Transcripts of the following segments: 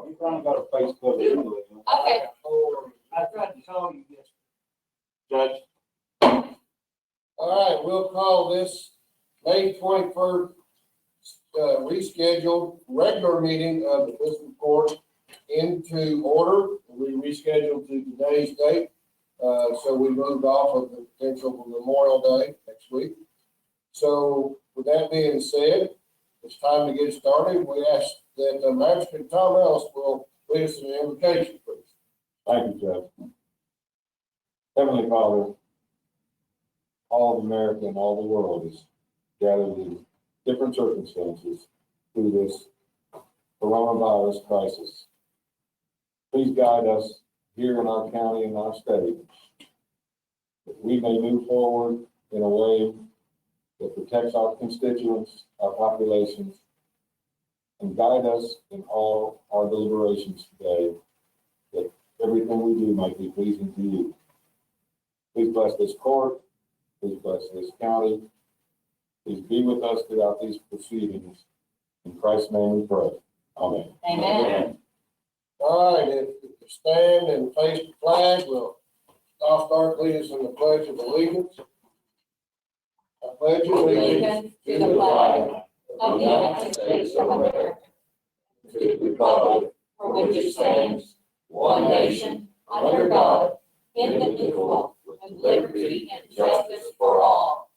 He's trying to go to Facebook anyway. Okay. I tried to call you yesterday. Judge. All right, we'll call this May 21st rescheduled regular meeting of the fiscal court into order. We rescheduled to today's date, so we moved off of the potential Memorial Day next week. So with that being said, it's time to get started. We ask that Magistrate Tom Ellis will lead us in an invocation, please. Thank you, Judge. Heavenly Father, all of America and all the world is gathered in different circumstances through this coronavirus crisis. Please guide us here in our county and our state, that we may move forward in a way that protects our constituents, our populations, and guide us in all our deliberations today, that everything we do might be pleasing to you. Please bless this court. Please bless this county. Please be with us throughout these proceedings. In Christ's name we pray. Amen. Amen. All right, if you stand and face the flag, I'll start leading us in the Pledge of Allegiance. I pledge Allegiance to the flag of the United States of America, to the republic for which it stands, one nation, under God, indivisible, with liberty and justice for all.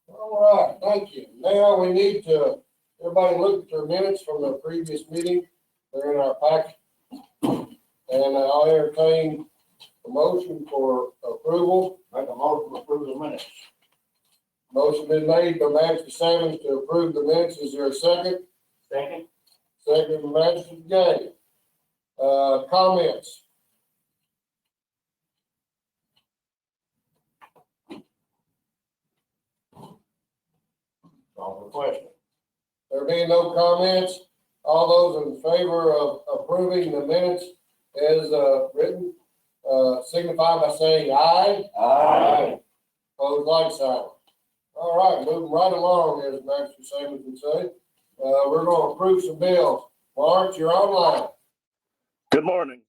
All right, thank you. Now we need to, everybody look at their minutes from the previous meeting. They're in our packet. And I'll entertain a motion for approval. Make a motion to approve the minutes. Motion been made by Magistrate Sammons to approve the minutes. Is there a second? Second. Second by Magistrate Gay. Comments? Call for question. There being no comments, all those in favor of approving the minutes as written, signify by saying aye. Aye. Opposed, like sign. All right, moving right along, as Magistrate Sammons would say. We're going to approve some bills. Lawrence, you're online. Good morning.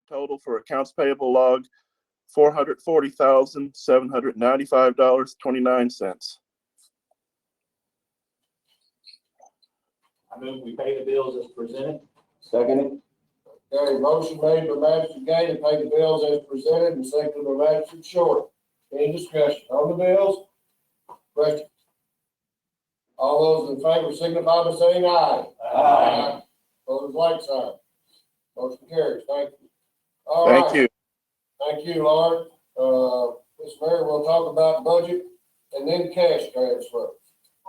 Total for accounts payable log, $440,795.29. I move we pay the bills as presented. Second. Okay, motion made by Magistrate Gay to pay the bills as presented and seconded by Magistrate Short. Any discussion on the bills? Question? All those in favor signify by saying aye. Aye. Opposed, like sign. Motion carries. Thank you. All right. Thank you. Thank you, Lord. Ms. Mary, we'll talk about budget and then cash transfer.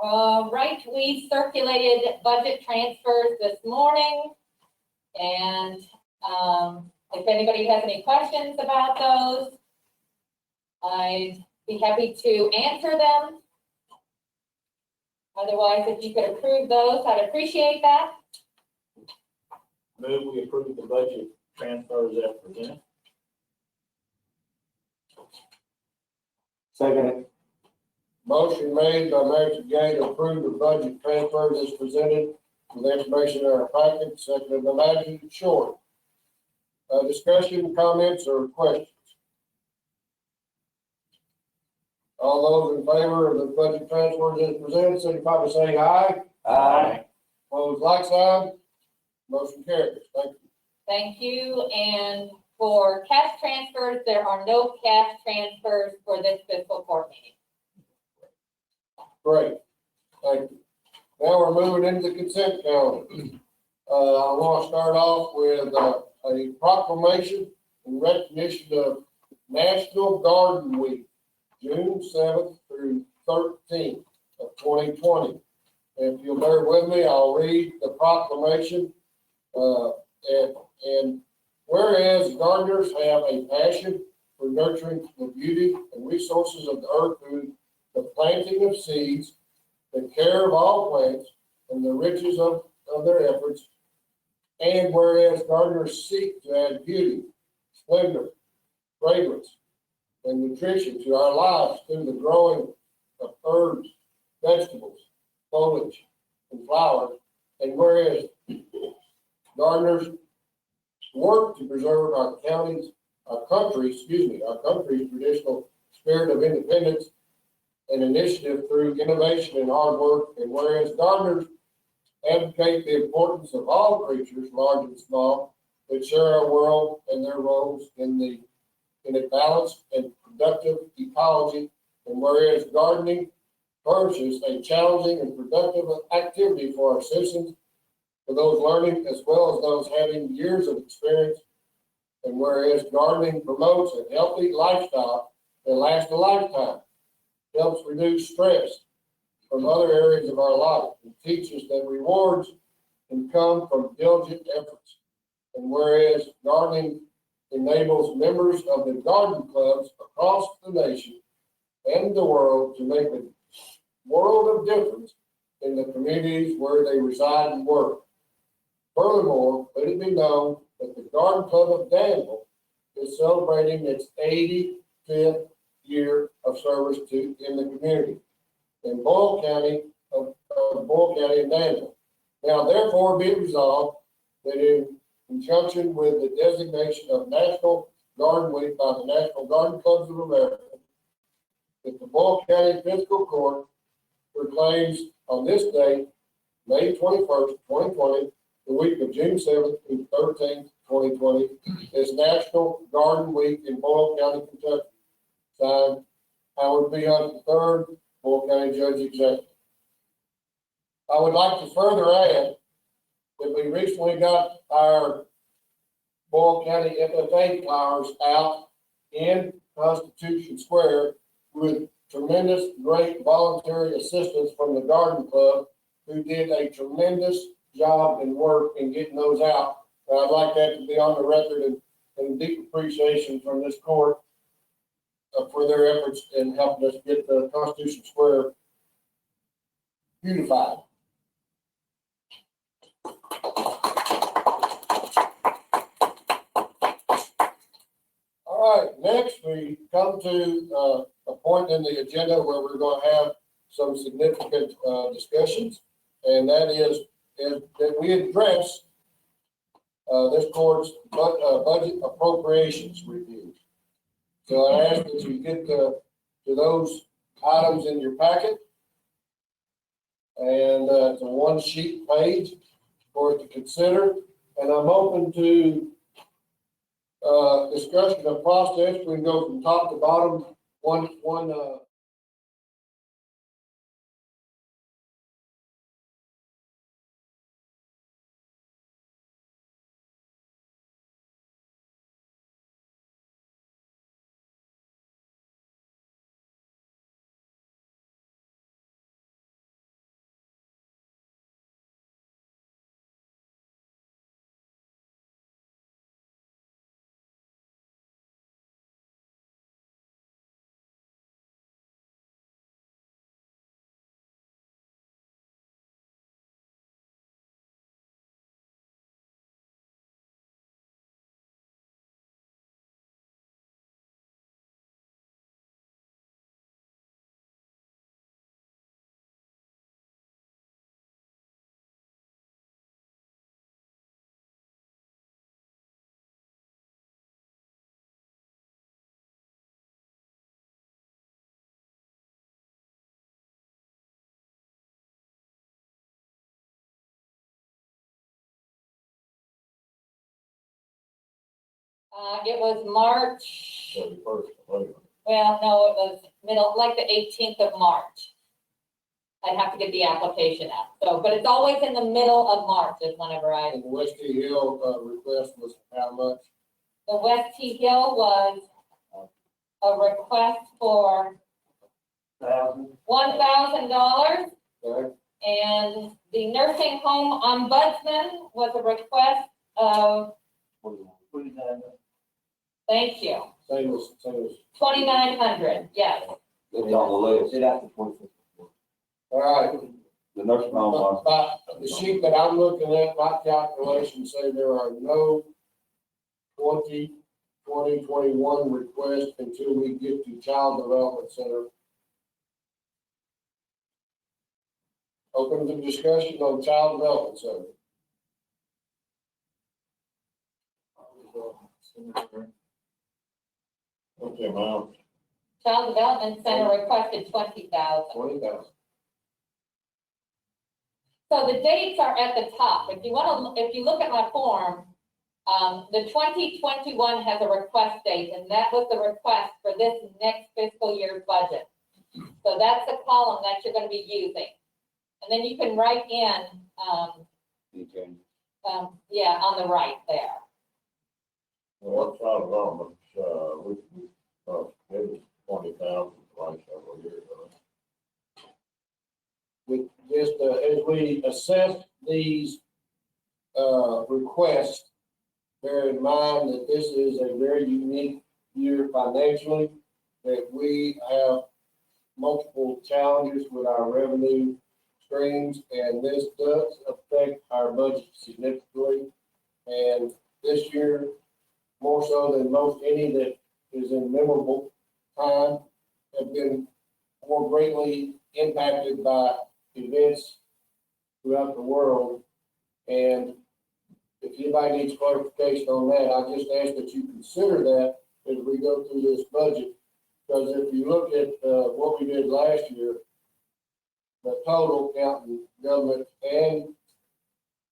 Right, we circulated budget transfers this morning. And if anybody has any questions about those, I'd be happy to answer them. Otherwise, if you could approve those, I'd appreciate that. Move we approve the budget transfers as presented. Second. Motion made by Magistrate Gay to approve the budget transfers as presented with information in our packet, seconded by Magistrate Short. Discussion, comments, or questions? All those in favor of the budget transfers as presented, signify by saying aye. Aye. Opposed, like sign. Motion carries. Thank you. Thank you. And for cash transfers, there are no cash transfers for this fiscal court meeting. Great. Thank you. Now we're moving into the consent calendar. I want to start off with a proclamation in recognition of National Garden Week, June 7th through 13th of 2020. If you'll bear with me, I'll read the proclamation. And whereas gardeners have a passion for nurturing the beauty and resources of the earth through the planting of seeds, the care of all plants, and the riches of of their efforts. And whereas gardeners seek to add beauty, splendor, fragrance, and nutrition to our lives through the growing of herbs, vegetables, foliage, and flowers. And whereas gardeners work to preserve our country's traditional spirit of independence and initiative through innovation and hard work. And whereas gardeners advocate the importance of all creatures, large and small, that share our world and their roles in a balanced and productive ecology. And whereas gardening furnishes a challenging and productive activity for our citizens, for those learning as well as those having years of experience. And whereas gardening promotes a healthy lifestyle that lasts a lifetime, helps reduce stress from other areas of our life, and teaches that rewards can come from diligent efforts. And whereas gardening enables members of the garden clubs across the nation and the world to make a world of difference in the communities where they reside and work. Furthermore, let it be known that the Garden Club of Danville is celebrating its 85th year of service in the community in Boyle County and Danville. Now, therefore, be it resolved that in conjunction with the designation of National Garden Week by the National Garden Clubs of America, that the Boyle County Fiscal Court proclaims on this date, May 21st, 2020, the week of June 7th through 13th, 2020, is National Garden Week in Boyle County, Kentucky. Signed, Howard B. Hunt III, Boyle County Judge Executive. I would like to further add that we recently got our Boyle County FFA flowers out in Constitution Square with tremendous, great voluntary assistance from the Garden Club, who did a tremendous job and work in getting those out. And I'd like that to be on the record and deep appreciation from this court for their efforts in helping us get the Constitution Square beautified. All right, next we come to a point in the agenda where we're going to have some significant discussions, and that is that we address this court's budget appropriations review. So I ask that you get to those items in your packet, and it's a one-sheet page for it to consider. And I'm open to discussion of process. We can go from top to bottom. It was March, 31st. well, no, it was middle, like the 18th of March. I'd have to get the application out. So, but it's always in the middle of March is whenever And the West T Hill request was how much? the West T Hill was a request for $1,000. Okay. And the nursing home ombudsman was a request of, thank you, Same as. 2,900, yes. It's on the list. All right. The nursing home was. The sheet that I'm looking at, my calculations say there are no 2021 requests until we get to Child Development Center. Open the discussion on Child Development Center. Okay, amount? Child Development Center requested 20,000. 20,000. So the dates are at the top. If you want to, if you look at my form, the 2021 has a request date, and that was the request for this next fiscal year's budget. So that's the column that you're going to be using. And then you can write in, Okay. yeah, on the right there. Well, child development, maybe 20,000 like several years ago. We just, as we assess these, requests, bear in mind that this is a very unique year financially, that we have multiple challenges with our revenue streams, and this does affect our budget significantly. And this year, more so than most any that is in memorable time, have been more greatly impacted by events throughout the world. And if anybody needs clarification on that, I just ask that you consider that as we go through this budget. Because if you look at what we did last year, the total counting government and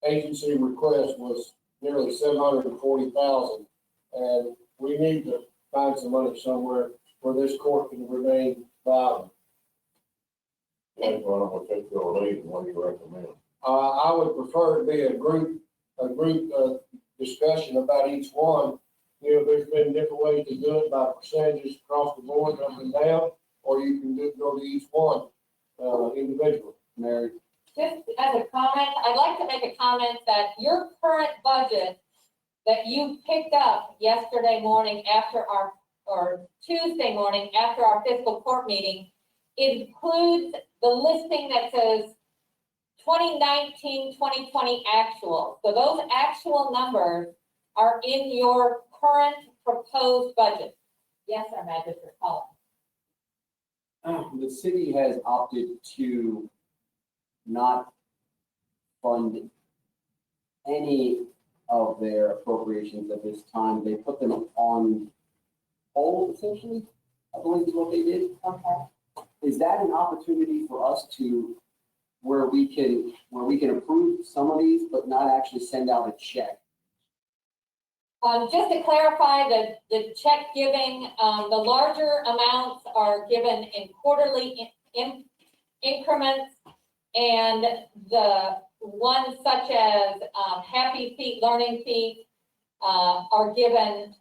agency request was nearly 740,000. And we need to find some money somewhere where this court can remain viable. That's why I'm gonna take your lead, and what do you recommend? I would prefer it be a group discussion about each one. You know, there's been different ways to do it by percentages across the board, up and down, or you can go to each one individually. Mary? Just as a comment, I'd like to make a comment that your current budget that you picked up yesterday morning after or Tuesday morning after our fiscal court meeting includes the listing that says 2019, 2020 actual. So those actual numbers are in your current proposed budget. Yes, our Magistrate Cullen. The city has opted to not fund any of their appropriations at this time. They put them on hold, essentially, I believe is what they did. Okay. Is that an opportunity for us to, where we can approve some of these, but not actually send out a check? Just to clarify, the check giving, the larger amounts are given in quarterly increments, and the ones such as Happy Feet, Learning Feet are given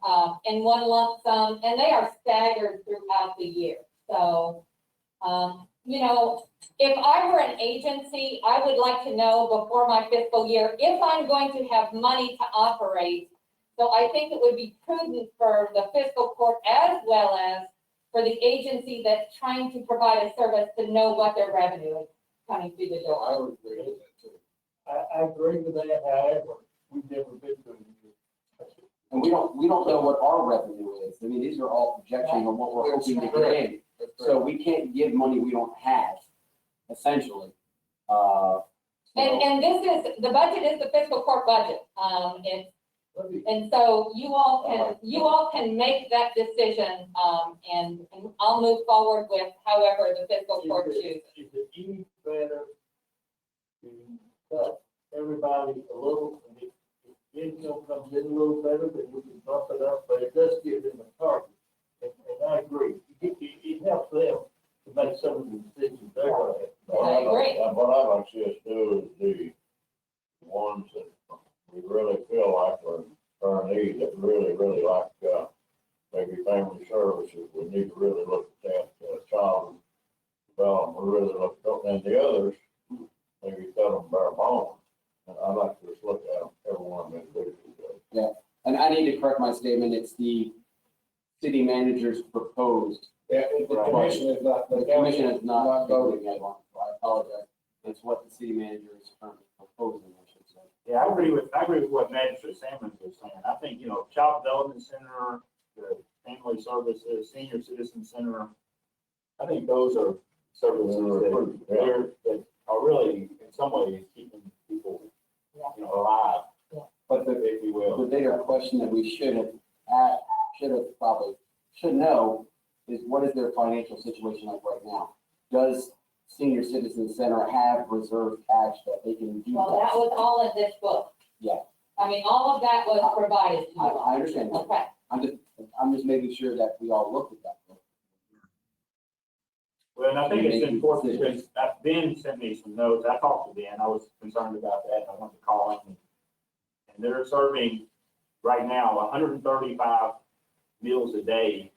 in one lump sum, and they are staggered throughout the year. So, you know, if I were an agency, I would like to know before my fiscal year if I'm going to have money to operate. So I think it would be prudent for the fiscal court as well as for the agency that's trying to provide a service to know what their revenue is coming through the door. I would agree with that too. I agree with that, however, we've never been through this. And we don't know what our revenue is. I mean, these are all projections on what we're hoping to get in. So we can't give money we don't have, essentially. And this is, the budget is the fiscal court budget. And so you all can make that decision, and I'll move forward with however the fiscal court chooses. Is it any better to cut everybody a little, and if income comes in a little better, then we can bump it up, but it does give them a target. And I agree, it helps them to make some of the decisions they're going to have. I agree. What I'd like to see us do is the ones that we really feel like are in need, that really like, maybe family services, we need to really look at that, child development, we really look at, and the others, maybe cut them bare bones. And I'd like to just look at them, every one of them individually. Yeah, and I need to correct my statement. It's the city manager's proposed. Yeah, the commission is not, The commission is not voting on it. I apologize. It's what the city manager is currently proposing. agree with what Magistrate Sammons was saying. I think, Child Development Center, the Family Services, Senior Citizen Center, I think those are services that are really, in some ways, keeping people, alive, But if you will. the bigger question that we should know is what is their financial situation like right now? Does Senior Citizen Center have reserve cash that they can do Well, that that? was all in this book. Yeah. I mean, all of that was provided to you. I understand that. Okay, I'm just making sure that we all looked at that book. Well, and I think it's important because Ben sent me some notes. I talked to Ben. I was concerned about that. I wanted to call him. And they're serving right now 135 meals a day.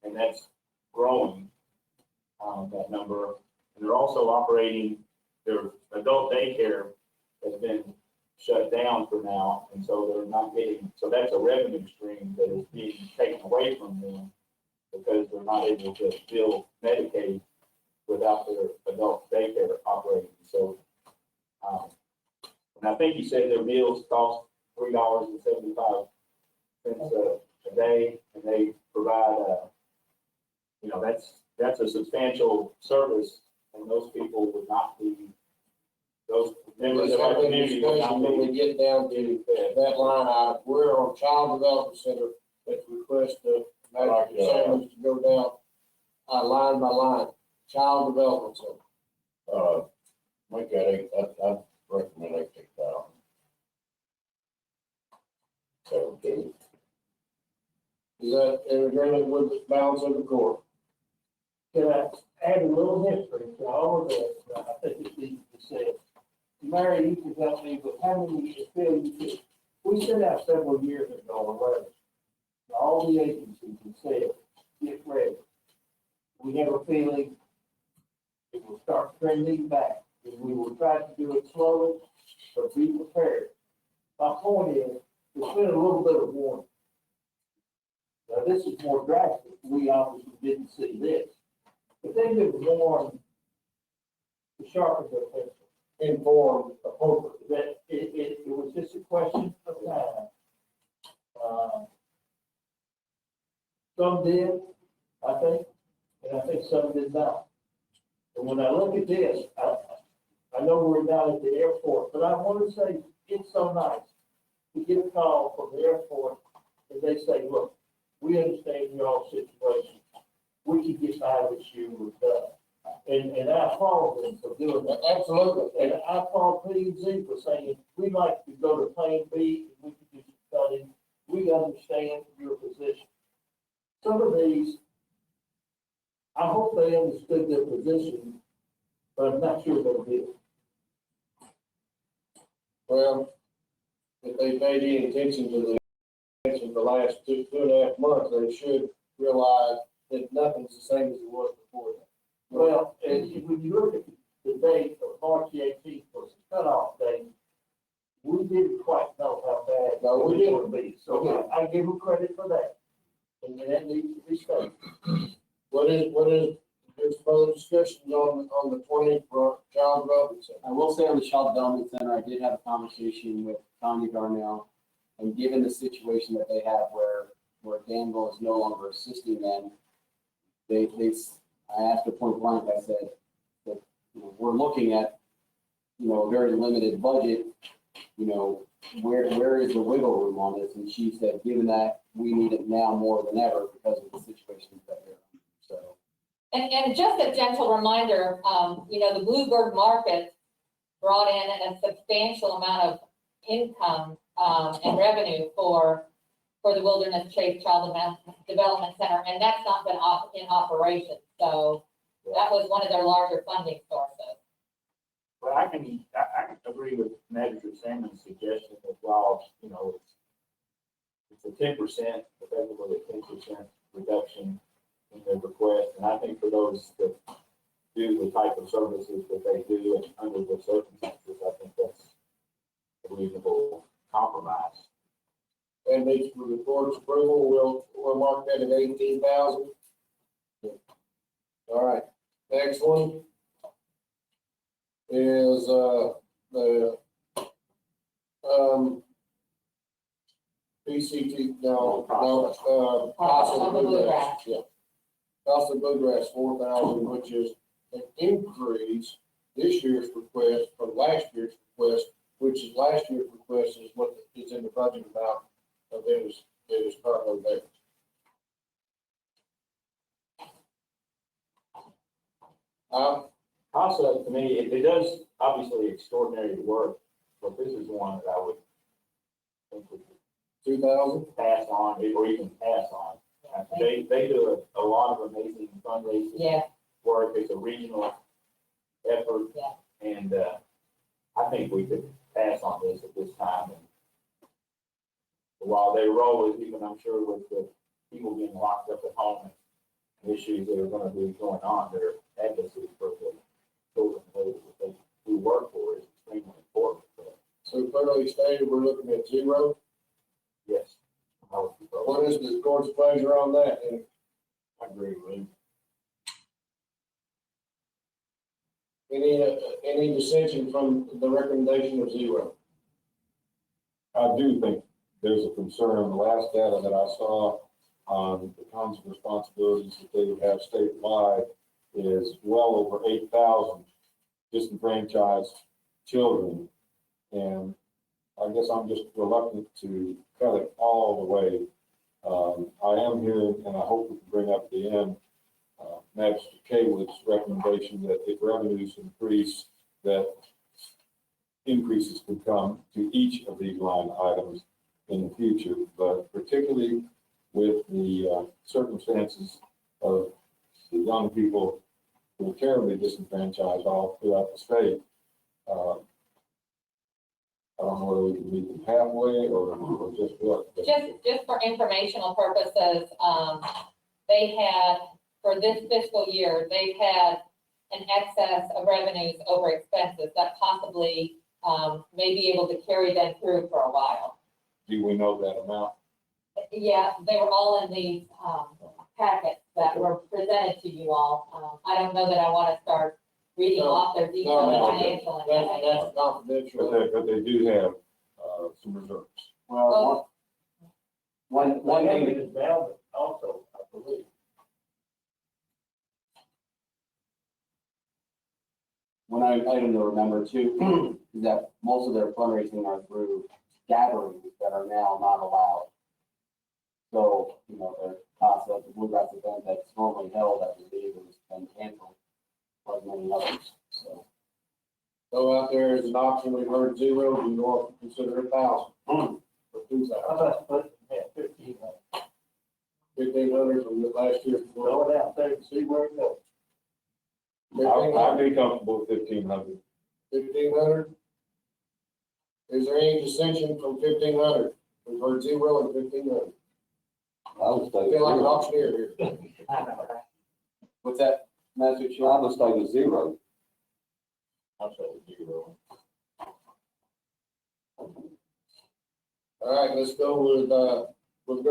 And that's growing, that number. And they're also operating, their adult daycare has been shut down for now. And so they're not getting, so that's a revenue stream that is being taken away from them because they're not able to bill Medicaid without their adult daycare operating. So, and I think you said their meals cost $3.75 a day, and they provide, that's a substantial service, and those people would not be, those members of our community would not When be. we get down to that line item, we're on Child Development Center, that request the Magistrate Sammons to go down, line by line, Child Development Center. Make that I recommend 18,000. So, do. Is that in agreement with the balance of the court? Can I add a little history to all of this? I think it's easy to say. Mary, you can help me, but how many affiliates? We sent out several years ago a letter to all the agencies and said, get ready. We have a feeling it will start trending back, and we will try to do it slowly, but be prepared. My point is, there's been a little bit of warning. Now, this is more drastic. We obviously didn't see this. But they've been warned to sharpen their pencil. Informed appropriately. That it was just a question of time. Some did, I think, and I think some did not. And when I look at this, I know we're down at the airport, but I want to say it's so nice to get a call from the airport and they say, look, we understand your situation. We can get by this year with that. And I applaud them for doing that. Absolutely. And I applaud P&Z for saying, we'd like to go to plan B and we can do some studying. We understand your position. Some of these, I hope they understood their position, but I'm not sure they did. Well, if they paid any attention to the last two and a half months, they should realize that nothing's the same as it was before that. Well, and when you look at the date of March 18th was the cutoff date, we didn't quite know how bad No, we it would be. So I give them credit for that. And that needs to be stated. What is, there's further discussions on the 20th for Child Development Center? I will say on the Child Development Center, I did have a conversation with Conley Darnell, and given the situation that they have where Danville is no longer assisting them, I asked her point blank, I said that, we're looking at, a very limited budget, where is the wiggle room on this? And she said, given that we need it now more than ever because of the situation that they're in. So. and just a gentle reminder, the Bluebird market brought in a substantial amount of income, and revenue for the Wilderness Chase Child Development Center, and that's not been in operation. So that was one of their larger funding sources. But I can agree with Magistrate Sammons' suggestion that while, it's a 10%, effectively a 10% reduction in their request. And I think for those that do the type of services that they do and under the circumstances, I think that's a reasonable compromise. And needs for the court's approval, we'll mark that at 18,000. All right, next one is, the Cost of Bluegrass, Bluegrass. yeah. Cost of Bluegrass, 4,000, which is an increase this year's request from last year's request, which is last year's request is what is in the budget amount of it is currently there. Also, to me, it does obviously extraordinary work, but this is one that I would think we could 2,000? pass on, or even pass on. They do a lot of amazing fundraising Yeah, work. It's a regional effort. Yeah. And, I think we could pass on this at this time. And while they roll with, even I'm sure with the people being locked up at home and issues that are gonna be going on, their advocacy for the children that they do work for is extremely important. But So clearly stated, we're looking at 0. yes, I would prefer. What is the court's pleasure on that? And I agree with you. any dissension from the recommendation of 0? I do think there's a concern. The last data that I saw on the kinds of responsibilities that they would have statewide is well over 8,000 disenfranchised children. And I guess I'm just reluctant to cut it all the way. I am here, and I hope we can bring up at the end, Magistrate Caywood's recommendation that if revenues increase, that increases could come to each of these line items in the future, but particularly with the circumstances of the young people who are terribly disenfranchised all throughout the state. I don't know whether we can meet them halfway or just what. but- just for informational purposes, they had, for this fiscal year, they've had an excess of revenues over expenses that possibly, may be able to carry them through for a while. Do we know that amount? Yeah, they were all in these, packets that were presented to you all. I don't know that I want to start reading off their detailed No, financial information. That's confidential. But they do have some reserves. Well, one Miami thing, is down also, I believe. one item to remember too, is that most of their fundraising are through gatherings that are now not allowed. So, their cost of the Bluegrass event that's normally held, I believe, has been canceled, like many others, so. So out there is an option, we've heard 0, do you want to consider 1,000? For 2,000. How about putting, 1,500? 1,500 from the last year. Throw it out there and see where it goes. I'd be comfortable with 1,500. 1,500? Is there any dissension from 1,500? We've heard 0 and 1,500. I would I stay feel like an with auctioneer here. What's that message? zero. I would stay with 0. I'll say 0. All right, let's go with a quick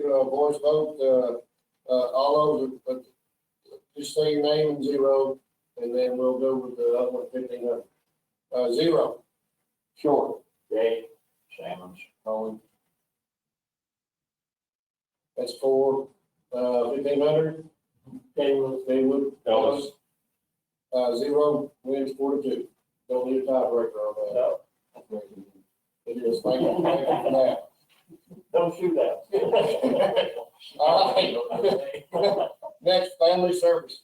voice vote. All those, just say your name and 0, and then we'll go with the other one, 1,500. 0. Sure. Jay, Sammons. Cullen. That's 4. 1,500. Caywood. Ellis. 0 wins 4-2. Don't need a tiebreaker on that. No, It is, thank you for that. don't shoot that. All right. Next, family services.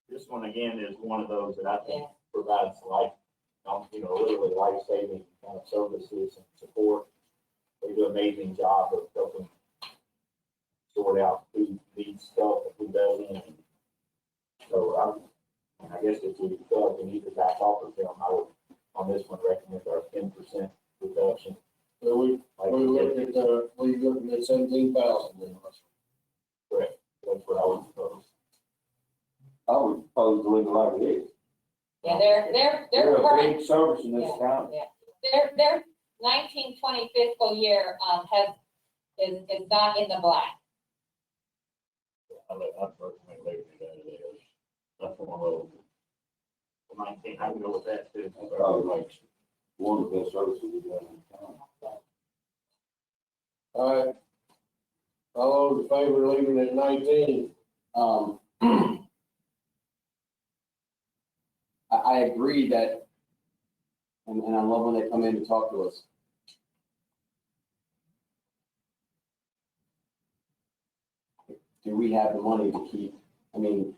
this one again is one of those that I think provides literally life-saving kind of services and support. They do an amazing job of helping sort out who needs stuff and who doesn't. So I guess if we felt we need to back off of them, I would, on this one, recommend our 10% reduction. So we looking at 17,000 then. Correct. That's what I would propose. I would propose to leave it like it is. Yeah, they're They're a current, big service in this county. their 1920 fiscal year, is not in the black. I'd recommend leaving it as it is. That's one of those. 19, I can go with that too. That's probably like one of the best services we've done in town. All right. All those in favor of leaving it at 19? I agree that, and I love when they come in to talk to us. Do we have the money to keep, I mean,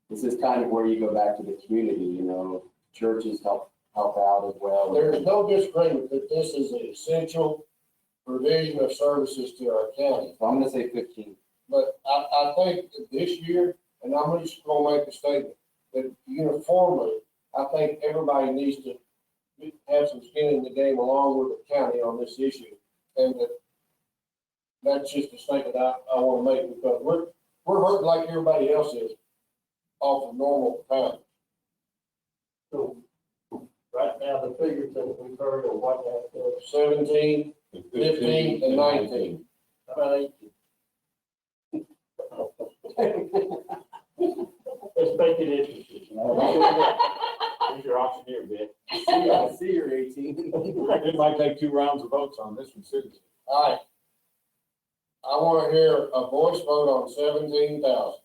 this is kind of where you go back to the community, you know, churches help out as well. There's no disagreement that this is an essential provision of services to our county. So I'm gonna say 15. But I think that this year, and I'm just gonna make a statement, that uniformly, I think everybody needs to have some skin in the game along with the county on this issue. And that's just a statement I wanna make, because we're hurting like everybody else is off of normal time. So, right now, the figures that we've heard are what, 17, 15, and 19. about 18. Expected interest. Here's your auctioneer bid. I see you're 18. It might take 2 rounds of votes on this one, citizens. All right. I want to hear a voice vote on 17,000.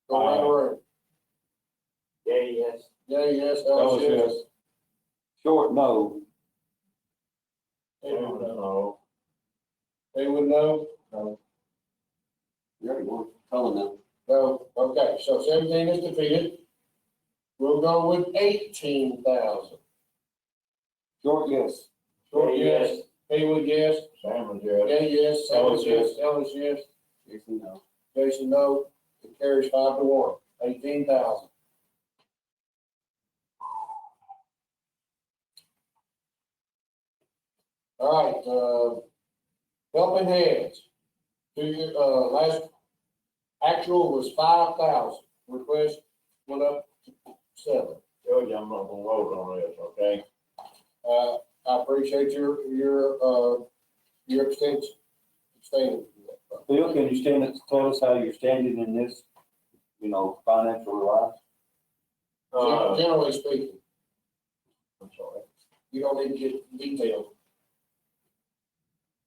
Go around the room. Yeah, yes. Yeah, yes, Ellis, Ellis, yes. yes. Short, no. Anyone know? No. Anyone know? You already won. Cullen now. No, okay, so 17 is defeated. We'll go with 18,000. Short, yes. Short, yes. Caywood, yes. Sammons, yes. Gay, yes. Ellis, Ellis, yes. Ellis, yes. Jason, no. Jason, no. It carries 5-1. 18,000. All right, helping hands. Last actual was 5,000. Request went up to 7. Jody, I'm not gonna vote on this, okay? I appreciate your abstention. Abstaining. Bill, can you tell us how you're standing in this, financial life? Generally speaking, I'm sorry. you don't need to get detailed.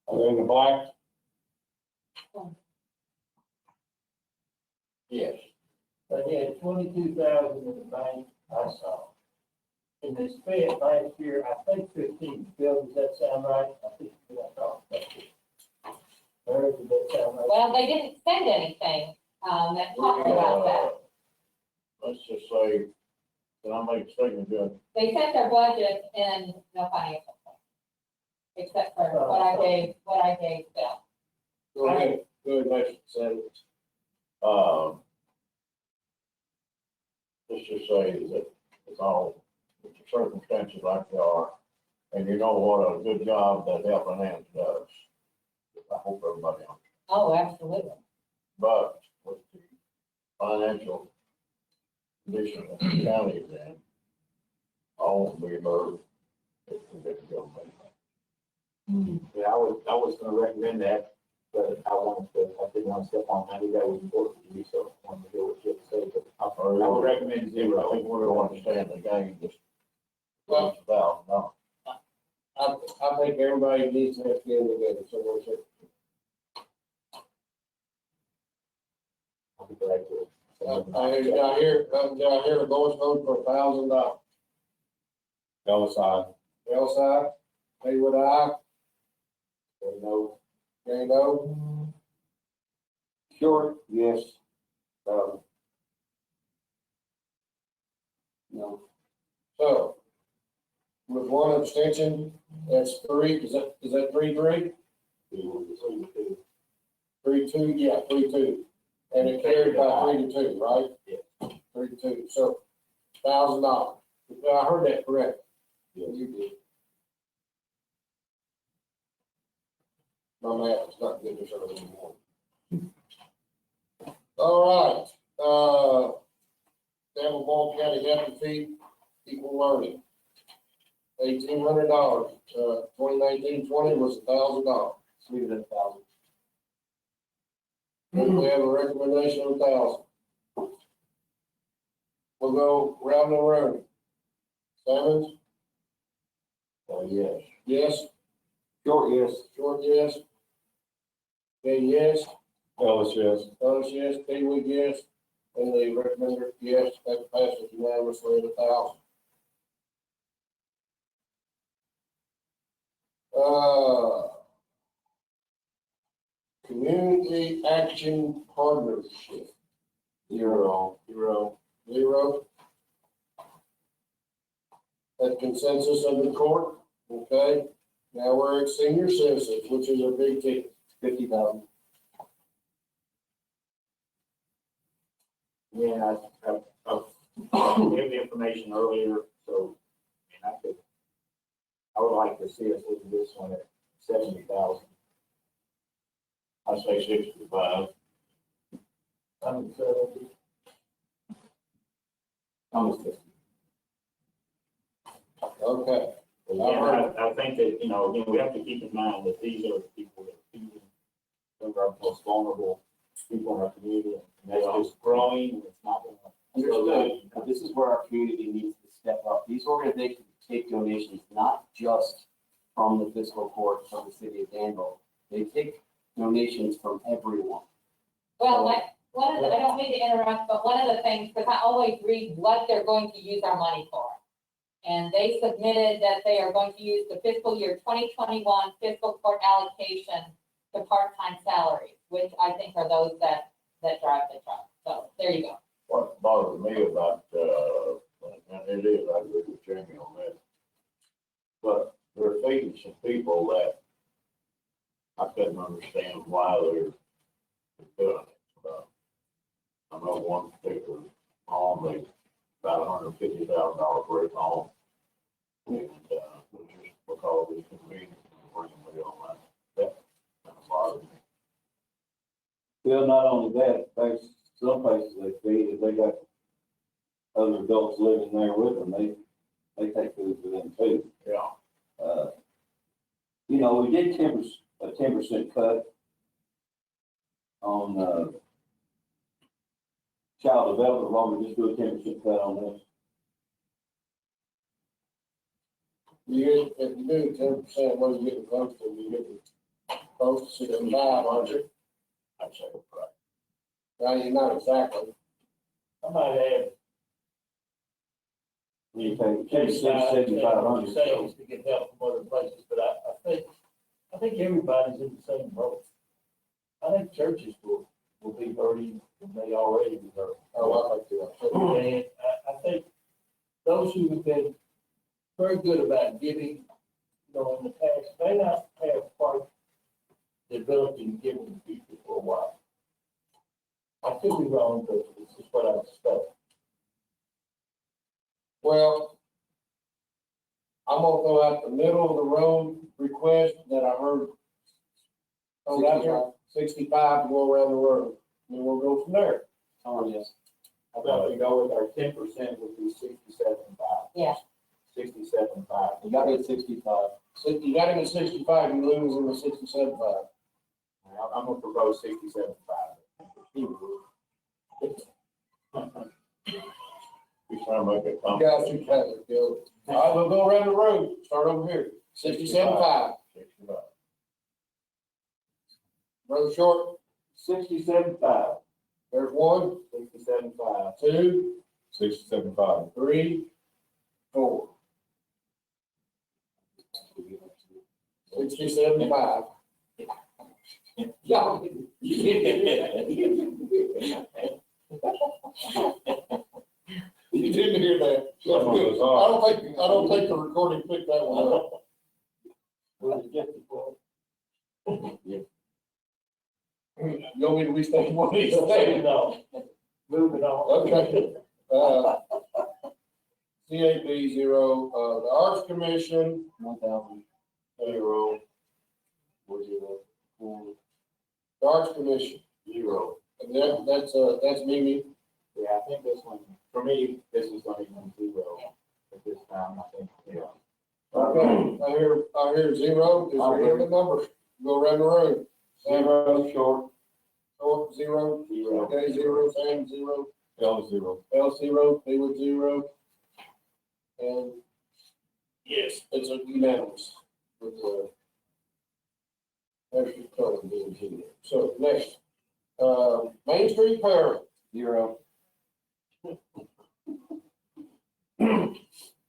Are they in the black? Yes. But he had 22,000 in the bank, I saw. And they spent last year, I think 15. Bill, does that sound right? I think that's all. Where does that sound right? Well, they didn't send anything, that talked about that. Let's just say, can I make a statement, Judge? They sent their budget and no financial plan, except for what I gave Bill. Go ahead, Mr. Sammons. Let's just say that it's all, with the circumstances like they are, and you know what a good job that Helping Hands does. I hope everybody understands. Oh, absolutely. But with the financial condition that the county is in, I won't be hurt if we get to go. Yeah, I was gonna recommend that, but I didn't want to step on that, that was important to me, so I wanted to hear what you had to say, but I would recommend I zero. think we don't understand the game, just Well, about, no. I think everybody needs to have skin together, so we'll say. I'll be glad to. Did I hear a voice vote for $1,000? Ellis, aye. Ellis, aye. Haywood, aye. No, Gay, no. Short, yes. No. So, with one abstention, that's 3. Is that 3-3? 3-2, yeah, 3-2. And it carried by 3-2, right? Yeah. 3-2, so $1,000. I heard that correct. Yes. You did. My math is not good this early anymore. All right, Danville Boyle County Health and Feed Equal Learning. $1,800, 2019-20 was $1,000. Leave it at 1,000. We have a recommendation of 1,000. We'll go round and round. Sammons? Yes. Yes. Short, yes. Short, yes. Gay, yes. Ellis, yes. Ellis, yes. Caywood, yes. And the recommender, yes. That passes unanimously at 1,000. Community Action Partnership. Zero. Zero. That consensus of the court, okay? Now we're at senior citizens, which is a big ticket. 50,000. Yeah, I gave the information earlier, so, I would like to see us look at this one at 70,000. I say 65. I'm sorry. Almost 50. Okay. Again, I think that, again, we have to keep in mind that these are the people that are feeding some of our most vulnerable people in our community, and that's just growing, and it's not going to. Understood, but this is where our community needs to step up. These organizations take donations not just from the fiscal court, from the city of Danville. They take donations from everyone. Well, one of the, I don't mean to interrupt, but one of the things, because I always read what they're going to use our money for. And they submitted that they are going to use the fiscal year 2021 fiscal court allocation to part-time salaries, which I think are those that drive the truck. So there you go. What bothers me about, and it is, I agree with Jamie on that. But they're feeding some people that I couldn't understand why they're doing it. I know one particular home, they about $150,000 for his home. And, just because it's convenient, bring them on that kind of bothers me. Well, not only that, there's some places they feed, if they got other adults living there with them, they take food for them too. Yeah. We did a 10% cut on, child development, why don't we just do a 10% cut on this? You get, if you do 10%, what are you getting close to? You getting close to 65, aren't you? I'd say it's right. No, you're not exactly. I might add, You take 7,500. saying to get help from other places, but I think everybody's in the same boat. I think churches will be hurting when they already be hurting. Oh, I like to. And I think those who have been very good about giving, in the past, may not have quite the ability to give to people for a while. I could be wrong, but this is what I expect. Well, I'm gonna go out the middle of the road request that I heard. Oh, out there, 65 to go around the road, and then we'll go from there. Oh, yes. How about we go with our 10%, which is 67.5? Yeah. 67.5. You got me at 65. So you got him at 65, you lose him at 67.5. I'm gonna propose 67.5. He's trying to make it You come. guys should have it, Bill. All right, we'll go around the road, start over here, 67.5. 65. Brother Short, 67.5. there's 1, 67.5. 2, 67.5. 3, 4. 67.5. Yeah. You didn't hear that. Some of us are. I don't think the recording picked that one up. You want me to restate one of these? Moving on. Okay. CAB 0, the Arts Commission, 1,000. 0. The Arts Commission, 0. And that's Mimi. Yeah, I think this one, for me, this is going to be 0 at this time, I think. Yeah. Okay, I hear 0. Is there any other numbers? Go around the room. 0, Short. Short, 0. 0. Okay, 0, Sam, 0. Ellis, 0. L, 0. Caywood, 0. And yes, it's a unanimous with the That's just Cullen being here. So next, Main Street Parish, 0.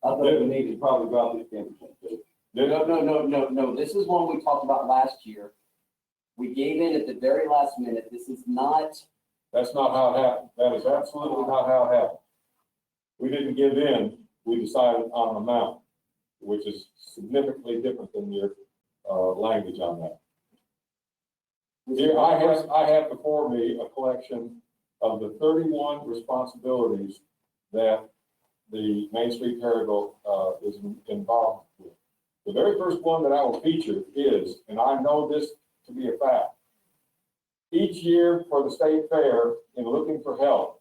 I think we need to probably drop this 10% too. No. This is one we talked about last year. We gave in at the very last minute. This is not, That's not how it happened. That is absolutely not how it happened. We didn't give in, we decided on an amount, which is significantly different than your, language on that. Here, I have before me a collection of the 31 responsibilities that the Main Street Perryville, is involved with. The very first one that I will feature is, and I know this to be a fact, each year for the state fair, in looking for help,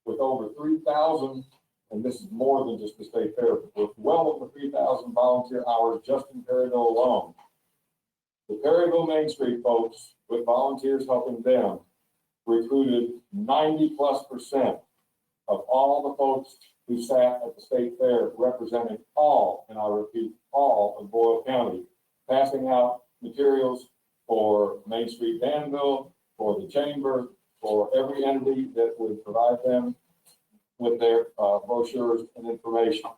with over 3,000, and this is more than just the state fair, with well over 3,000 volunteer hours just in Perryville alone. The Perryville Main Street folks, with volunteers helping them, recruited 90+% of all the folks who sat at the state fair, representing all, and I repeat, all of Boyle County, passing out materials for Main Street Danville, for the chamber, for every entity that would provide them with their brochures and information.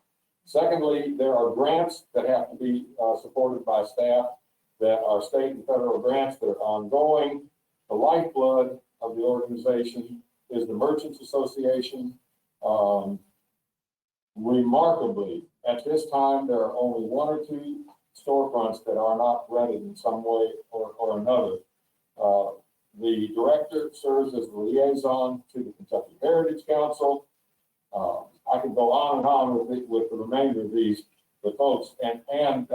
Secondly, there are grants that have to be supported by staff that are state and federal grants that are ongoing. The lifeblood of the organization is the Merchants Association. Remarkably, at this time, there are only 1 or 2 storefronts that are not rented in some way or another. The director serves as the liaison to the Kentucky Heritage Council. I could go on and on with the remainder of these, the folks, and they have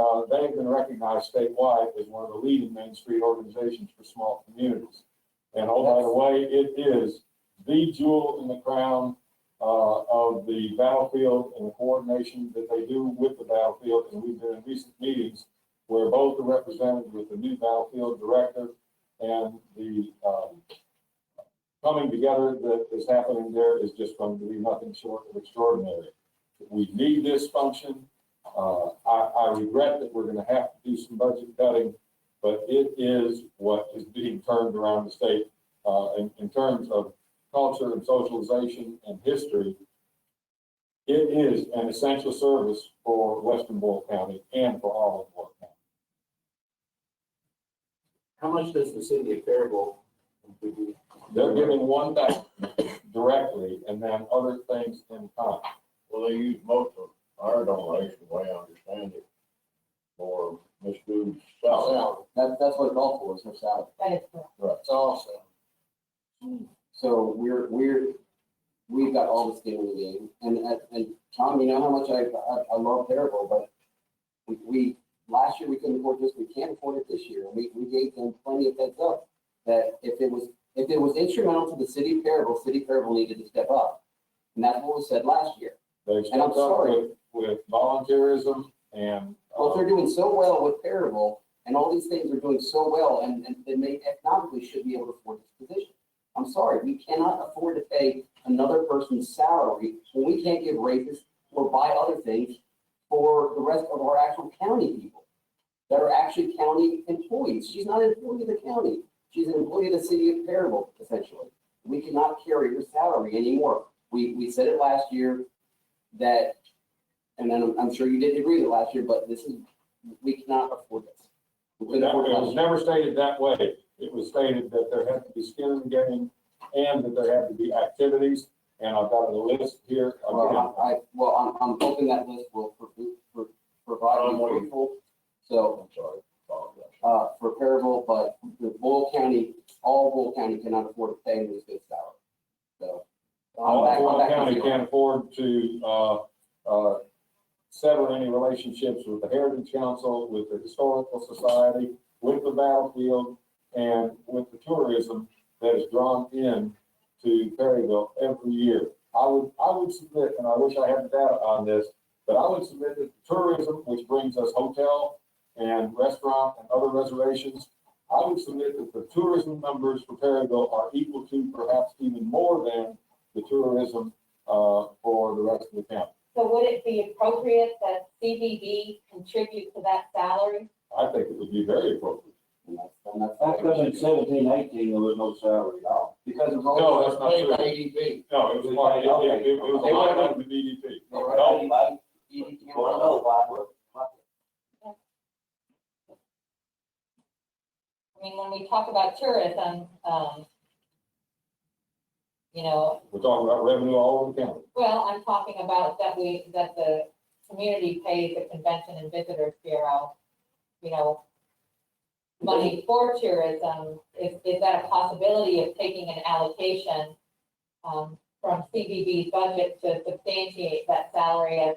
been recognized statewide as one of the leading Main Street organizations for small communities. And oh, by the way, it is the jewel in the crown of the battlefield and the coordination that they do with the battlefield. And we've been in recent meetings where both are represented with the new battlefield director, and the coming together that is happening there is just going to be nothing short of extraordinary. We need this function. I regret that we're going to have to do some budget cutting, but it is what is being turned around the state in terms of culture and socialization and history. It is an essential service for Western Boyle County and for all of Boyle County. How much does the city of Perryville contribute? They're giving one back directly and then other things in kind. Well, they use most of our donation, the way I understand it, for Ms. Booth's salary. that's what it's all for, is her salary. That is correct. right, it's awesome. So we've got all the skin in the game. And Tom, you know how much I love Perryville, but we last year we couldn't afford this, we can't afford it this year. And we gave them plenty of heads up that if it was instrumental to the city of Perryville needed to step up. And that's what was said last year. They And I'm stepped up sorry. with volunteerism and. Well, if they're doing so well with Perryville and all these things are doing so well and they may economically should be able to afford this position. I'm sorry, we cannot afford to pay another person's salary when we can't give raises or buy other things for the rest of our actual county people that are actually county employees. She's not an employee of the county. She's an employee of the city of Perryville, essentially. We cannot carry her salary anymore. We said it last year that, and then I'm sure you didn't agree with it last year, but we cannot afford this. It was never stated that way. It was stated that there had to be skin in the game and that there had to be activities. And I've got a list here. I'm hoping that list will provide me people. So, I'm sorry, apologize. for Perryville, but the Boyle County, all Boyle County cannot afford to pay this good salary. So. Boyle County can't afford to sever any relationships with the Heritage Council, with the Historical Society, with the battlefield, and with the tourism that is drawn in to Perryville every year. I would submit, and I wish I had the data on this, but I would submit that the tourism, which brings us hotel and restaurant and other reservations, I would submit that the tourism numbers for Perryville are equal to, perhaps even more than, the tourism for the rest of the county. So would it be appropriate that CBD contribute to that salary? I think it would be very appropriate. And then that's. How come in 17, 18, there was no salary at all? Because of No, all. that's not true. ADP. No, it was like, it was a line item in DDP. All right. EDT, Well, I know why, I mean, when we talk about tourism, you know, We're talking about revenue all over the county. well, I'm talking about that the community pays the Convention and Visitors Bureau, you know, money for tourism. Is that a possibility of taking an allocation, from CBB's budget to substantiate that salary as,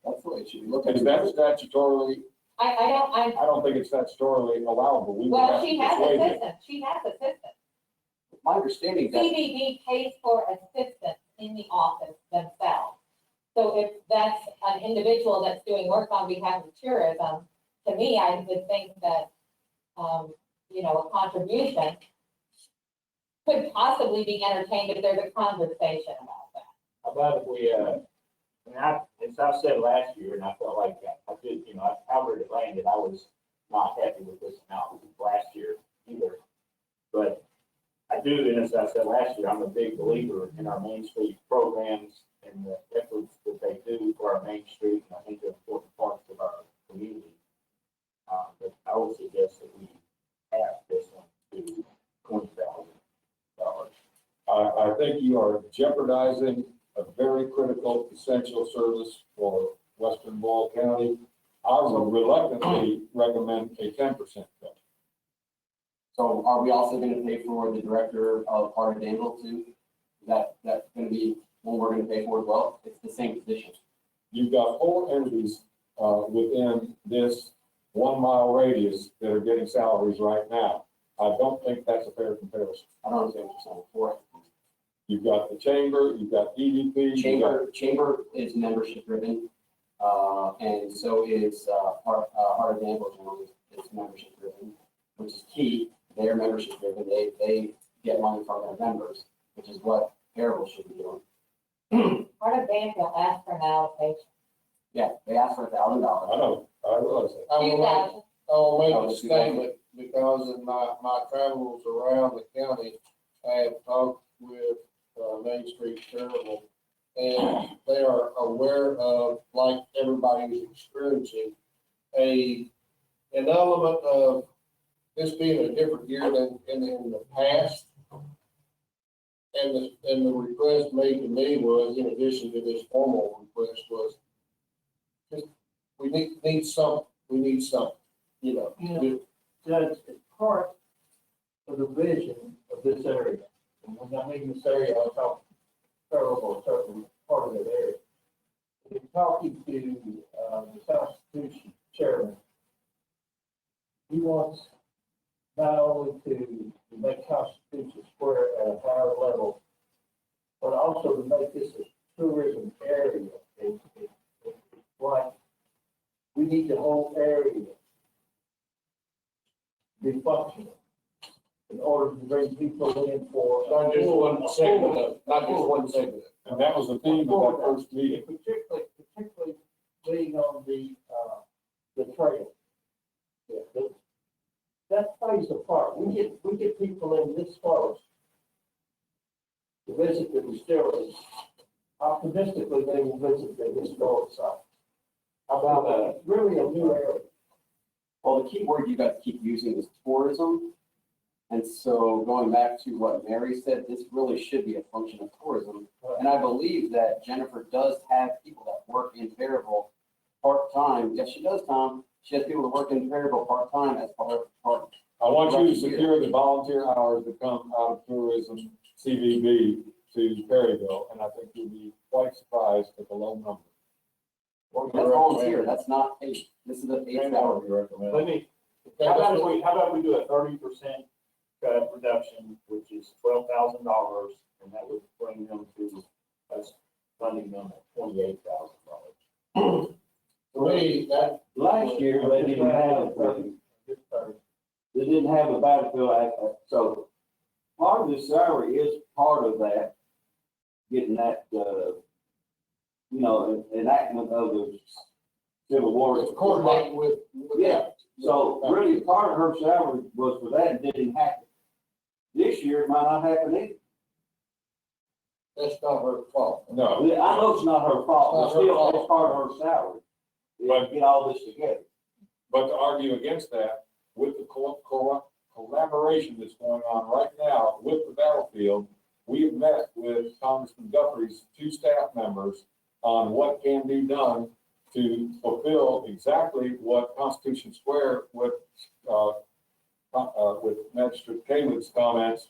That's the way it should be looked at. Is that statutorily, I I don't think it's statutorily allowable. We would well, have to she has persuade them. assistants, she has assistants. My understanding that, CBB pays for assistants in the office themselves. So if that's an individual that's doing work on behalf of tourism, to me, I would think that, you know, a contribution could possibly be entertained if there's a conversation about that. How about if we, as I said last year, and I felt like I did, you know, however it landed, I was not happy with this amount last year either. But I do, and as I said last year, I'm a big believer in our Main Street programs and the efforts that they do for our Main Street, and I think they're important parts of our community. But I would suggest that we add this one to $20,000. I think you are jeopardizing a very critical, essential service for Western Boyle County. I would reluctantly recommend a 10% cut. so are we also gonna pay for the director of part of Danville too? That's gonna be one we're gonna pay for as well? It's the same position. You've got 4 entities within this 1 mile radius that are getting salaries right now. I don't think that's a fair comparison. I don't understand what you're saying for it. You've got the chamber, you've got EDP. you've got- Chamber is membership driven, and so is, Heart of Danville is membership driven, which is key. They're membership driven. They get money from their members, which is what Harold should be doing. Part of Danville asked for an allocation. Yeah, they asked for $1,000. I know, I realize that. I will make, 2,000. I'll make Oh, a it's statement because in my travels around the county, I have talked with Main Street Chairman, and they are aware of, like everybody is experiencing, an element of this being a different year than in the past. And the request made to me was, in addition to this formal request, was just, we need something, you know. Judge, it's part of the vision of this area. And when I mean this area, I'm talking terrible, certainly part of that area. In talking to the Constitution Chairman, he wants not only to make Constitution Square at a higher level, but also to make this a tourism area. It's like, we need the whole area to be functional in order to bring people in for. Not just one segment. And that was the theme of that first meeting. Particularly being on the trail. Yeah, that plays a part. We get people in this close to visit the distilleries. Optimistically, they will visit the historic site. How about, It's really a new area. well, the key word you got to keep using is tourism. And so going back to what Mary said, this really should be a function of tourism. And I believe that Jennifer does have people that work in Perryville part-time. Yes, she does, Tom. She has people that work in Perryville part-time as part. I want you to secure the volunteer hours that come out of tourism, CVB to Perryville, and I think you'll be quite surprised at the low number. That's volunteer, that's not paid. This is a paid salary. Let me, how about we do a 30% cut reduction, which is $12,000, and that would bring them to us funding them at $28,000. To me, that. last year, they didn't have, they didn't have a battlefield act, so part of the salary is part of that, getting that, you know, enactment of the Civil War. It's coordinated with. Yeah, So really, part of her salary was for that and didn't happen. This year, it might not happen either. That's not her fault. No, I know it's not her fault, but still, it's part of her salary. But- Get all this together. but to argue against that, with the collaboration that's going on right now with the battlefield, we have met with Congressman Guthrie's 2 staff members on what can be done to fulfill exactly what Constitution Square with Magistrate Caywood's comments.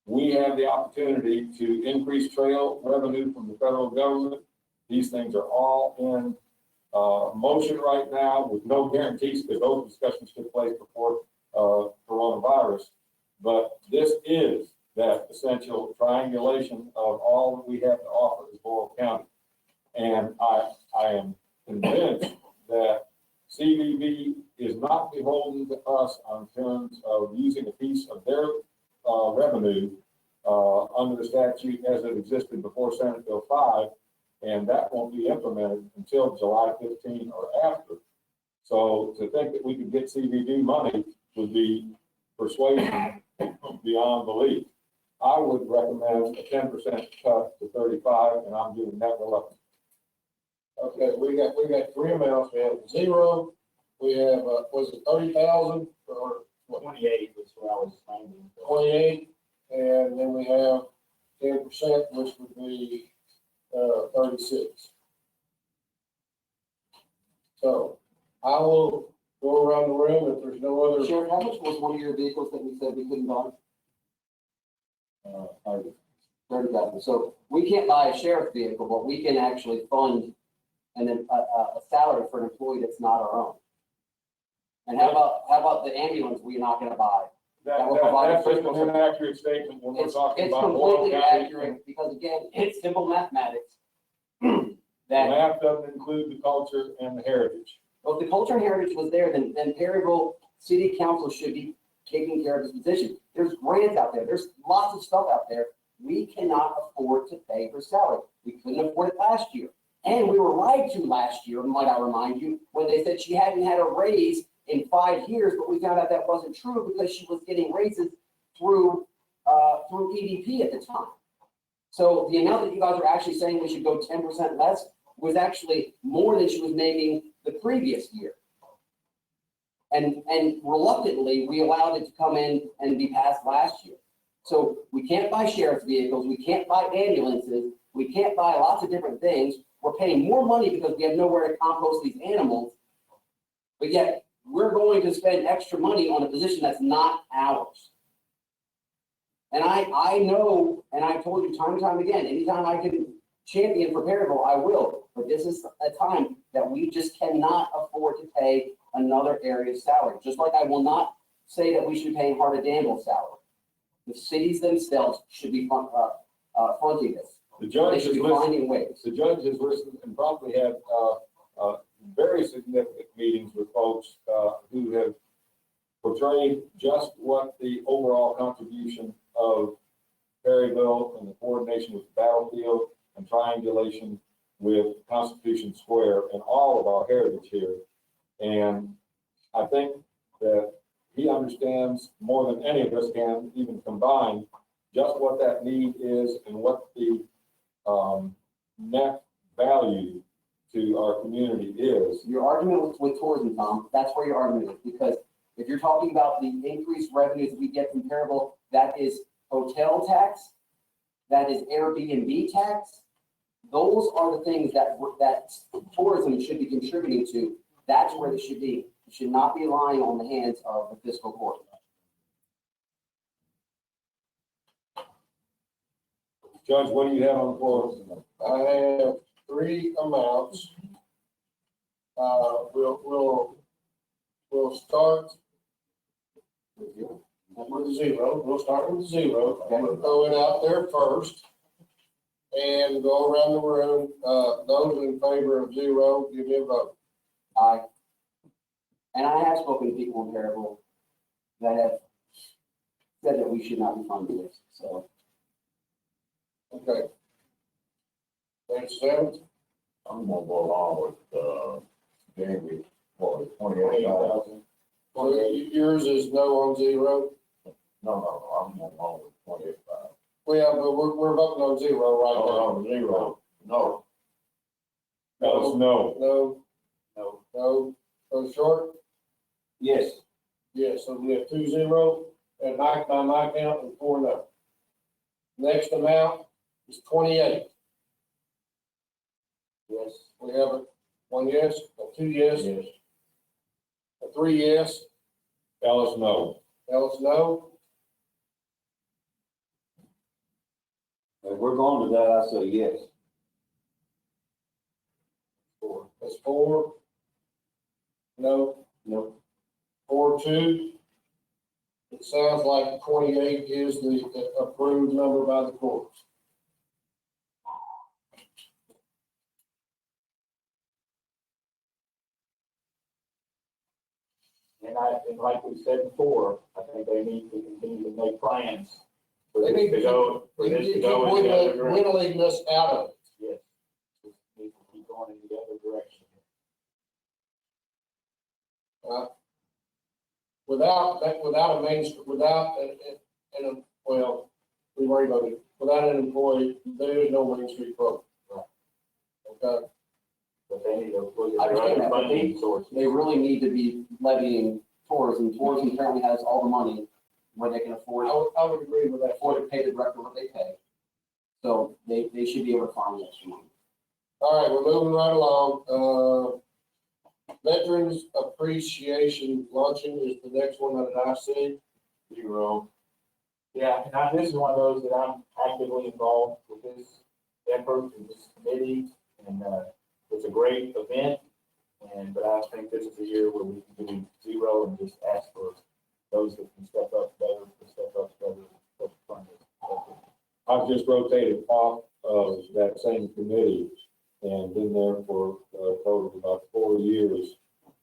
We have the opportunity to increase trail revenue from the federal government. These things are all in motion right now with no guarantees, because those discussions took place before coronavirus. But this is that essential triangulation of all that we have to offer as Boyle County. And I am convinced that CVB is not beholden to us on terms of using a piece of their revenue under the statute as it existed before Senate Bill 5, and that won't be implemented until July 15 or after. So to think that we could get CVB money would be persuasion beyond belief. I would recommend a 10% cut to 35, and I'm doing that reluctant. Okay, we got 3 amounts. We have 0. We have, was it 30,000 or what? 28 was what I was thinking. 28, and then we have 10%, which would be 36. So I will go around the room if there's no other. Sheriff, how much was one of your vehicles that we said we couldn't buy? 30,000. So we can't buy a sheriff's vehicle, but we can actually fund a salary for an employee that's not our own. And how about the ambulance we're not gonna buy? That will provide That's just an inaccurate statement when we're talking It's about Boyle completely County. accurate, because again, it's simple mathematics. The That, math doesn't include the culture and the heritage. well, if the culture and heritage was there, then Perryville City Council should be taking care of this position. There's grants out there, there's lots of stuff out there. We cannot afford to pay her salary. We couldn't afford it last year. And we were lied to last year, might I remind you, when they said she hadn't had a raise in 5 years, but we found out that wasn't true because she was getting raises through EDP at the time. So the amount that you guys are actually saying we should go 10% less was actually more than she was making the previous year. And reluctantly, we allowed it to come in and be passed last year. So we can't buy sheriff's vehicles, we can't buy ambulances, we can't buy lots of different things. We're paying more money because we have nowhere to compost these animals. But yet, we're going to spend extra money on a position that's not ours. And I know, and I've told you time and time again, anytime I can champion for Perryville, I will. But this is a time that we just cannot afford to pay another area's salary. Just like I will not say that we should be paying Heart of Danville's salary. The cities themselves should be fronting this. The They judge should has be listened, finding ways. the judge has listened and probably had very significant meetings with folks who have portrayed just what the overall contribution of Perryville and the coordination with the battlefield and triangulation with Constitution Square and all of our heritage here. And I think that he understands more than any of us can even combine just what that need is and what the net value to our community is. Your argument with tourism, Tom, that's where your argument is, because if you're talking about the increased revenues that we get from Perryville, that is hotel tax, that is Airbnb tax. Those are the things that tourism should be contributing to. That's where it should be. It should not be lying on the hands of the fiscal court. Judge, what do you have on the floor? I have 3 amounts. We'll start with 0. We'll start with 0. I'm gonna throw it out there first and go around the room. Those in favor of 0, give me a vote. Aye. And I have spoken to people in Perryville that have said that we should not be funding this, so. Okay. That's 7. I'm gonna go along with, Jamey. what, 28,000? Well, yours is no on zero. No, I'm on with 28,000. Well, but we're voting on zero right Oh, no, zero, no. Ellis, no. now. No. No, so short? Yes. Yes, so we have 2-0, and by my count, and 4-0. Next amount is 28. Yes. We have a 1 yes, a 2 yes, Yes. a 3 yes, Ellis, no. Ellis no. If we're going to that, I say yes. That's 4. No. No. 4-2. It sounds like 28 is the approved number by the courts. And like we said before, I think they need to continue to make plans for They this need to go, for They this keep to go in the other direction. whittling us out of it. Yes. Just need to keep going in the other direction. Without a well, we worry about it. Without an employee, there is no Main Street program. Okay, But they need to look I at their understand other that, but funding sources. They really need to be levying tourism. Tourism currently has all the money where they can afford I would agree with that. to pay the director what they pay. So they should be able to find the extra money. All right, we're moving right along. Veterans Appreciation Luncheon is the next one that I see. 0. Yeah, and this is one of those that I'm actively involved with this effort and this committee, and it's a great event. But I think this is the year where we can do 0 and just ask for those that can step up better, to step up better, to fund it. I've just rotated off of that same committee and been there for a total of about 4 years.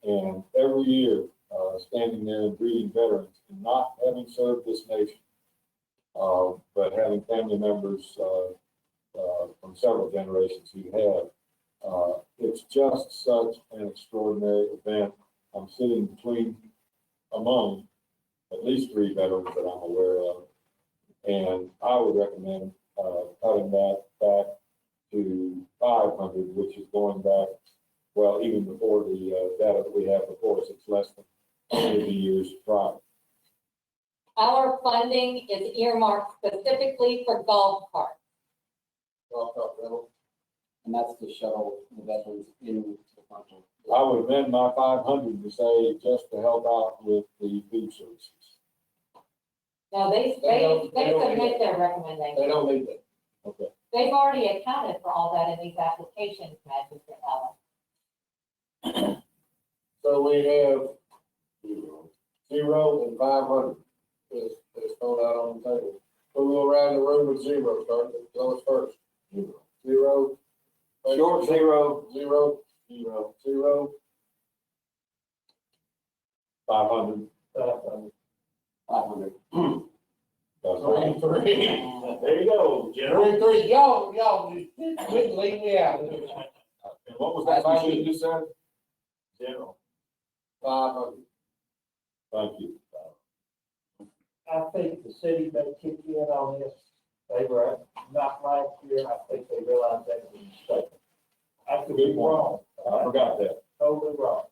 And every year, standing there and greeting veterans and not having served this nation, but having family members from several generations who have, it's just such an extraordinary event. I'm sitting among at least 3 veterans that I'm aware of. And I would recommend cutting that back to 500, which is going back, well, even before the data that we have before us, it's less than 30 years prior. Our funding is earmarked specifically for golf carts. And that's to shuttle the veterans into the front door. I would amend my 500 to say just to help out with the food services. No, they don't submit need their They recommendation. don't need that. Okay. They've already accounted for all that in these applications, Magistrate Allen. So we have 0 and 500 is thrown out on the table. We'll go around the room with 0, start with Ellis first. 0. Short 0. 0. 0. 500. 500. That's right. 3. There you go, General. 3. Y'all just couldn't leave me out. And what was that last you said? General. 500. Thank you. I think the city may kick in on this. They were not last year. I think they realized that was a mistake. I could be Good point. wrong. I forgot that. Totally wrong.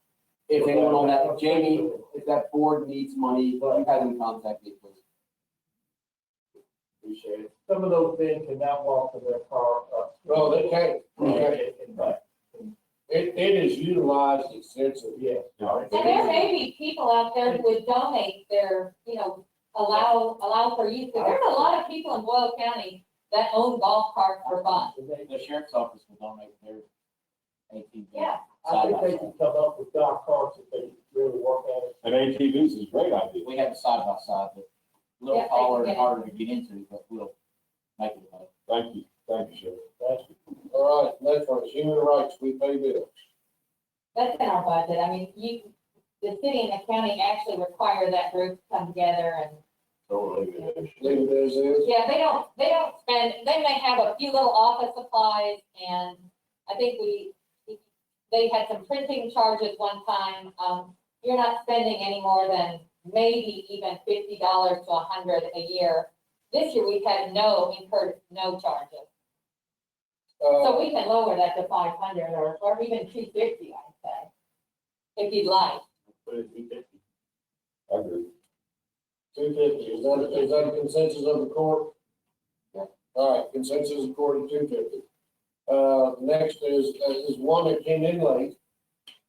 If anyone on that, Jamey, if that board needs money, you have them contact me, please. Appreciate it. Some of those men cannot walk in their car up. No, they can't. And back. It is utilized extensively. Yeah. And there may be people out there who would donate their, allow for use. Because there's a lot of people in Boyle County that own golf carts for fun. The sheriff's office will donate their 18. Yeah. I think they can come up with golf carts if they really work at it. And ATVs is a great idea. We have a side by side, but a little Yeah, they taller can and get it. harder to get into, but we'll make it better. Thank you. Thank you, Sheriff. That's All right, next one is human rights. We pay bills. That's in our budget. I mean, the city and the county actually require that group to come together and, Totally. it is. Leave it as is. yeah, they don't spend, they may have a few little office supplies and I think we they had some printing charges one time. You're not spending any more than maybe even $50 to $100 a year. This year, we've had incurred no charges. So we can lower that to 500 or even 250, I'd say, if you'd like. Put it 250. I agree. 250, is that a consensus of the court? Yeah. All right, consensus of court at 250. Next is one that came in late.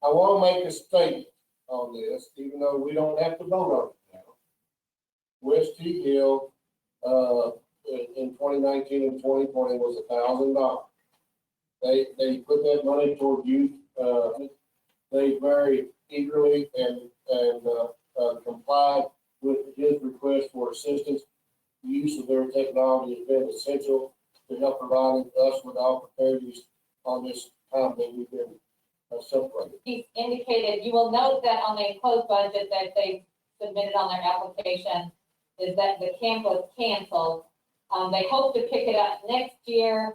I want to make a statement on this, even though we don't have to vote on it now. West T Hill, in 2019 and 2020 was $1,000. They put that money toward youth. They very eagerly and complied with his request for assistance. The use of their technology has been essential to help providing us with opportunities on this time that we've been separated. He's indicated, you will note that on the enclosed budget that they submitted on their application is that the camp was canceled. They hope to pick it up next year,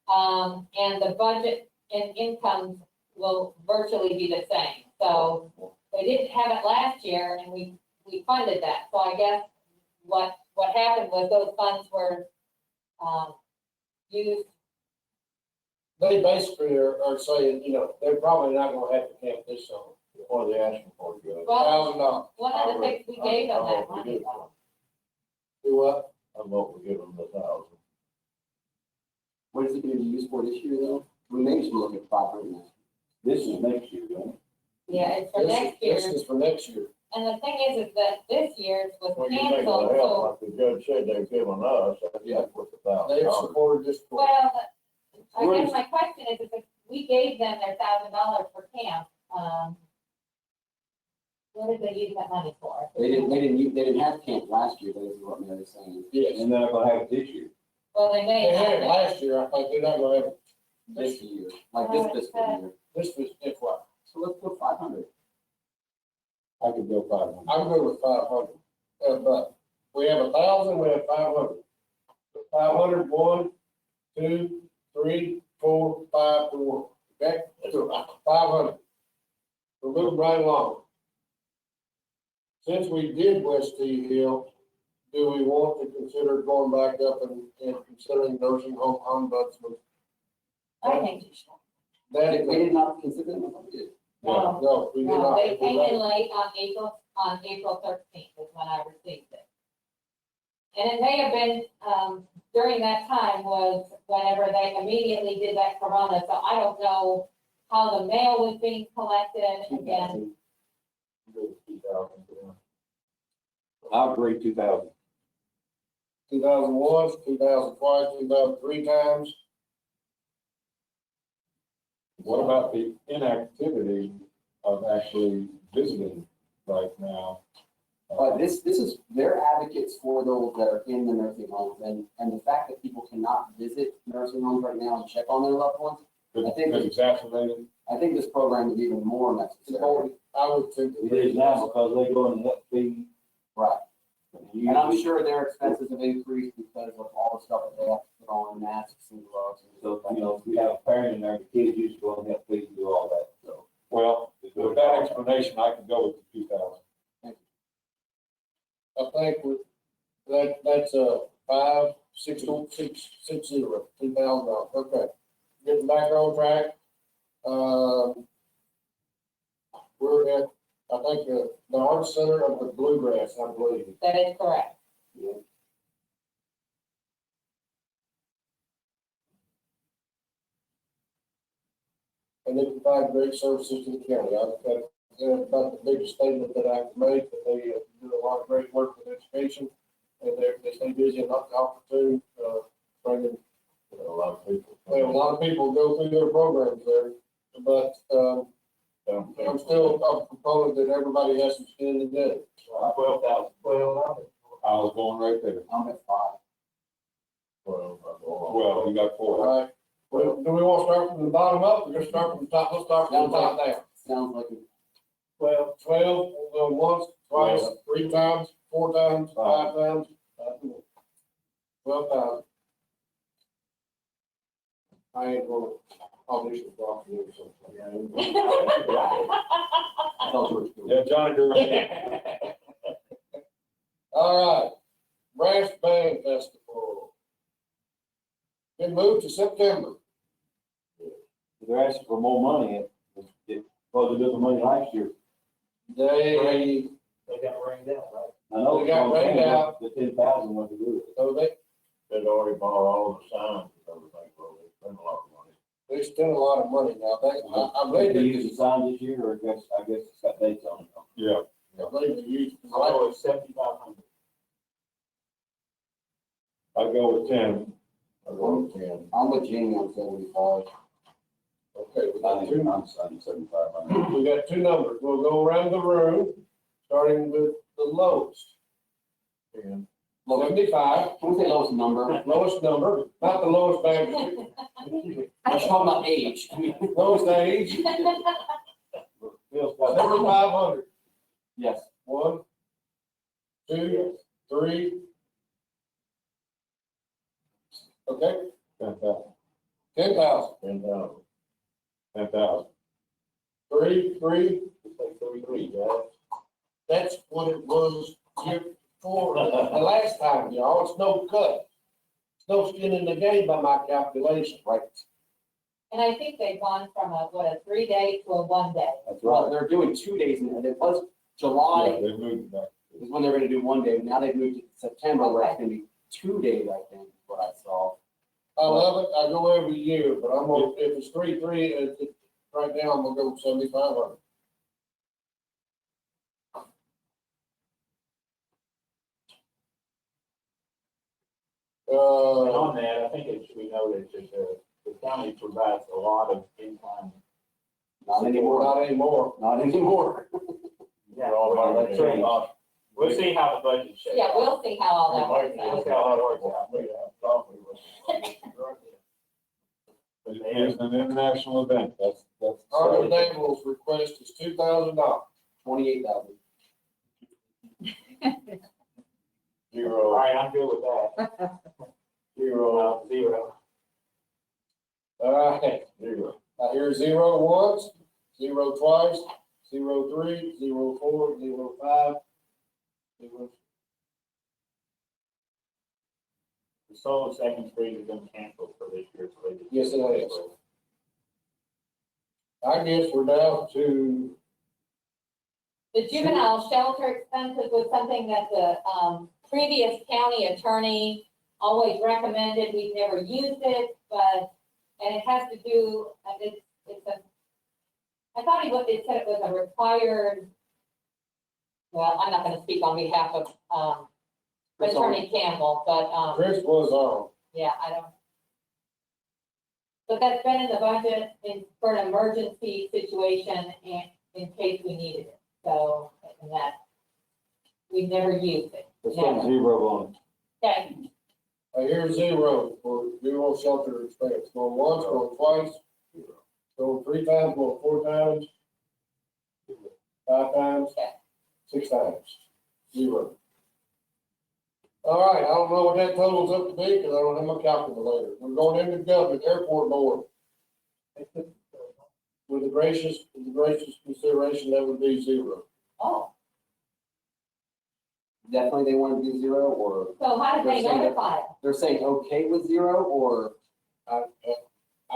and the budget and incomes will virtually be the same. So they didn't have it last year, and we funded that. So I guess what happened was those funds were used. They basically are saying, they're probably not gonna have to camp this summer. What are they asking for, Judge? Well, $1,000. one of the things we gave them that I money. Do what? vote we give them the 1,000. What is it gonna be used for this year, though? We maybe should look at 500 now. This is next year, don't Yeah, it's for next year. This is for next year. And the thing is that this year's was Well, you think canceled, the so, help, like the judge said they've given us, that's what the They've $1,000. supported this. court. well, I guess my question is, if we gave them their $1,000 for camp, what did they use that money for? They didn't have camp last year, that is what Mary's saying. they? Yes. And they're not gonna have it this year. Well, they may They had have it it. last year. I think they're not gonna have it This year, like this fiscal year. this FY. So let's put 500. I could go 500. I'm good with 500. But we have 1,000, we have 500. 500, 1, 2, 3, 4, 5, 4. Okay, 500. We're moving right along. Since we did West T Hill, do we want to consider going back up and considering nursing home ombudsman? I think you should. That, We did not consider them, I thought we did. no, we did No, not. they came in late on April 13th is when I received it. And it may have been, during that time was whenever they immediately did that corona, so I don't know how the mail was being collected again. Go with 2,000, yeah. I'll agree 2,000. 2001, 2000 twice, 2003 times. What about the inactivity of actually visiting right now? This is, they're advocates for those that are in the nursing homes, and the fact that people cannot visit nursing homes right now and check on their loved ones, I think- It's exacerbated. I think this program is even more necessary. I would think. It is now because they're going to help feed. Right. And I'm sure their expenses have increased because of all the stuff that they have to put on, masks and gloves. And So, if we have a parent in there, the kids used to go and help feed and do all that, so. Well, with that explanation, I can go with the 2,000. I think that's a 5,660, $2,000. Okay. Getting back on track. We're at, I think, the Arts Center of the Bluegrass, I believe. That is correct. And they provide great services to the county. That's about the biggest statement that I can make, that they do a lot of great work with education, and they stay busy and not opportune, bringing, A lot of people. a lot of people go through their programs there, but, I'm still a proponent that everybody has some skin in the game. 12,000. I was going right there. I'm at 5. Well, you got All 4. right. Well, do we want to start from the bottom up, or just start from the top? Let's start from the top down. Sounds like it. 12, we'll go once, twice, 3 times, 4 times, 5 times, 12,000. I ain't going. audition properly or something. Yeah, Johnny Drew. All right, Brass Band Festival. Been moved to September. They're asking for more money, because they did the money last year. They, They got rained out, right? I know. They got rained out. The 10,000 was to do it. so They'd already bought all the signs and everything, so they spent a lot of money. they spend a lot of money now. I believe Did they they use the sign this year, or I guess it's got dates on it. Yeah, I believe they used. So it's 7,500. I go with 10. I go with 10. I'm with Jamie on 75. Okay, we got two, I'm signing 7,500. we got two numbers. We'll go around the room, starting with the lowest. 10. 75, Can we say lowest number? lowest number, not the lowest band, I'm talking about age. lowest age, Bill's got 7,500. Yes. 1, 2, 3. Okay, 10,000. 10,000. 10,000. 10,000. 3, 3. It's like 33, right? That's what it was year before, the last time, y'all. It's no cut. It's no skin in the game by my calculation, right? And I think they've gone from a 3-day to a 1-day. That's Well, right. they're doing 2 days, and it was Yeah, July they moved back. is when they're gonna do 1 day. Now they've moved to September, where it's gonna be 2 days, I think, is what I saw. I love it. I go every year, but I'm gonna, if it's 3, 3, right now, I'm gonna go with 7,500. And on that, I think it should be noted that the county provides a lot of in-kind. Not anymore. Not anymore. Not anymore. Yeah, All well, about that's it. right. We'll see how the budget shakes. Yeah, we'll see how all that works We'll out. see how it works out. We have coffee with- It's an international event, that's. Harvey Danville's request is $2,000. 28,000. Oh. 0, All right, I'm good with that. 0, 0. All right, 0. I hear 0 once, 0 twice, 0, 3, 0, 4, 0, 5, 0. The Soul Second Street has been canceled for this year, so they just. Yes, it is. I guess we're down to, The juvenile shelter expenses was something that the previous county attorney always recommended. We've never used it, and it has to do, I thought it said it was a required, well, I'm not gonna speak on behalf of Attorney Campbell, but, Chris was on. yeah, I don't. But that's been in the budget for an emergency situation and in case we needed it. So, and that, we never used it. Let's put 0 on it. Okay, I hear 0 for juvenile shelter expense. Going once, going twice, going 3 times, going 4 times, 5 times, Okay. 6 times, 0. All right, I don't know what that totals up to be because I don't have my calculator. We're going into government airport board. With the gracious consideration, that would be 0. oh, Definitely they want to do 0, or so how did they They're saying that- notify us? they're saying okay with 0, or I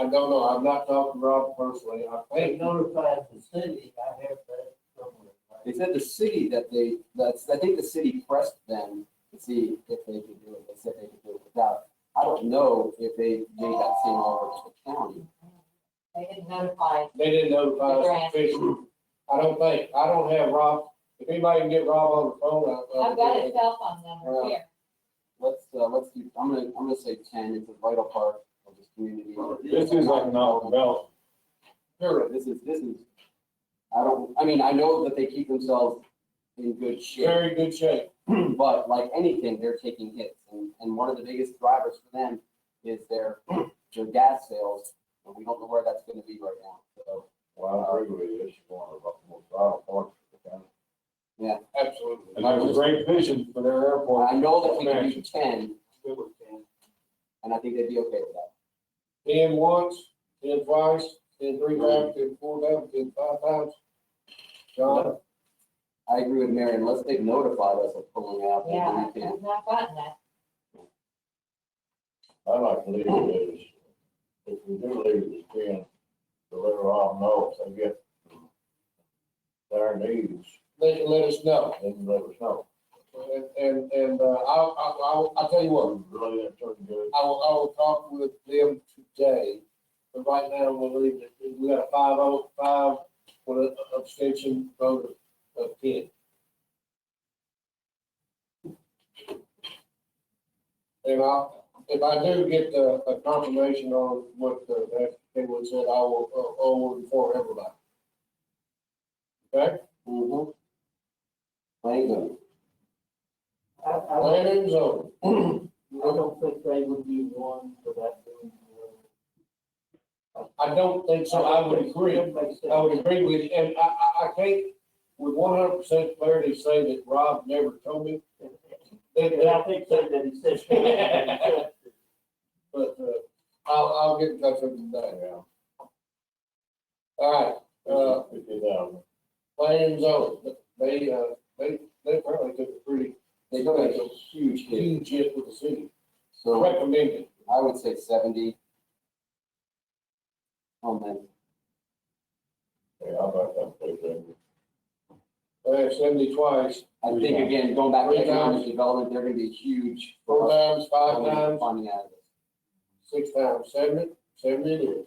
don't know. I'm not talking to Rob personally. I They think notified the city, I have that somewhere. right? they said the city I think the city pressed them to see if they could do it. They said they could do it without. I don't know if they made that same offer to the county. They didn't notify. they didn't notify us officially. I don't have Rob. If anybody can get Rob on the phone, I've got his cell phone number here. Let's do, I'm gonna say 10. It's a vital part of this community. This is economic development. Sure, this is, I know that they keep themselves in good shape, very good shape. but like anything, they're taking hits. And one of the biggest drivers for them is their gas sales, and we don't know where that's gonna be right now, so. Well, I agree with you. It's one of the most vital parts of the county. Absolutely. And there's a great vision for their airport. I know that we can do 10, Good with 10. and I think they'd be okay with that. 10 once, 10 twice, 10 3 times, 10 4 times, 10 5 times. John? I agree with Mary, unless they've notified us of pulling out, maybe Yeah, we can. I've not gotten that. I'd like to leave it as, if we do leave it as 10, to let Rob know if they get their needs, They can let us know. then let us know. And I'll tell you what, Really, that's pretty good. I will talk with them today, but right now we'll leave it, we got a 5 with an abstention vote of 10. And if I do get a confirmation on what Caywood said, I will inform everybody. Okay? Mm-hmm. Thank you. Planning zone. I don't think they would be one for that. I don't think so. I would agree. That makes sense. I would agree with you, and I can't with 100% clarity say that Rob never told me. And I think that he said. But, I'll get in touch with him today. Yeah. All right, 50,000. planning zone, they apparently took a pretty They took a huge hit, huge hit with the city. so Recommended. I would say 70. On them. Yeah, how about that, big thing? They have 70 twice, I think, again, going back to 3 economic times. development, they're gonna be huge. 4 times, 5 Funding times, Funding out of this. 6 times, 70 it is.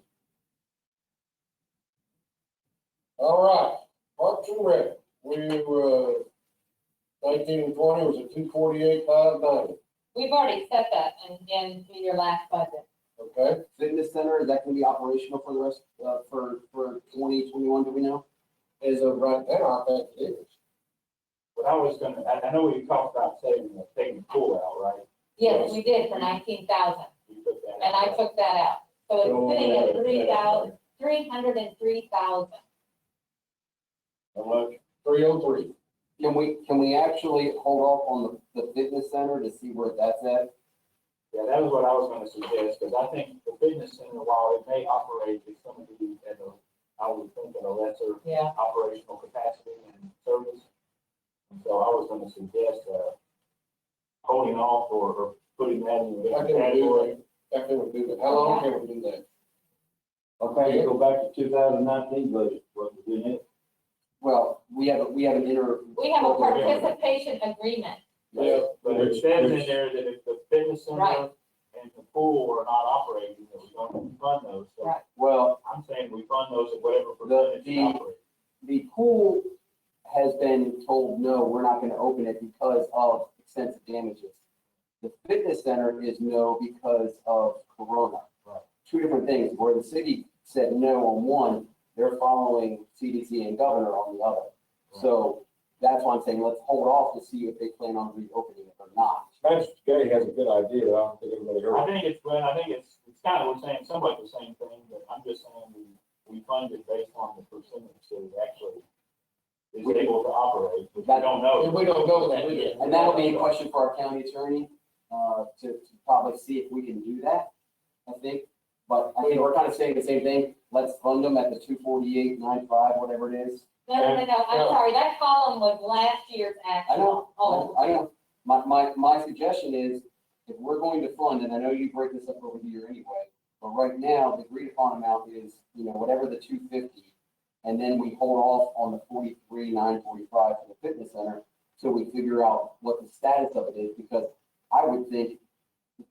All right, Parks and Rec, we were, 19 and 20 was a 248,590, We've already set that in your last budget. okay? Fitness center, is that gonna be operational for the rest, for 2021, do we know? As of right now, I think it is. But I was gonna, I know we talked about taking the pool out, right? Yes, we did for 19,000, You took that and I out. took that out. So So, it's sitting at yeah. 303,000. How much? 303. Can we actually hold off on the fitness center to see where that's at? Yeah, that was what I was gonna suggest, because I think the fitness center, while it may operate, it's gonna be at a, I would think at a lesser Yeah. operational capacity and service. And so I was gonna suggest, holding off or putting that in a I different can do category. that. I can do that. How long can we do that? Okay, let's go back to 2019 budget, what was in it? Well, we have an inter. We have a participation agreement. Yeah. But it says in there that if the fitness center Right. and the pool are not operating, that we don't fund those. So Right. Well, I'm saying we fund those at whatever percentage the- they operate. the pool has been told, no, we're not gonna open it because of extensive damages. The fitness center is no because of Corona. Right. Two different things, where the city said no on one, they're following CDC and governor on the other. So that's why I'm saying, let's hold off to see if they plan on reopening it or not. Magistrate Gay has a good idea, I don't think anybody heard I it. think it's kind of, we're saying somewhat the same thing, but I'm just saying we fund it based on the percentage that it actually is able to operate, which we don't know. And we don't know that either. And that'll be a question for our county attorney, to probably see if we can do that, I think. But I think we're kind of saying the same thing, let's fund them at the 248.95, whatever it is. No, I'm sorry, that column was last year's I know, actual. I know. My suggestion is, if we're going to fund, and I know you break this up over the year anyway, but right now, the agreed upon amount is, whatever the 250, and then we hold off on the 43,945 for the fitness center, so we figure out what the status of it is, because I would think,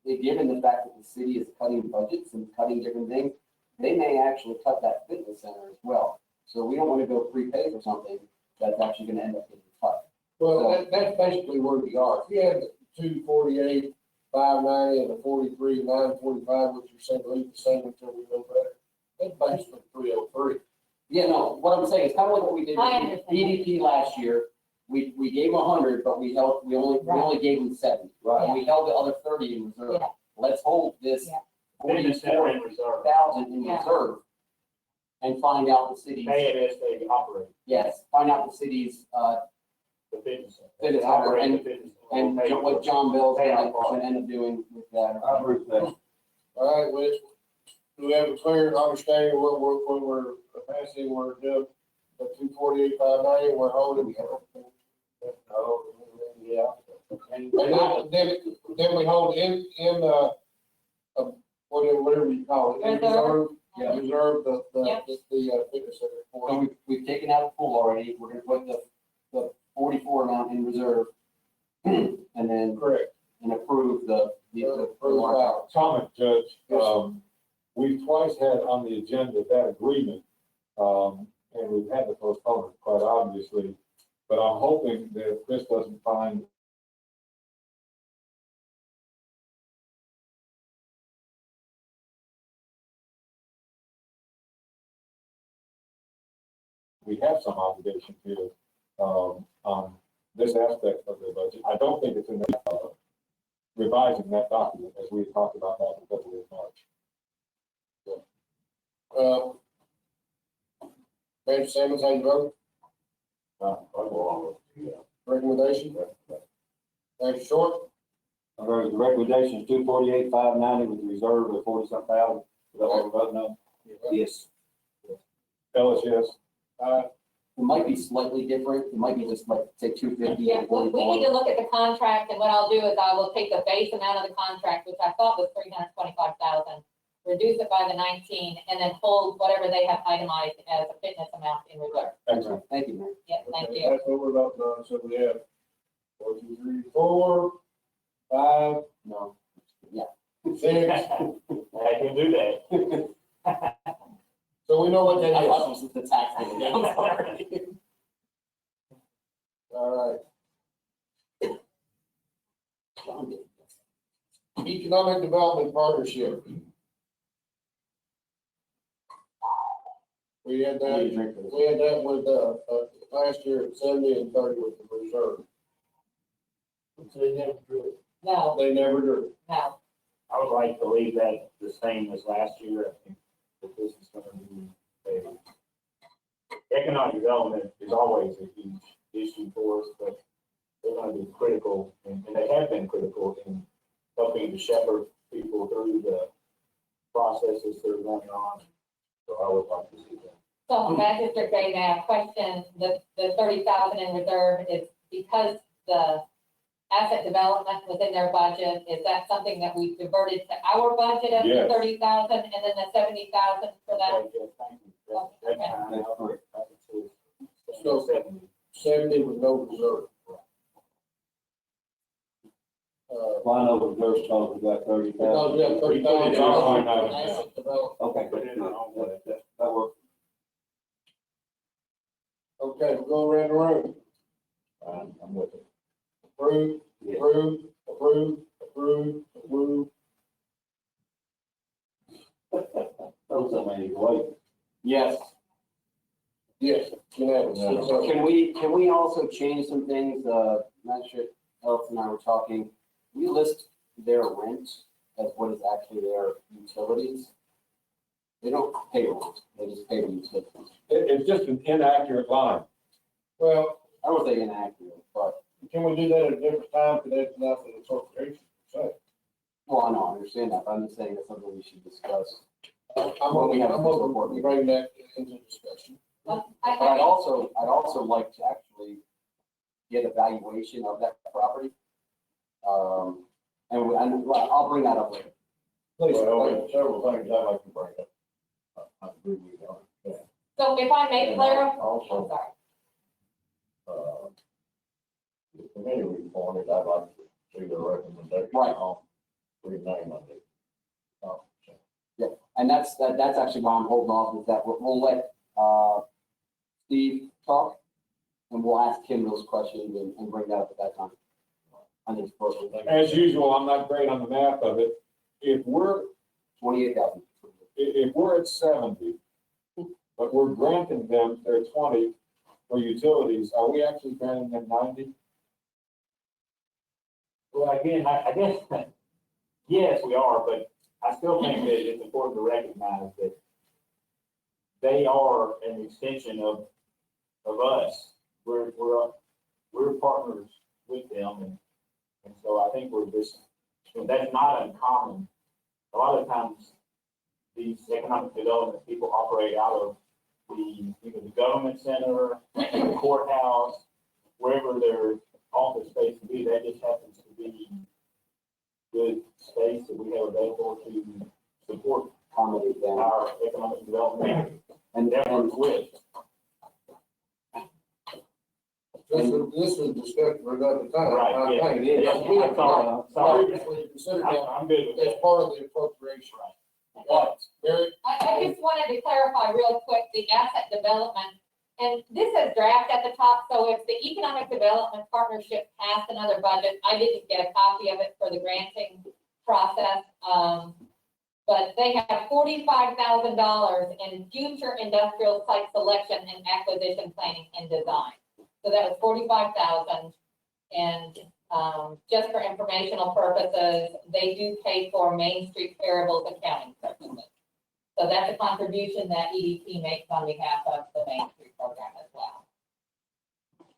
given the fact that the city is cutting budgets and cutting different things, they may actually cut that fitness center as well. So we don't want to go prepay for something that's actually going to end up getting cut. Well, that's basically where we are. If you had the 248,590 and the 43,945, which you're saying leave the same until we know better, that's basically 303. Yeah, no, what I'm saying is kind of like what we did I with understand. EDP last year. We gave 100, but we only gave them 70. Right. And we held the other 30 in reserve. Yeah. Let's hold this Yeah. Fitness center in 44,000 reserve. in Yeah. reserve and find out the city's, Pay it as they operate, yes, find out the city's, the fitness center. Fitness They center operate and- the fitness center. and Pay what for it. John Bell's Pay going our part. to end up doing with that. I agree with that. All right, Wes, do we have a clear understanding of what when we're passing, we're doing the 248,590, we're holding? Oh, yeah. And then we hold whatever you call it, in reserve, Yeah. reserve the Yep. fitness center So for. we've taken out the pool already, we're gonna put the 44 amount in reserve. And then, Correct. and approve the. Comment, Judge, Yes. we've twice had on the agenda that agreement, and we've had to postpone it, quite obviously. But I'm hoping that Chris doesn't find we have some obligation here, on this aspect of the budget. I don't think it's in the, revising that document, as we talked about that in February and March. Manager Sammons, how you vote? I go along with, yeah. Recommendation? Manager Short? The recommendation is 248,590 with a reserve of 40-something thousand. Is that what we're voting on? Yes. Ellis, yes. It might be slightly different, it might be just like, say, 250 Yeah, and we need 44. to look at the contract, and what I'll do is I will take the base amount of the contract, which I thought was 325,000, reduce it by the 19, and then hold whatever they have itemized as a fitness amount in reserve. Excellent. Thank you, Mayor. Yeah, thank Okay, you. That's what we're about done, so we have 1, 2, 3, 4, 5, No. 6. I can do that. So we know what I that thought is. this was the tax thing. I'm sorry. All right. Economic Development Partnership. We had that with, last year at 70 and 30 with the reserve. So they never drew it. No, They never do. no. I would like to leave that the same as last year. I think that this is gonna be economic development is always a huge issue for us, but they're gonna be critical, and they have been critical in helping to shepherd people through the processes that are going on. So I would like to see that. So Magistrate Gay, now question, the 30,000 in reserve is because the asset development was in their budget, is that something that we diverted to our budget of the Yes. 30,000 and then the 70,000 for that? Okay, thank you. That's fine. That's correct. I can see. So 70 with no reserve. Line over reserve, because we got 30,000. Because we have 30,000. It's all line item. Asset development. Okay, Put it in our own way. that works. Okay, we'll go around the room. I'm with it. Approve, Yes. approve, approve, approve, approve. Those are many ways. Yes. Yes, unanimous. Can we also change some things? Magistrate Ellis and I were talking. We list their rent as what is actually their utilities. They don't pay rent, they just pay the utilities. It's just an inaccurate line. Well, I don't think inaccurate, but, can we do that at a different time? Because that's not an appropriation, so. well, I know, I understand that, but I'm just saying that's something we should discuss. I'm going to bring that into discussion. Well, But I'd also like to actually get a valuation of that property. And I'll bring that up later. Please. Well, there's several things I'd like to bring up. I agree with you on it. So if I may clarify, I'm Also, sorry. the committee reported, I'd like to see the recommendation Right. on rename of it. And that's actually why I'm holding off, is that we'll let, Steve talk, and we'll ask him those questions and bring that up at that time. I think it's appropriate. As usual, I'm not great on the math of it. If we're 28,000. if we're at 70, but we're granting them their 20 for utilities, are we actually granting them 90? Well, again, I guess, yes, we are, but I still think that it's important to recognize that they are an extension of us. We're partners with them, and so I think we're just, that's not uncommon. A lot of times, these economic development people operate out of either the government center, the courthouse, wherever their office space can be, that just happens to be good space that we have available to support Accommodate them. our economic development And, efforts with. This was discussed for another time. Right, I yeah, think. it is. We have Sorry. previously considered that I'm good with as that. part of the appropriation. Mary, I just wanted to clarify real quick, the asset development, and this is draft at the top, so if the Economic Development Partnership passed another budget, I didn't get a copy of it for the granting process. But they have $45,000 in future industrial site selection and acquisition planning and design. So that was 45,000. And, just for informational purposes, they do pay for Main Street Parables accounting services. So that's a contribution that EDP makes on behalf of the Main Street program as well.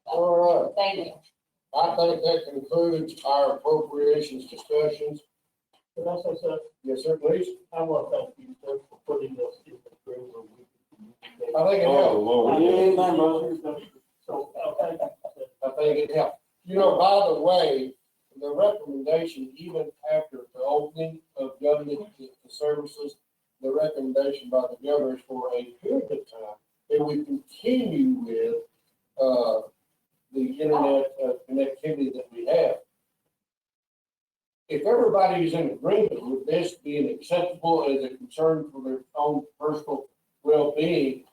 all right. Thank you. I think that concludes our appropriations discussions. Can I say something? Yes, sir, please. I want to thank you, sir, for putting this in the room where we can communicate. I think it Oh, helped. Lord. Anything, brother? So, thank you. I think it helped. You know, by the way, the recommendation, even after the opening of government services, the recommendation by the governor is for a period of time that we continue with, the internet connectivity that we have. If everybody is in agreement with this being acceptable as a concern for their own personal well-being,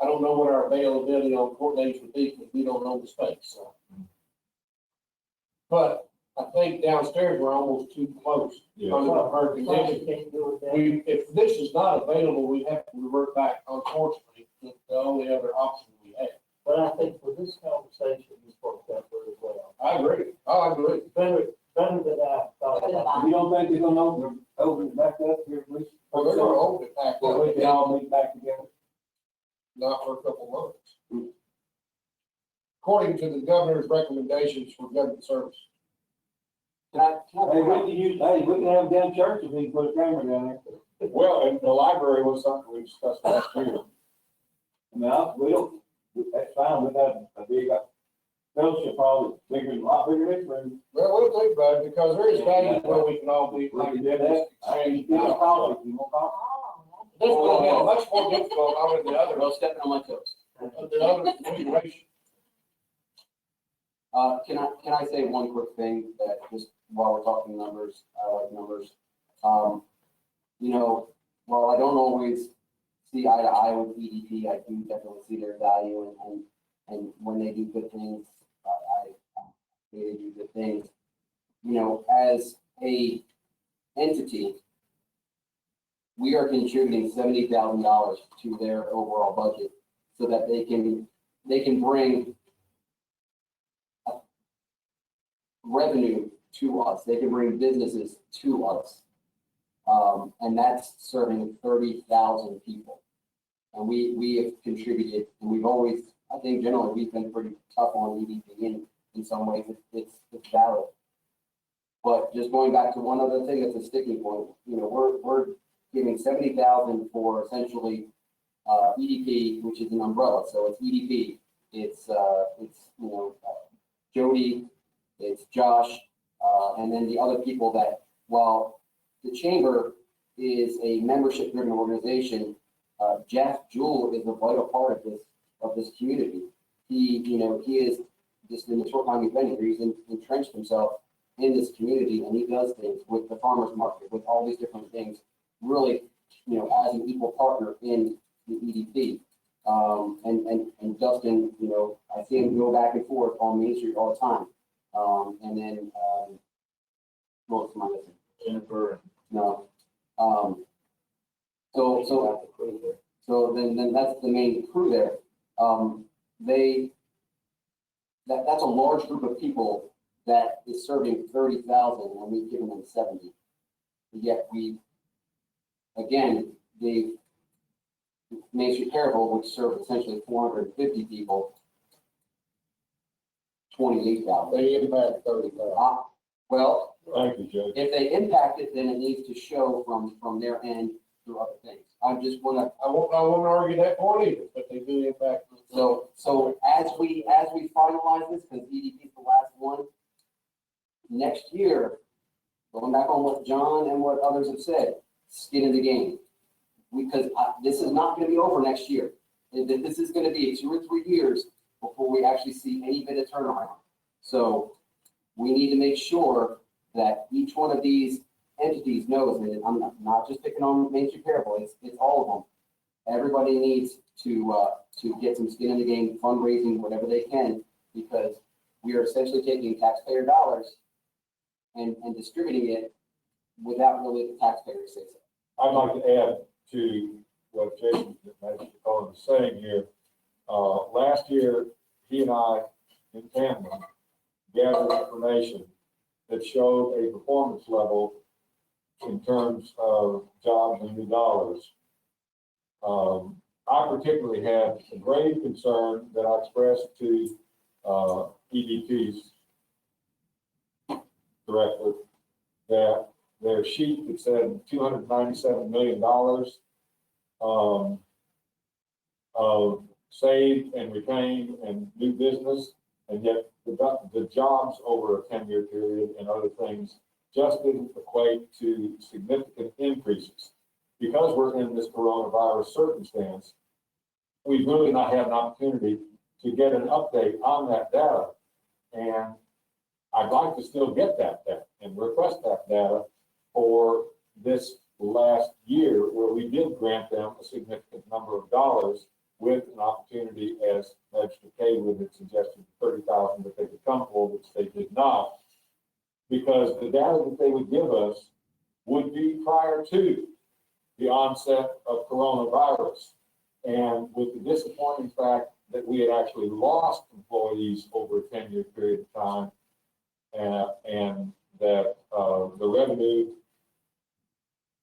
I don't know what our availability on court days would be because we don't know the space, so. But I think downstairs, we're almost too close. Yeah. Under our Probably condition. can't do it that. We, if this is not available, we have to revert back, unfortunately, to the only other option we have. But I think for this conversation, this worked out very well. I agree. I agree. Better than I thought. You don't think they're gonna open it back up here, at least? Well, they're gonna open it back So we can up, all meet back together? not for a couple months. According to the governor's recommendations for government service. can I Hey, we can use, hey, we can have them down church if we can put a camera down there. Well, and the library was something we discussed last year. I mean, we don't, that's fine, we have a big, fellowship hall, bigger, a lot bigger than this room. Well, we'll think about it because there is days where we can all be. We can do that. I mean, you can call it, you won't call This will be much more difficult over the other, well, stepping on my toes. the other configuration. Can I say one quick thing that just while we're talking numbers, I like numbers. You know, while I don't always see eye to eye with EDP, I do definitely see their value and when they do good things, they do good things. You know, as a entity, we are contributing $70,000 to their overall budget so that they can bring revenue to us. They can bring businesses to us. And that's serving 30,000 people. And we have contributed, and we've always, I think generally, we've been pretty tough on EDP in some ways. It's valid. But just going back to one other thing that's a sticking point, you know, we're giving 70,000 for essentially EDP, which is an umbrella. So it's EDP, it's you know, Jody, it's Josh, and then the other people that, while the chamber is a membership-driven organization, Jeff Jewell is a vital part of this community. He is just in the short time he's been here, he's entrenched himself in this community, and he does things with the farmers market, with all these different things, really, you know, as an equal partner in the EDP. And Dustin, you know, I see him go back and forth on Main Street all the time. And then, what's my name? Jennifer. No. So then that's the main crew there. That's a large group of people that is serving 30,000 and we've given them 70. Yet the Main Street Parable, which served essentially 450 people, 28,000. They impact 30,000. Well, Thank you, Judge. If they impact it, then it needs to show from their end through other things. I just wanna, I won't argue that point either, but they do impact. so as we finalize this, because EDP is the last one, next year, going back on what John and what others have said, skin in the game. Because this is not gonna be over next year. This is gonna be 2 or 3 years before we actually see any bit of turnaround. So we need to make sure that each one of these entities knows, and I'm not just picking on Main Street Parable, it's all of them. Everybody needs to get some skin in the game, fundraising, whatever they can, because we are essentially taking taxpayer dollars and distributing it without really the taxpayers say so. I'd like to add to what Jason Cullen is saying here. Last year, he and I, in tandem, gathered information that showed a performance level in terms of jobs and new dollars. I particularly had a grave concern that I expressed to EDP's director, that their sheet that said $297 million of saved and retained and new business, and yet the jobs over a 10-year period and other things just didn't equate to significant increases. Because we're in this coronavirus circumstance, we really not had an opportunity to get an update on that data. And I'd like to still get that data and request that data for this last year, where we did grant them a significant number of dollars with an opportunity, as Magistrate Caywood had suggested, 30,000 that they could come for, which they did not, because the data that they would give us would be prior to the onset of coronavirus. And with the disappointing fact that we had actually lost employees over a 10-year period of time, and that the revenue,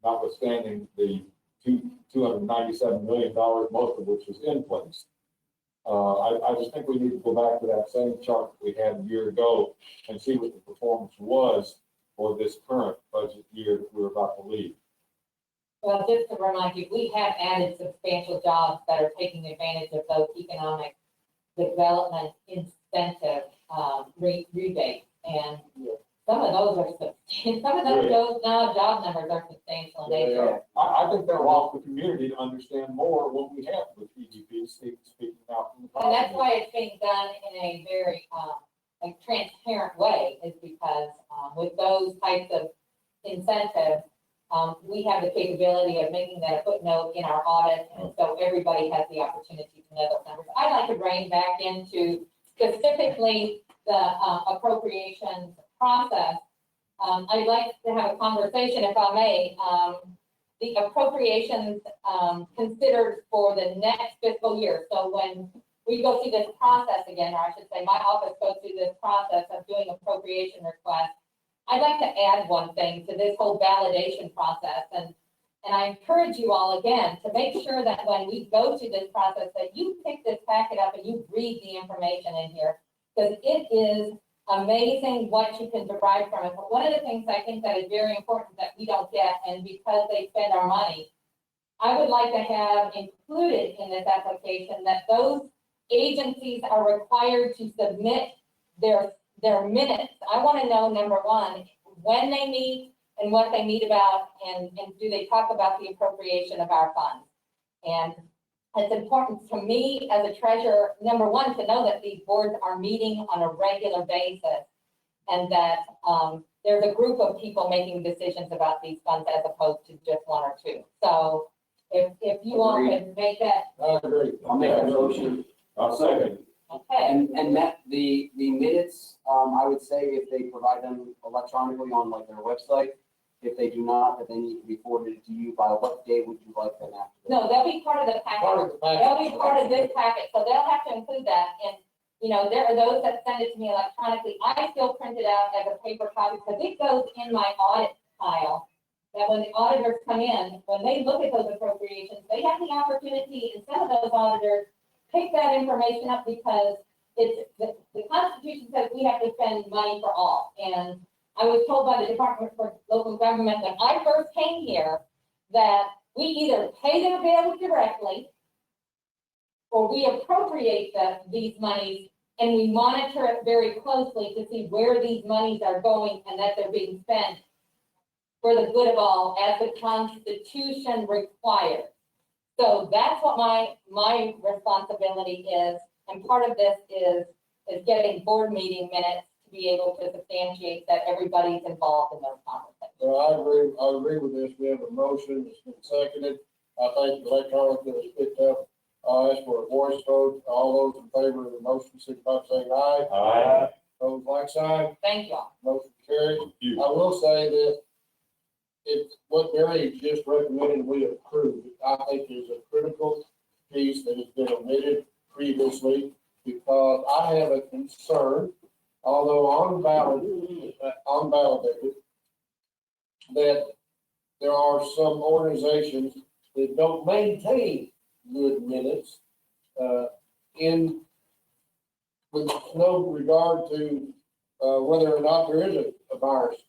notwithstanding the $297 million, most of which was in place. I just think we need to go back to that same chart that we had a year ago and see what the performance was for this current budget year that we're about to leave. Well, just to remind you, we have added substantial jobs that are taking advantage of those economic development incentive rebates. And some of those are substantial, some of those job numbers are substantial in nature. I think that'll help the community to understand more what we have with EDP speaking out from the. And that's why it's being done in a very like transparent way, is because with those types of incentives, we have the capability of making that a footnote in our audit, and so everybody has the opportunity to know those numbers. I'd like to bring back into specifically the appropriations process. I'd like to have a conversation, if I may. The appropriations considered for the next fiscal year. So when we go through this process again, or I should say my office goes through this process of doing appropriation requests, I'd like to add one thing to this whole validation process. And I encourage you all again to make sure that when we go through this process, that you pick this packet up and you read the information in here, because it is amazing what you can derive from it. But one of the things I think that is very important that we don't get, and because they spend our money, I would like to have included in this application that those agencies are required to submit their minutes. I want to know, number one, when they meet and what they meet about, and do they talk about the appropriation of our funds. And it's important to me as a treasurer, number one, to know that these boards are meeting on a regular basis, and that there's a group of people making decisions about these funds as opposed to just one or two. So if you all could make that. I agree. I'll make a motion. I'll second. Okay. And Matt, the minutes, I would say if they provide them electronically on like their website, if they do not, that they need to be forwarded to you, by what day would you like them after? No, they'll be part of the packet. They'll be part of this packet, so they'll have to include that. And, you know, there are those that send it to me electronically. I still print it out as a paper copy, because it goes in my audit file. That when the auditors come in, when they look at those appropriations, they have the opportunity, and some of those auditors pick that information up, because it's the Constitution says we have to spend money for all. And I was told by the Department for Local Government when I first came here that we either pay their bills directly or we appropriate these monies and we monitor it very closely to see where these monies are going and that they're being spent for the good of all, as the Constitution requires. So that's what my responsibility is, and part of this is getting board meeting minutes to be able to substantiate that everybody's involved in those conversations. So I agree with this. We have a motion, it's been seconded. I think the electronic is picked up. I'll ask for a voice vote. All those in favor of the motion, signify by saying aye. Aye. Those like sign, Thank you all. motion carries. I will say that it's what Mary just recommended we approve, I think is a critical piece that has been omitted previously, because I have a concern, although unvalidated, that there are some organizations that don't maintain good minutes, with no regard to, whether or not there is a virus,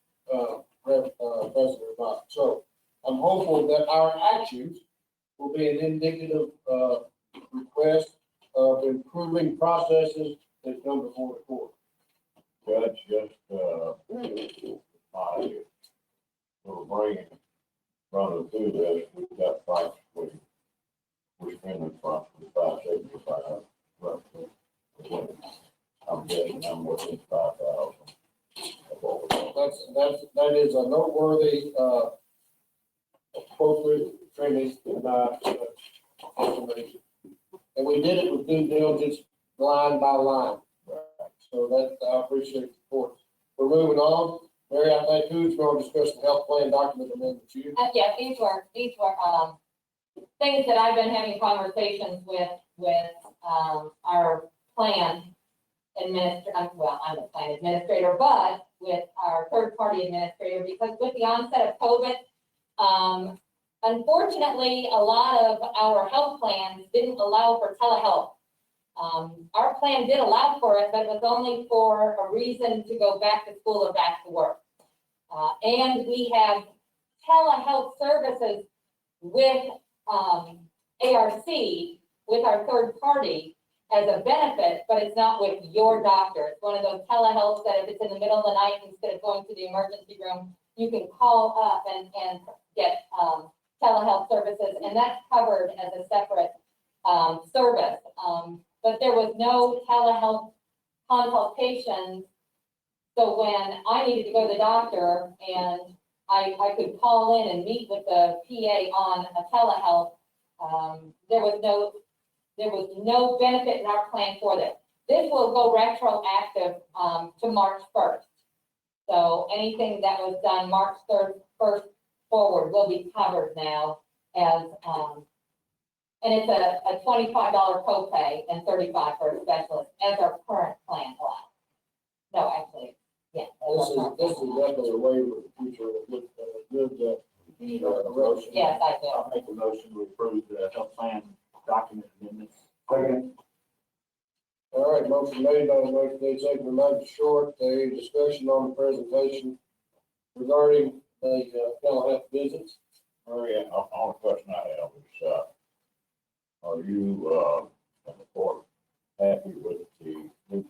present or not. So I'm hopeful that our actions will be an indicative, request of improving processes that come before the court. Judge, just, my little brain running through this, we've got price, we're spending from 575, roughly. I'm guessing I'm within 5,000. That is a noteworthy, appropriate training, information. And we did it with due diligence, line by line. So that, I appreciate the support. We're moving on. Mary, I think who's going to discuss the health plan document amendment to you? Yeah, these were things that I've been having conversations with our plan administrator, well, I'm the plan administrator, but with our third-party administrator, because with the onset of COVID, unfortunately, a lot of our health plans didn't allow for telehealth. Our plan did allow for it, but it was only for a reason to go back to school or back to work. And we have telehealth services with ARC, with our third party as a benefit, but it's not with your doctor. It's one of those telehealth that if it's in the middle of the night, instead of going to the emergency room, you can call up and get telehealth services, and that's covered as a separate service. But there was no telehealth consultations. So when I needed to go to the doctor and I could call in and meet with the PA on a telehealth, there was no benefit in our plan for this. This will go retroactive to March 1st. So anything that was done March 1st forward will be covered now as, and it's a $25 copay and $35 for a specialist as our current plan allows. No, actually, yeah. This is definitely a way for the future, good erosion. Yes, I do. I'll make a motion to approve the health plan document amendments. Second. All right, motion made by the motion made, second by Mr. Short. Any discussion on the presentation regarding the telehealth visits? Mary, on the question I have is, are you, and the court happy with the new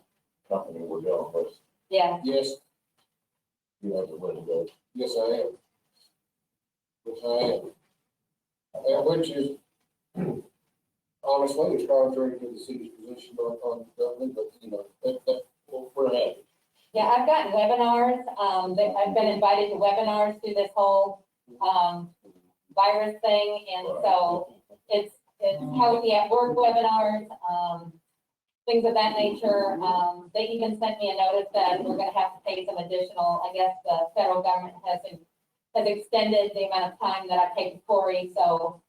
company we're dealing with? Yeah. Yes, You have to let it go. yes, I am. Yes, I am. And which is, honestly, it's contrary to the city's position on government, but, you know, we're happy. Yeah, I've gotten webinars. I've been invited to webinars through this whole virus thing, and so it's healthy at work webinars, things of that nature. They even sent me a notice that we're going to have to pay some additional. I guess the federal government has extended the amount of time that I pay to Corey, so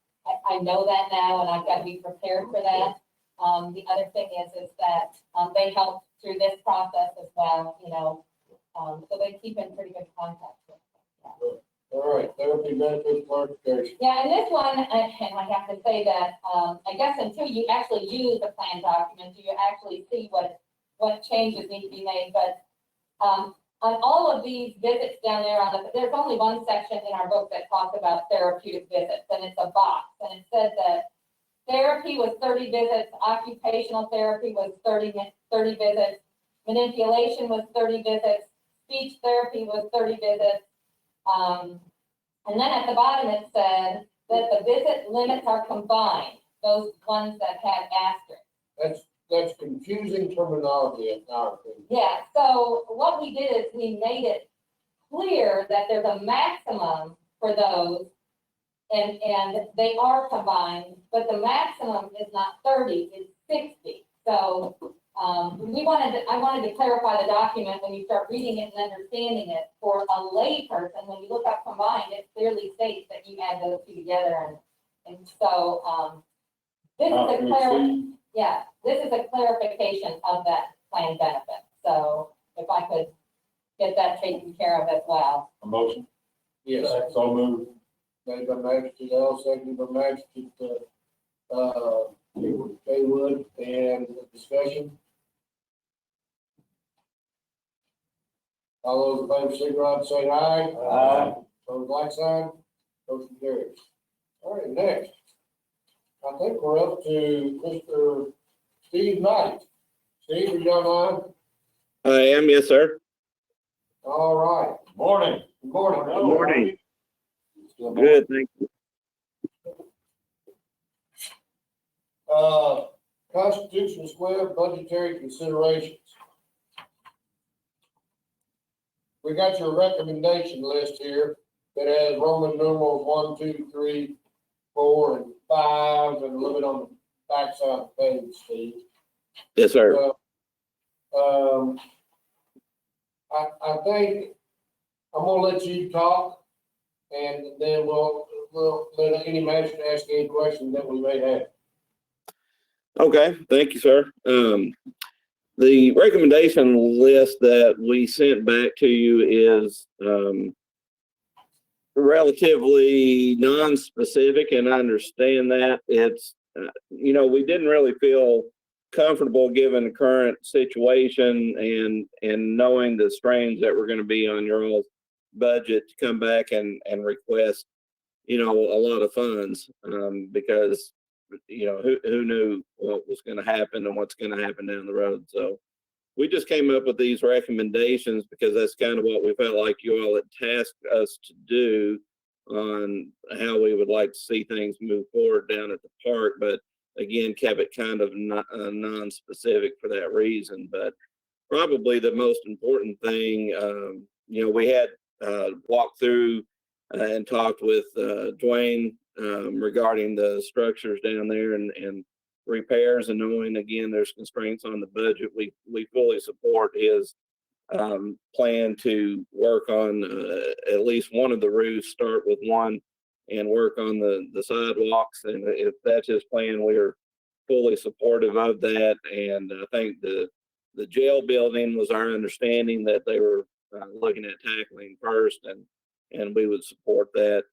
I know that now, and I've got to be prepared for that. The other thing is that they help through this process as well, you know, so they keep in pretty good contact with us. All right, therapy benefits clarification. Yeah, and this one, and I have to say that, I guess until you actually use the plan document, do you actually see what changes need to be made, but on all of these visits down there there's only one section in our book that talks about therapeutic visits, and it's a box, and it said that therapy was 30 visits, occupational therapy was 30 visits, manipulation was 30 visits, speech therapy was 30 visits. And then at the bottom it said that the visit limits are combined, those ones that had asterisks. That's confusing terminology in our opinion. Yeah, so what we did is we made it clear that there's a maximum for those, and they are combined, but the maximum is not 30, it's 60. So I wanted to clarify the document when you start reading it and understanding it. For a lay person, when you look up combined, it clearly states that you add those two together, and so this is a clarification of that plan benefit. So if I could get that taken care of as well. A motion? Yes. So moved. Made by Magistrate Ellis, seconded by Magistrate, Caywood, and discussion. All those in favor, signify by saying aye. Aye. Those like sign, motion carries. All right, next. I think we're up to Mr. Steve Knight. Steve, are you online? I am, yes, sir. All right. Morning. Good morning. Good morning. Good, thank you. Constitution Square budgetary considerations. We got your recommendation list here that has Roman numerals 1, 2, 3, 4, and 5, and a little bit on the backside of the page, Steve. Yes, sir. I think I'm gonna let you talk, and then we'll let any magistrate ask any questions that we may have. Okay, thank you, sir. The recommendation list that we sent back to you is relatively non-specific, and I understand that. It's, we didn't really feel comfortable given the current situation and knowing the strains that were going to be on your all's budget to come back and request, a lot of funds, because, who knew what was going to happen and what's going to happen down the road. So we just came up with these recommendations because that's kind of what we felt like you all had tasked us to do on how we would like to see things move forward down at the park. But again, kept it kind of non-specific for that reason. But probably the most important thing, we had walked through and talked with Dwayne regarding the structures down there and repairs, and knowing again there's constraints on the budget. We fully support his plan to work on at least one of the roofs, start with one and work on the sidewalks. And if that's his plan, we're fully supportive of that. And I think the jail building was our understanding that they were looking at tackling first, and we would support that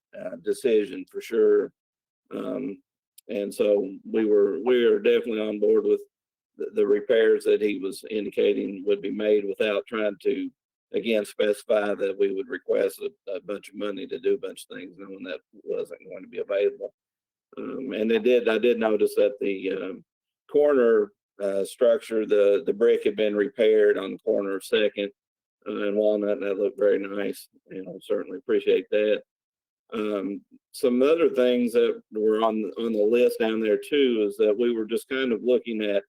decision for sure. And so we are definitely on board with the repairs that he was indicating would be made, without trying to, again, specify that we would request a bunch of money to do a bunch of things, knowing that wasn't going to be available. And I did notice that the corner structure, the brick had been repaired on the corner of Second and Walnut, and that looked very nice. Certainly appreciate that. Some other things that were on the list down there too is that we were just kind of looking at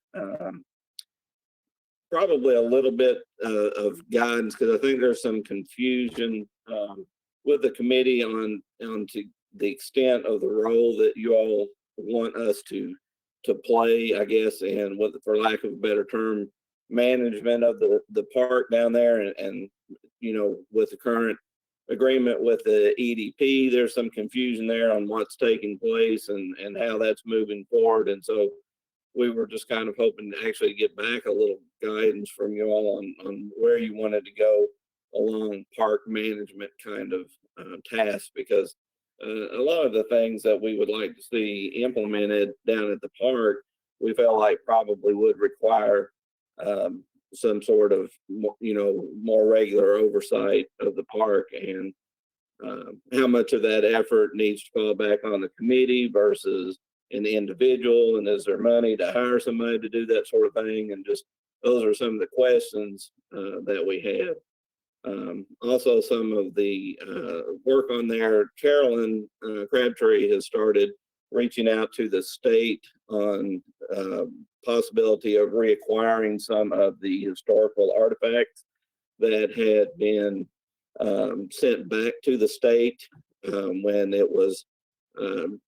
probably a little bit of guidance, because I think there's some confusion with the committee on to the extent of the role that you all want us to play, I guess, and with, for lack of a better term, management of the park down there, and with the current agreement with the EDP, there's some confusion there on what's taking place and how that's moving forward. And so we were just kind of hoping to actually get back a little guidance from you all on where you wanted to go along park management kind of tasks, because a lot of the things that we would like to see implemented down at the park, we felt like probably would require some sort of, more regular oversight of the park, and how much of that effort needs to fall back on the committee versus an individual, and is there money to hire somebody to do that sort of thing? And just, those are some of the questions that we have. Also, some of the work on there, Carolyn Crabtree has started reaching out to the state on possibility of reacquiring some of the historical artifacts that had been sent back to the state when it was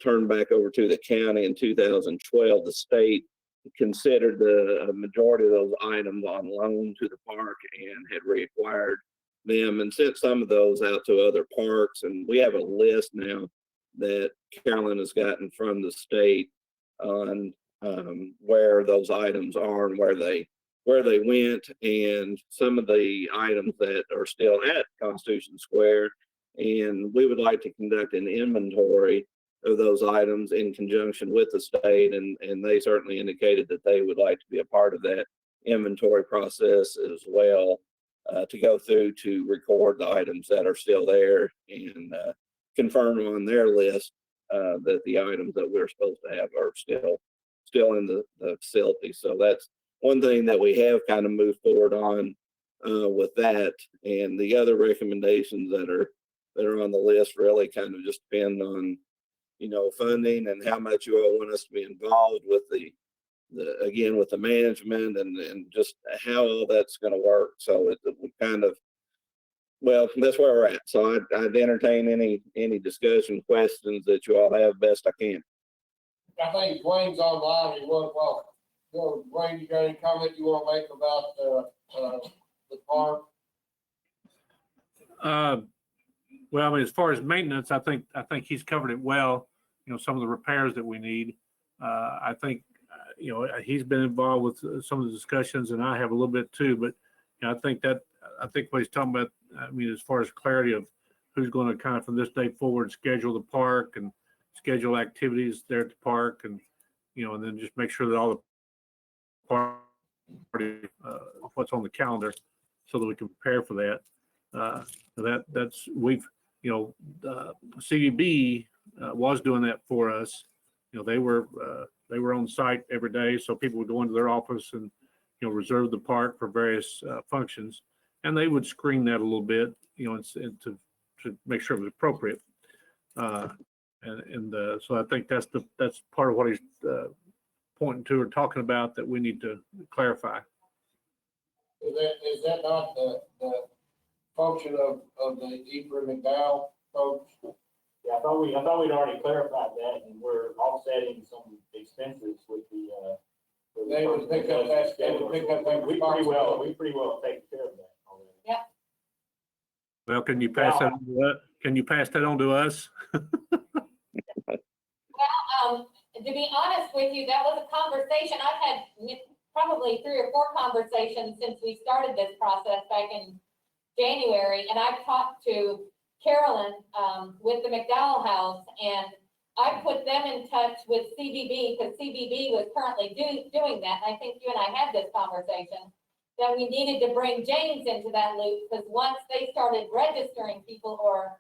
turned back over to the county in 2012. The state considered the majority of those items on loan to the park and had reacquired them and sent some of those out to other parks. And we have a list now that Carolyn has gotten from the state on where those items are and where they went, and some of the items that are still at Constitution Square. And we would like to conduct an inventory of those items in conjunction with the state, and they certainly indicated that they would like to be a part of that inventory process as well, to go through to record the items that are still there and confirm on their list that the items that we're supposed to have are still in the facility. So that's one thing that we have kind of moved forward on with that. And the other recommendations that are on the list really kind of just depend on, funding and how much you all want us to be involved with the management and just how all that's going to work. So we kind of, well, that's where we're at. So I'd entertain any discussion, questions that you all have best I can. I think Dwayne's online. Dwayne, you got any comment you want to make about the park? Well, I mean, as far as maintenance, I think he's covered it well. Some of the repairs that we need. I think, he's been involved with some of the discussions, and I have a little bit too. But I think what he's talking about, I mean, as far as clarity of who's going to kind of from this day forward schedule the park and schedule activities there at the park, and and then just make sure that all the party what's on the calendar so that we can prepare for that. That's we've CVB was doing that for us. They were on site every day, so people would go into their office and reserve the park for various functions, and they would screen that a little bit, and to make sure it was appropriate. So I think that's part of what he's pointing to or talking about that we need to clarify. Is that not the function of the Ephraim McDowell folks? Yeah, I thought we'd already clarified that, and we're offsetting some expenses with the. They would pick up that. We pretty well taken care of that already. Yep. Well, can you pass that on to us? Can you pass that on to us? Well, to be honest with you, that was a conversation. I've had probably 3 or 4 conversations since we started this process back in January, and I've talked to Carolyn with the McDowell House, and I put them in touch with CVB because CVB was currently doing that. And I think you and I had this conversation that we needed to bring James into that loop, because once they started registering people or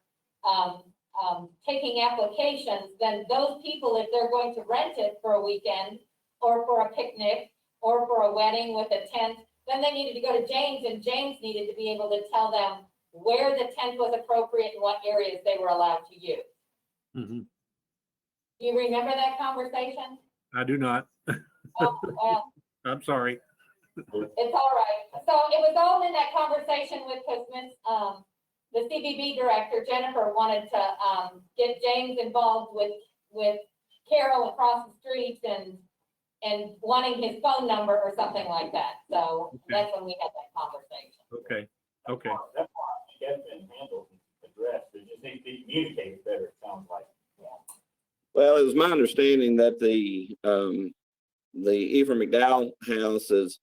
taking applications, then those people, if they're going to rent it for a weekend or for a picnic or for a wedding with a tent, then they needed to go to James, and James needed to be able to tell them where the tent was appropriate and what areas they were allowed to use. Mm-hmm. Do you remember that conversation? I do not. Oh, well, I'm sorry. it's all right. So it was all in that conversation with the CVB director, Jennifer, wanted to get James involved with Carol across the street and wanting his phone number or something like that. So that's when we had that conversation. Okay. That part has been handled and addressed. It just needs to be communicated better, it sounds like. Well, it was my understanding that the Ephraim McDowell House is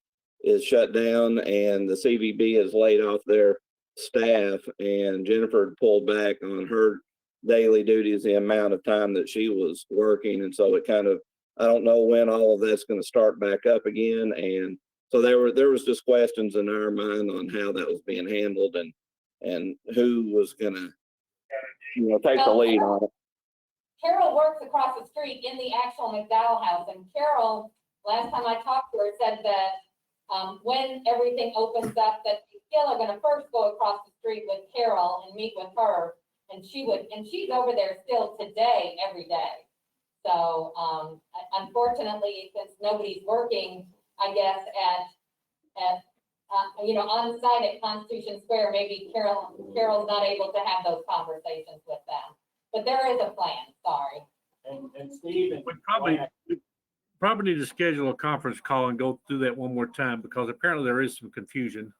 shut down, and the CVB has laid off their staff, and Jennifer pulled back on her daily duties, the amount of time that she was working. And so it kind of, I don't know when all of that's going to start back up again. And So there was just questions in our mind on how that was being handled and who was gonna, take the lead on it. Carol works across the street in the actual McDowell house, and Carol, last time I talked to her, said that when everything opens up, that they still are gonna first go across the street with Carol and meet with her, and she's over there still today, every day. So, unfortunately, since nobody's working, I guess, on site at Constitution Square, maybe Carol's not able to have those conversations with them. But there is a plan, sorry. And Steve and. We probably need to schedule a conference call and go through that one more time, because apparently there is some confusion.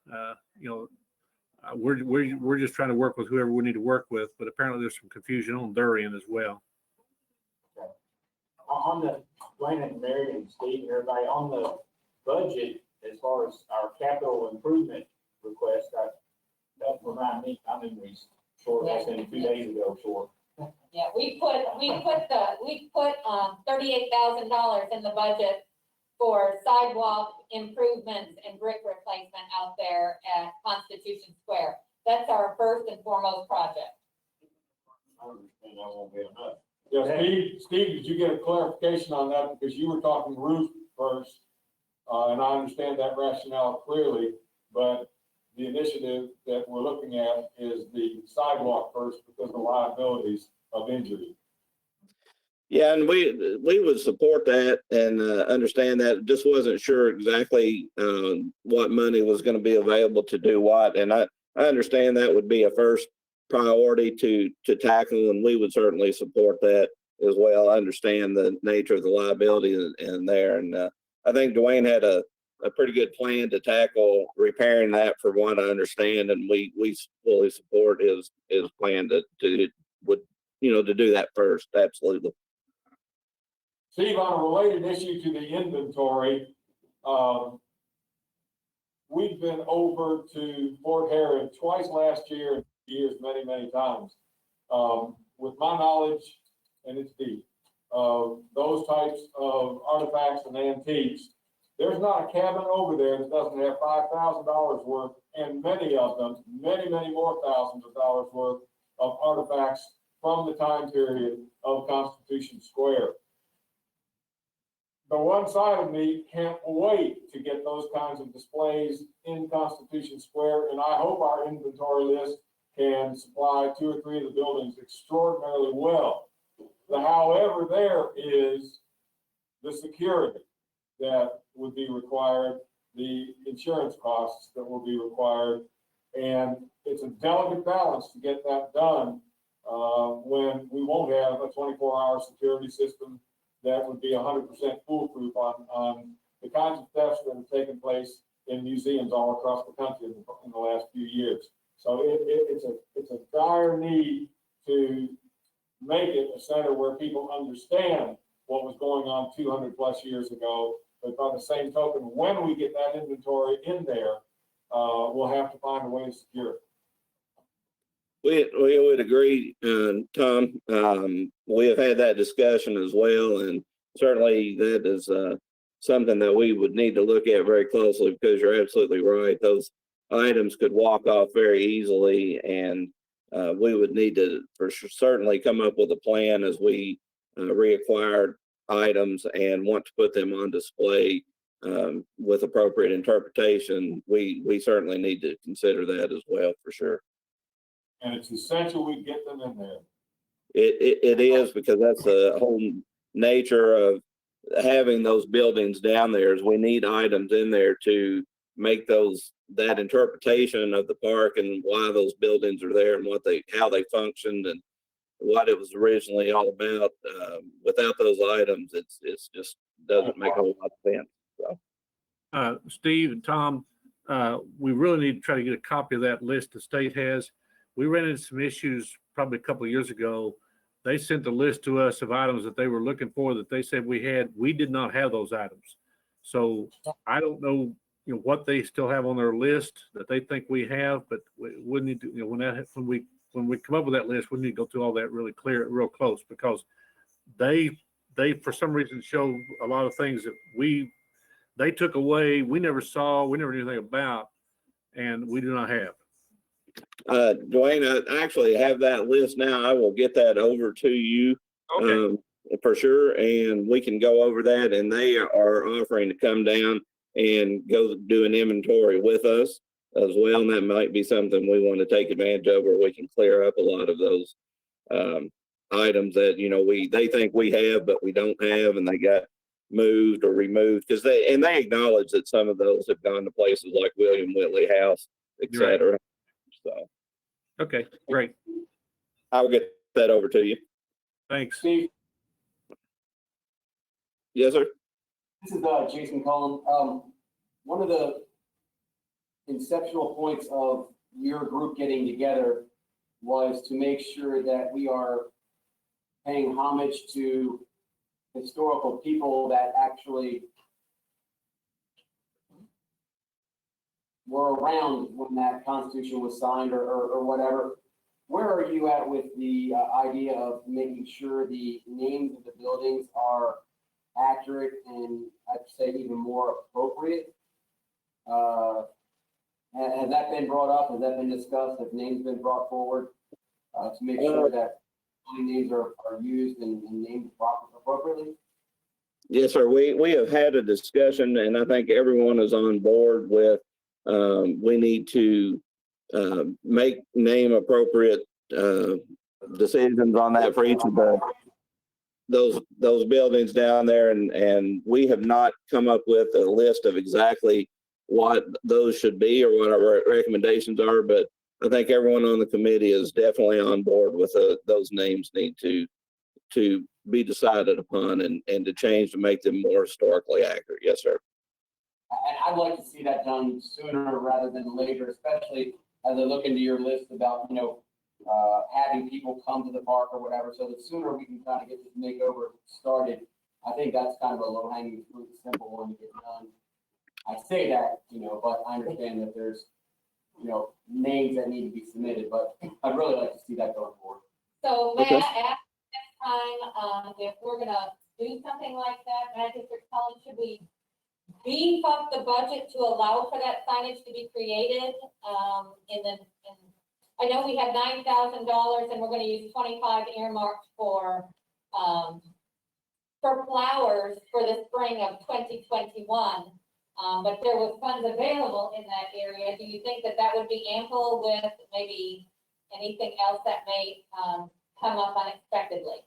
We're just trying to work with whoever we need to work with, but apparently there's some confusion on their end as well. On the, Dwayne and Mary and Steve and everybody, on the budget, as far as our capital improvement request, that remind me, I mean, we short, less than 2 days ago, short. Yeah, we put $38,000 in the budget for sidewalk improvements and brick replacement out there at Constitution Square. That's our first and foremost project. I understand that won't be enough. Yeah, Steve, did you get a clarification on that? Because you were talking roof first, and I understand that rationale clearly, but the initiative that we're looking at is the sidewalk first because of liabilities of injury. Yeah, and we would support that and understand that. Just wasn't sure exactly what money was going to be available to do what, and I understand that would be a first priority to tackle, and we would certainly support that as well. I understand the nature of the liability in there, and I think Dwayne had a pretty good plan to tackle repairing that, from what I understand, and we fully support his plan to do that first. Absolutely. Steve, on a related issue to the inventory, we've been over to Fort Herod twice last year, and years many times. With my knowledge, and it's deep, of those types of artifacts and antiques, there's not a cabin over there that doesn't have $5,000 worth, and many of them, many more thousands of dollars worth of artifacts from the time period of Constitution Square. The one side of me can't wait to get those kinds of displays in Constitution Square, and I hope our inventory list can supply 2 or 3 of the buildings extraordinarily well. However, there is the security that would be required, the insurance costs that will be required, and it's a delicate balance to get that done when we won't have a 24-hour security system that would be 100% foolproof on the kinds of thefts that have taken place in museums all across the country in the last few years. So it's a dire need to make it a center where people understand what was going on 200 plus years ago. But by the same token, when we get that inventory in there, we'll have to find a way to secure it. We would agree, Tom. We have had that discussion as well, and certainly that is something that we would need to look at very closely, because you're absolutely right. Those items could walk off very easily, and we would need to certainly come up with a plan as we reacquire items and want to put them on display with appropriate interpretation. We certainly need to consider that as well, for sure. And it's essential we get them in there. It is, because that's the whole nature of having those buildings down there, is we need items in there to make that interpretation of the park and why those buildings are there and how they functioned and what it was originally all about. Without those items, it's just doesn't make a whole lot of sense. So. Steve and Tom, we really need to try to get a copy of that list the state has. We ran into some issues probably a couple of years ago. They sent a list to us of items that they were looking for that they said we had. We did not have those items. So I don't know, what they still have on their list that they think we have, but we need to, when we come up with that list, we need to go through all that really real close, because they for some reason show a lot of things that we they took away, we never saw, we never knew anything about, and we do not have. Dwayne, I actually have that list now. I will get that over to you. For sure, and we can go over that, and they are offering to come down and go do an inventory with us as well, and that might be something we want to take advantage of, where we can clear up a lot of those items that, you know, they think we have, but we don't have, and they got moved or removed, because they acknowledge that some of those have gone to places like William Whitley House, etc. Right. So, okay, great. I'll get that over to you. Thanks. Steve, yes, sir. this is Jason Cullen. One of the conceptual points of your group getting together was to make sure that we are paying homage to historical people that actually were around when that Constitution was signed or whatever. Where are you at with the idea of making sure the names of the buildings are accurate and I'd say even more appropriate? Has that been brought up? Has that been discussed? Have names been brought forward to make sure that building names are used and named appropriately? Yes, sir. We have had a discussion, and I think everyone is on board with we need to make name appropriate decisions on that for each of those buildings down there, and we have not come up with a list of exactly what those should be or what our recommendations are, but I think everyone on the committee is definitely on board with those names need to be decided upon and to change to make them more historically accurate. Yes, sir. And I'd like to see that done sooner rather than later, especially as I look into your list about, you know, having people come to the park or whatever. So the sooner we can kind of get this makeover started, I think that's kind of a low hanging fruit, simple one to get done. I say that, you know, but I understand that there's, you know, names that need to be submitted, but I'd really like to see that going forward. So may I ask next time, if we're gonna do something like that, Magistrate Cullen, should we beef up the budget to allow for that signage to be created? I know we have $9,000 and we're gonna use 25 earmarked for flowers for the spring of 2021. But there was funds available in that area. Do you think that that would be ample with maybe anything else that may come up unexpectedly?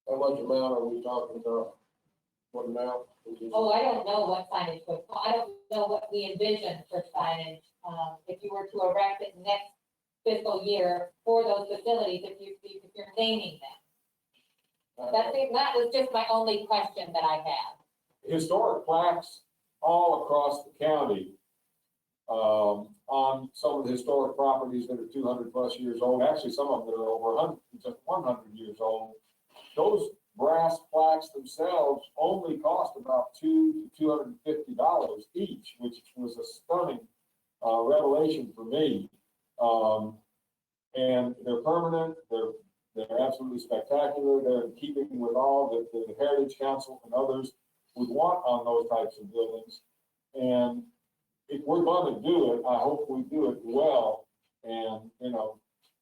How much amount are we talking about? What amount? Oh, I don't know what signage would, I don't know what we envision for signage. If you were to erect it next fiscal year for those facilities, if you're naming them. That was just my only question that I had. Historic plaques all across the county on some of the historic properties that are 200 plus years old. Actually, some of them are over 100 years old. Those brass plaques themselves only cost about $200 to $250 each, which was a stunning revelation for me. And they're permanent. They're absolutely spectacular. They're in keeping with all that the Heritage Council and others would want on those types of buildings. And if we're going to do it, I hope we do it well. And, you know,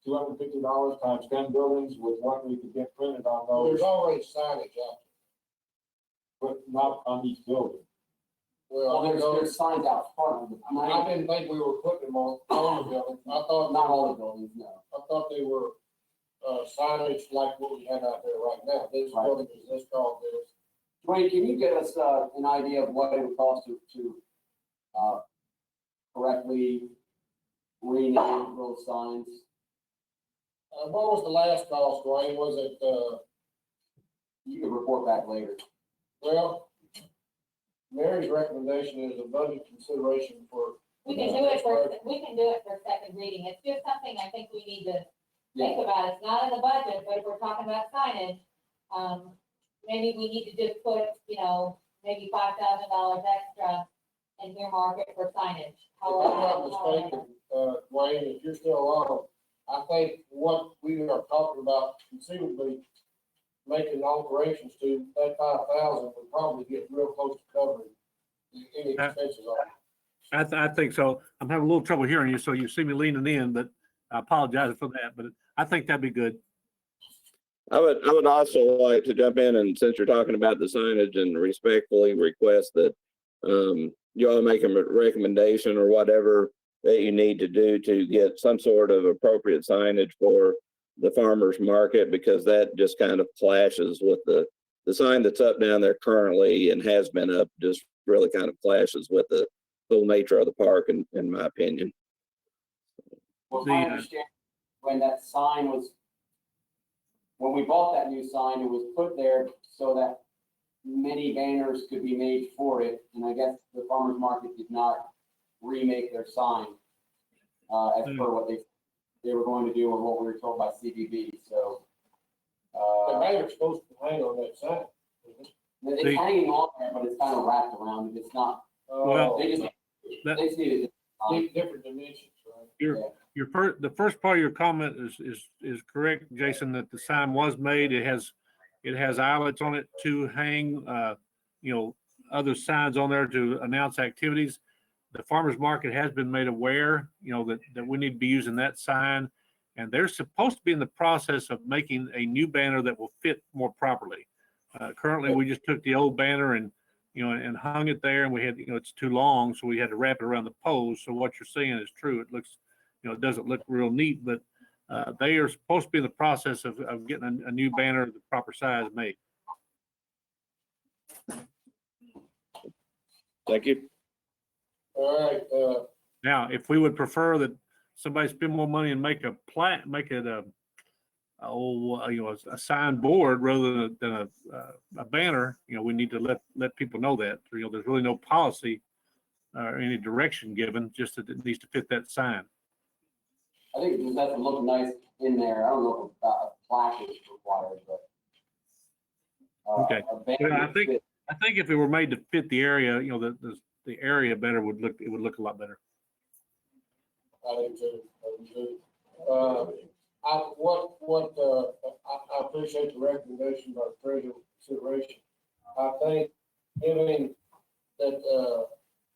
$250 times 10 buildings with what we could get printed on those. There's already signage out But not on each building. there. Well, Well, there's signs out front of them. I didn't think we were putting them on all the buildings. I thought Not all the buildings, no. I thought they were signage like what we have out there right now. This Right. building is this called this. Dwayne, can you give us an idea of what it would cost to correctly rename those signs? What was the last cost, Dwayne? Was it, You can report back later. well, Mary's recommendation is a budget consideration for. We can do it for second reading. It's just something I think we need to think about. It's not in the budget, but if we're talking about signage, maybe we need to just put, you know, maybe $5,000 extra and earmark it for signage. If I'm not mistaken, Dwayne, if you're still on, I think what we are talking about conceivably making alterations to that 5,000 would probably get real close to covering any expenses on it. I think so. I'm having a little trouble hearing you, so you see me leaning in, but I apologize for that, but I think that'd be good. I would also like to jump in, and since you're talking about the signage, and respectfully request that you all make a recommendation or whatever that you need to do to get some sort of appropriate signage for the farmers market, because that just kind of clashes with the sign that's up down there currently and has been up, just really kind of clashes with the whole nature of the park, in my opinion. Well, my understanding, when that sign was, when we bought that new sign, it was put there so that many banners could be made for it. And I guess the farmers market did not remake their sign as per what they were going to do or what we were told by CBB. So The banner's supposed to hang on that sign. it's hanging on there, but it's kind of wrapped around. It's not. Well, They just needed it. Different dimensions, right? The first part of your comment is correct, Jason, that the sign was made. It has eyelets on it to hang, other signs on there to announce activities. The farmers market has been made aware, that we need to be using that sign. And they're supposed to be in the process of making a new banner that will fit more properly. Currently, we just took the old banner and hung it there, and we had, it's too long, so we had to wrap it around the poles. So what you're seeing is true. It looks, it doesn't look real neat, but they are supposed to be in the process of getting a new banner of the proper size made. Thank you. All right, Now, if we would prefer that somebody spend more money and make it a signed board rather than a banner, we need to let people know that. There's really no policy or any direction given, just that it needs to fit that sign. I think it just has to look nice in there. I don't know if a plaque is required, but. Okay. I think if it were made to fit the area, the area better it would look a lot better. I do too. I appreciate the recommendation by the treasurer consideration. I think given that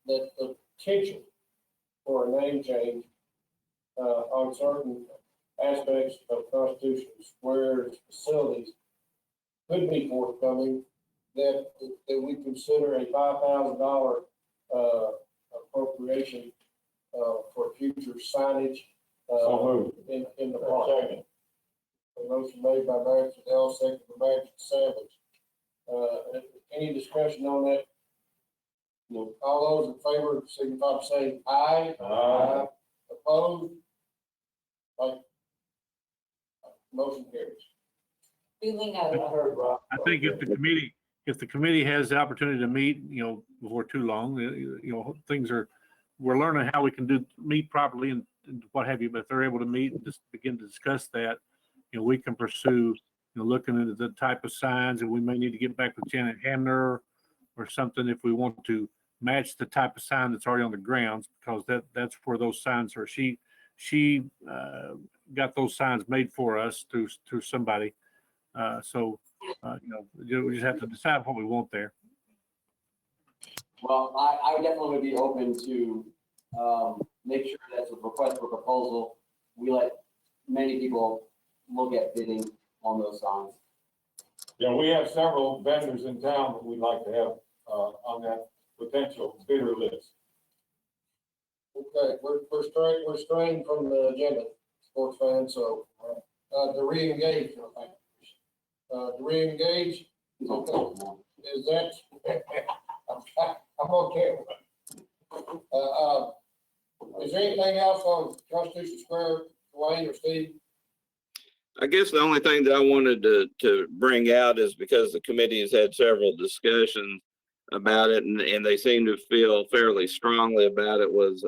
the potential for a name change on certain aspects of Constitution Square's facilities could be forthcoming, that we consider a $5,000 appropriation for future signage in the park. A motion made by Magistrate Ellis, second by Magistrate Sammons. Any discussion on that? No. All those in favor signify by saying aye. Aye. Opposed? Like, motion carries. Duly noted. I think if the committee has the opportunity to meet, before too long, we're learning how we can meet properly and what have you, but if they're able to meet and just begin to discuss that, we can pursue, looking into the type of signs, and we may need to get back with Janet Hamner or something if we want to match the type of sign that's already on the grounds, because that's where those signs are. She got those signs made for us through somebody. We just have to decide what we want there. Well, I definitely would be open to make sure that's a request for proposal. We let many people look at bidding on those signs. We have several vendors in town that we'd like to have on that potential bidder list. Okay, we're straying from the agenda, sports fans, so to re-engage, to re-engage, okay, is that, I'm okay with it. Is there anything else on Constitution Square, Wayne or Steve? I guess the only thing that I wanted to bring out is because the committee has had several discussions about it, and they seem to feel fairly strongly about it, was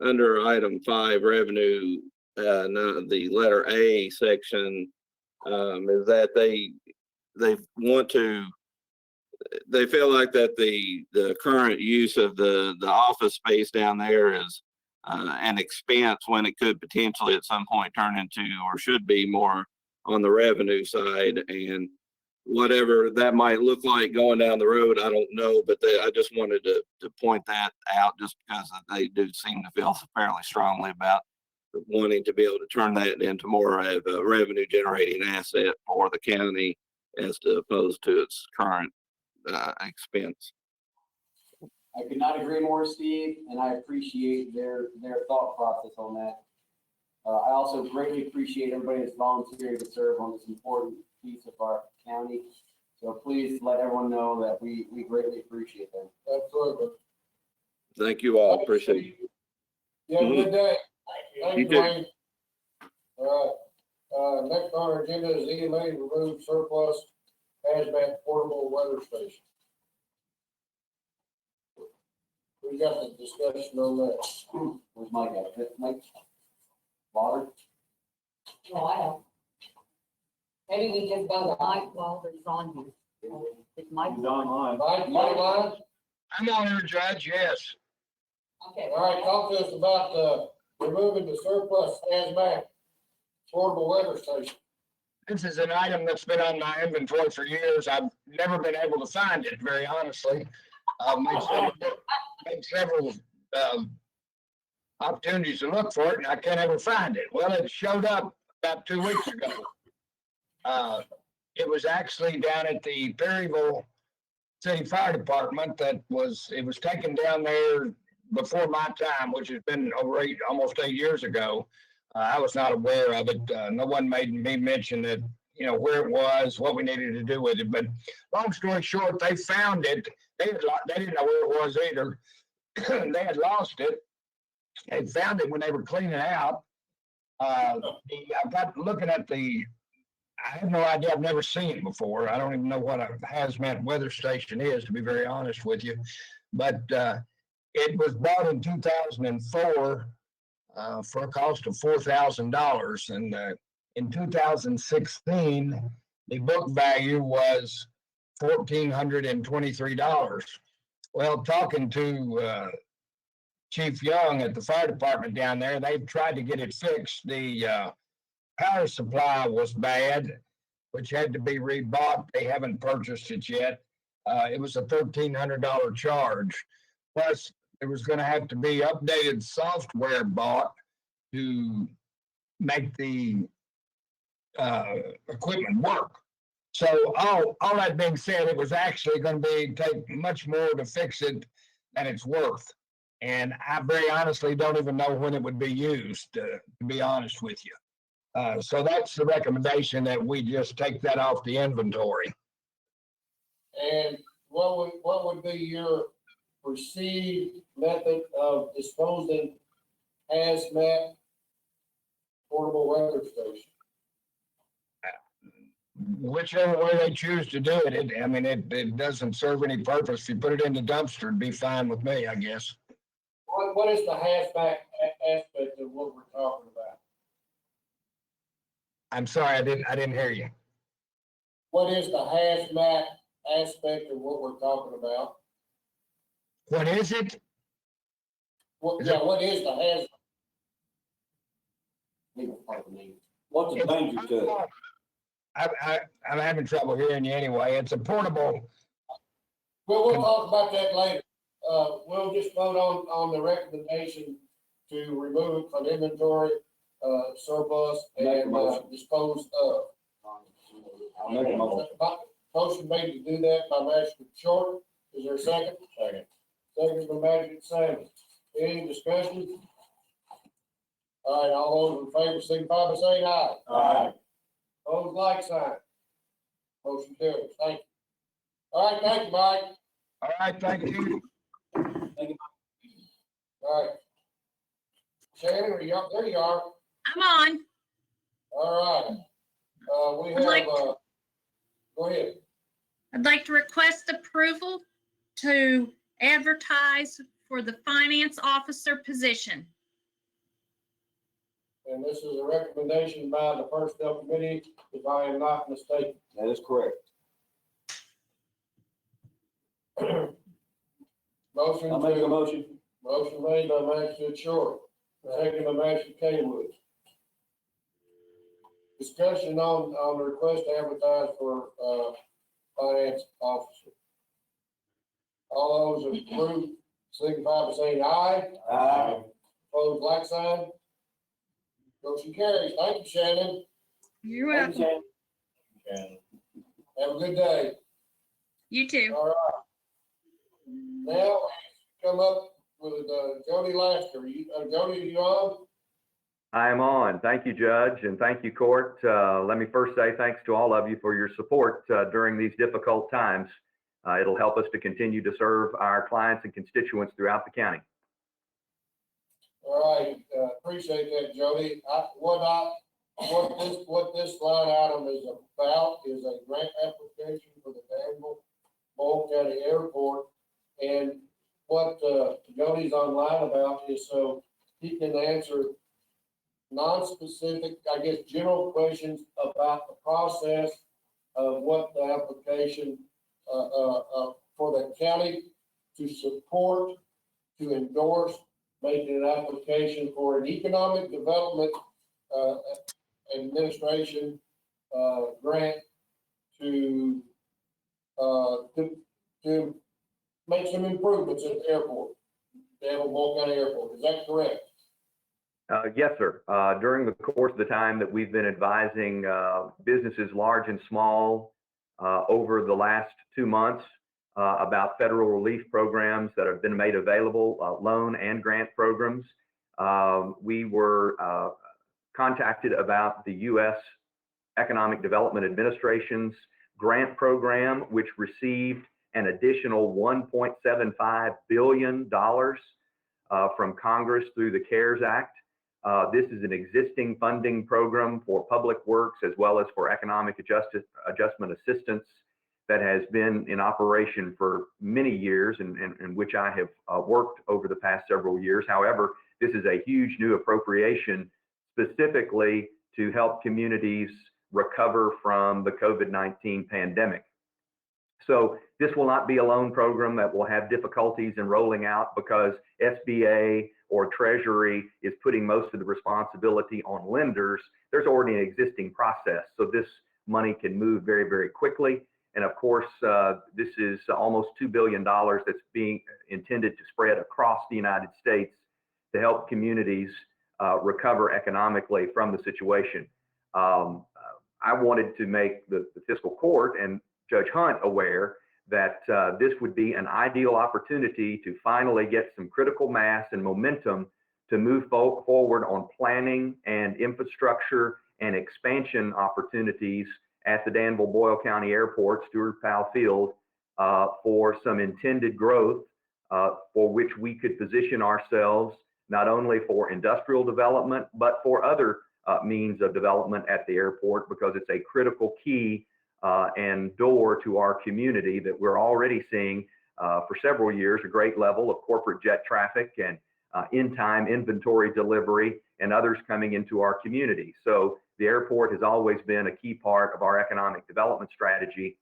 under item 5 revenue, the letter A section, is that they feel like that the current use of the office space down there is an expense when it could potentially at some point turn into, or should be, more on the revenue side. And whatever that might look like going down the road, I don't know, but I just wanted to point that out just because they do seem to feel fairly strongly about wanting to be able to turn that into more of a revenue generating asset for the county as opposed to its current expense. I could not agree more, Steve, and I appreciate their thought process on that. I also greatly appreciate everybody that's volunteering to serve on this important piece of our county. So please let everyone know that we greatly appreciate them. Absolutely. Thank you all. Appreciate it. You have a good day. Thank You you, too. Wayne. All right, next on our agenda is EMA to remove surplus hazmat portable weather station. We got the discussion on that. Where's Mike at? Mike? Water? No, I don't. Maybe we just vote on Mike Walter's on here. It's Mike. He's online. Mike, you online? I'm on here, Judge, yes. Okay. All right, talk to us about, removing the surplus hazmat portable weather station. This is an item that's been on my inventory for years. I've never been able to find it, very honestly. Made several opportunities to look for it, and I can't ever find it. Well, it showed up about 2 weeks ago. It was actually down at the Perryville City Fire Department. It was taken down there before my time, which has been almost 8 years ago. I was not aware of it. No one made me mention that, where it was, what we needed to do with it. But long story short, they found it. They didn't know where it was either. They had lost it. They found it when they were cleaning out. I got looking at I have no idea. I've never seen it before. I don't even know what a hazmat weather station is, to be very honest with you. But it was bought in 2004 for a cost of $4,000. And in 2016, the book value was $1,423. Well, talking to Chief Young at the fire department down there, they've tried to get it fixed. The power supply was bad, which had to be rebought. They haven't purchased it yet. It was a $1,300 charge. Plus, there was going to have to be updated software bought to make the equipment work. So all that being said, it was actually going to take much more to fix it than it's worth. And I very honestly don't even know when it would be used, to be honest with you. So that's the recommendation, that we just take that off the inventory. And what would be your perceived method of disposing hazmat portable weather station? Whichever way they choose to do it, it doesn't serve any purpose. If you put it in the dumpster, it'd be fine with me, I guess. What is the hazmat aspect of what we're talking about? I'm sorry, I didn't hear you. What is the hazmat aspect of what we're talking about? What is it? What is the hazmat? What's the danger to it? I'm having trouble hearing you anyway. It's a portable. Well, we'll talk about that later. We'll just vote on the recommendation to remove it from inventory, surplus, and dispose of. I'll make a motion. Motion made to do that by Magistrate Short. Is there a second? Second. Second by Magistrate Sammons. Any discussion? All right, all those in favor, signify by saying aye. Aye. Opposed, like sign. Motion carries. Thank you. All right, thank you, Mike. All right, thank you. All right. Shannon, are you up? There you are. I'm on. All right. We have, go ahead. I'd like to request approval to advertise for the finance officer position. And this is a recommendation by the Personnel Committee, if I am not mistaken. That is correct. Motion I'll make a to, motion. motion made by Magistrate Short, second by Magistrate Caywood. Discussion on the request to advertise for, Finance Officer. All those approved, signify by saying aye. Aye. Opposed, like sign. Motion carries. Thank you, Shannon. You're Thank you, welcome. Shannon. And Have a good day. You too. All right. Now, come up with Jody Lassiter. Jody, are you on? I am on. Thank you, Judge, and thank you, Court. Let me first say thanks to all of you for your support during these difficult times. It'll help us to continue to serve our clients and constituents throughout the county. All right, appreciate that, Jody. What this line item is about is a grant application for the Danville, Boyle County Airport. And what Jody's online about is so he can answer non-specific, I guess, general questions about the process of what the application for the county to support, to endorse, making an application for an economic development administration grant to make some improvements at the airport, Danville Boyle County Airport. Is that correct? Yes, sir. During the course of the time that we've been advising businesses large and small over the last 2 months about federal relief programs that have been made available, loan and grant programs, we were contacted about the U.S. Economic Development Administration's grant program, which received an additional $1.75 billion from Congress through the CARES Act. This is an existing funding program for public works as well as for economic adjustment assistance that has been in operation for many years and which I have worked over the past several years. However, this is a huge new appropriation specifically to help communities recover from the COVID-19 pandemic. So this will not be a loan program that will have difficulties in rolling out because SBA or Treasury is putting most of the responsibility on lenders. There's already an existing process, so this money can move very, very quickly. And of course, this is almost $2 billion that's being intended to spread across the United States to help communities recover economically from the situation. I wanted to make the fiscal court and Judge Hunt aware that this would be an ideal opportunity to finally get some critical mass and momentum to move forward on planning and infrastructure and expansion opportunities at the Danville Boyle County Airport, Stewart Powell Field, for some intended growth for which we could position ourselves not only for industrial development, but for other means of development at the airport, because it's a critical key and door to our community that we're already seeing for several years, a great level of corporate jet traffic and in-time inventory delivery and others coming into our community. So the airport has always been a key part of our economic development strategy.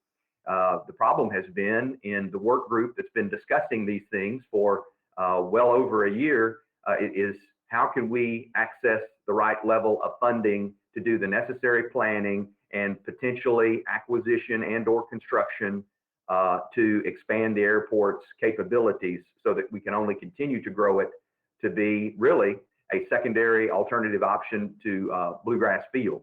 The problem has been in the work group that's been discussing these things for well over a year, is how can we access the right level of funding to do the necessary planning and potentially acquisition and or construction to expand the airport's capabilities so that we can only continue to grow it to be really a secondary alternative option to Bluegrass Field.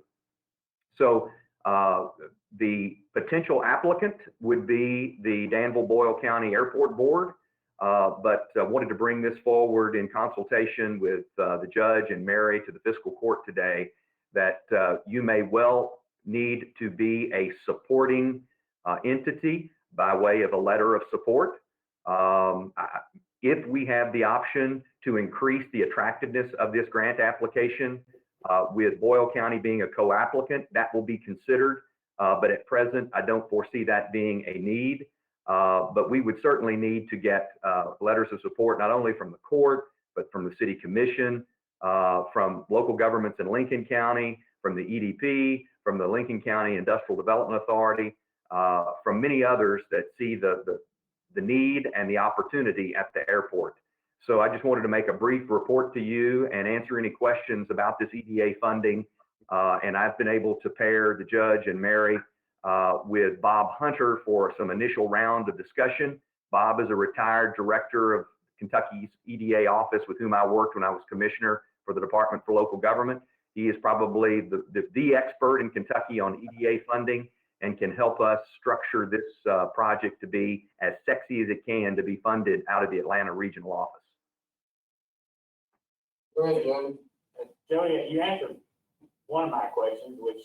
So the potential applicant would be the Danville Boyle County Airport Board, but wanted to bring this forward in consultation with the judge and Mary to the fiscal court today, that you may well need to be a supporting entity by way of a letter of support. If we have the option to increase the attractiveness of this grant application, with Boyle County being a co-applicant, that will be considered. But at present, I don't foresee that being a need. But we would certainly need to get letters of support, not only from the court, but from the city commission, from local governments in Lincoln County, from the EDP, from the Lincoln County Industrial Development Authority, from many others that see the need and the opportunity at the airport. So I just wanted to make a brief report to you and answer any questions about this EDA funding. And I've been able to pair the judge and Mary with Bob Hunter for some initial round of discussion. Bob is a retired director of Kentucky's EDA office with whom I worked when I was commissioner for the Department for Local Government. He is probably the expert in Kentucky on EDA funding and can help us structure this project to be as sexy as it can to be funded out of the Atlanta Regional Office. Go ahead, Jody. Jody, you answered one of my questions, which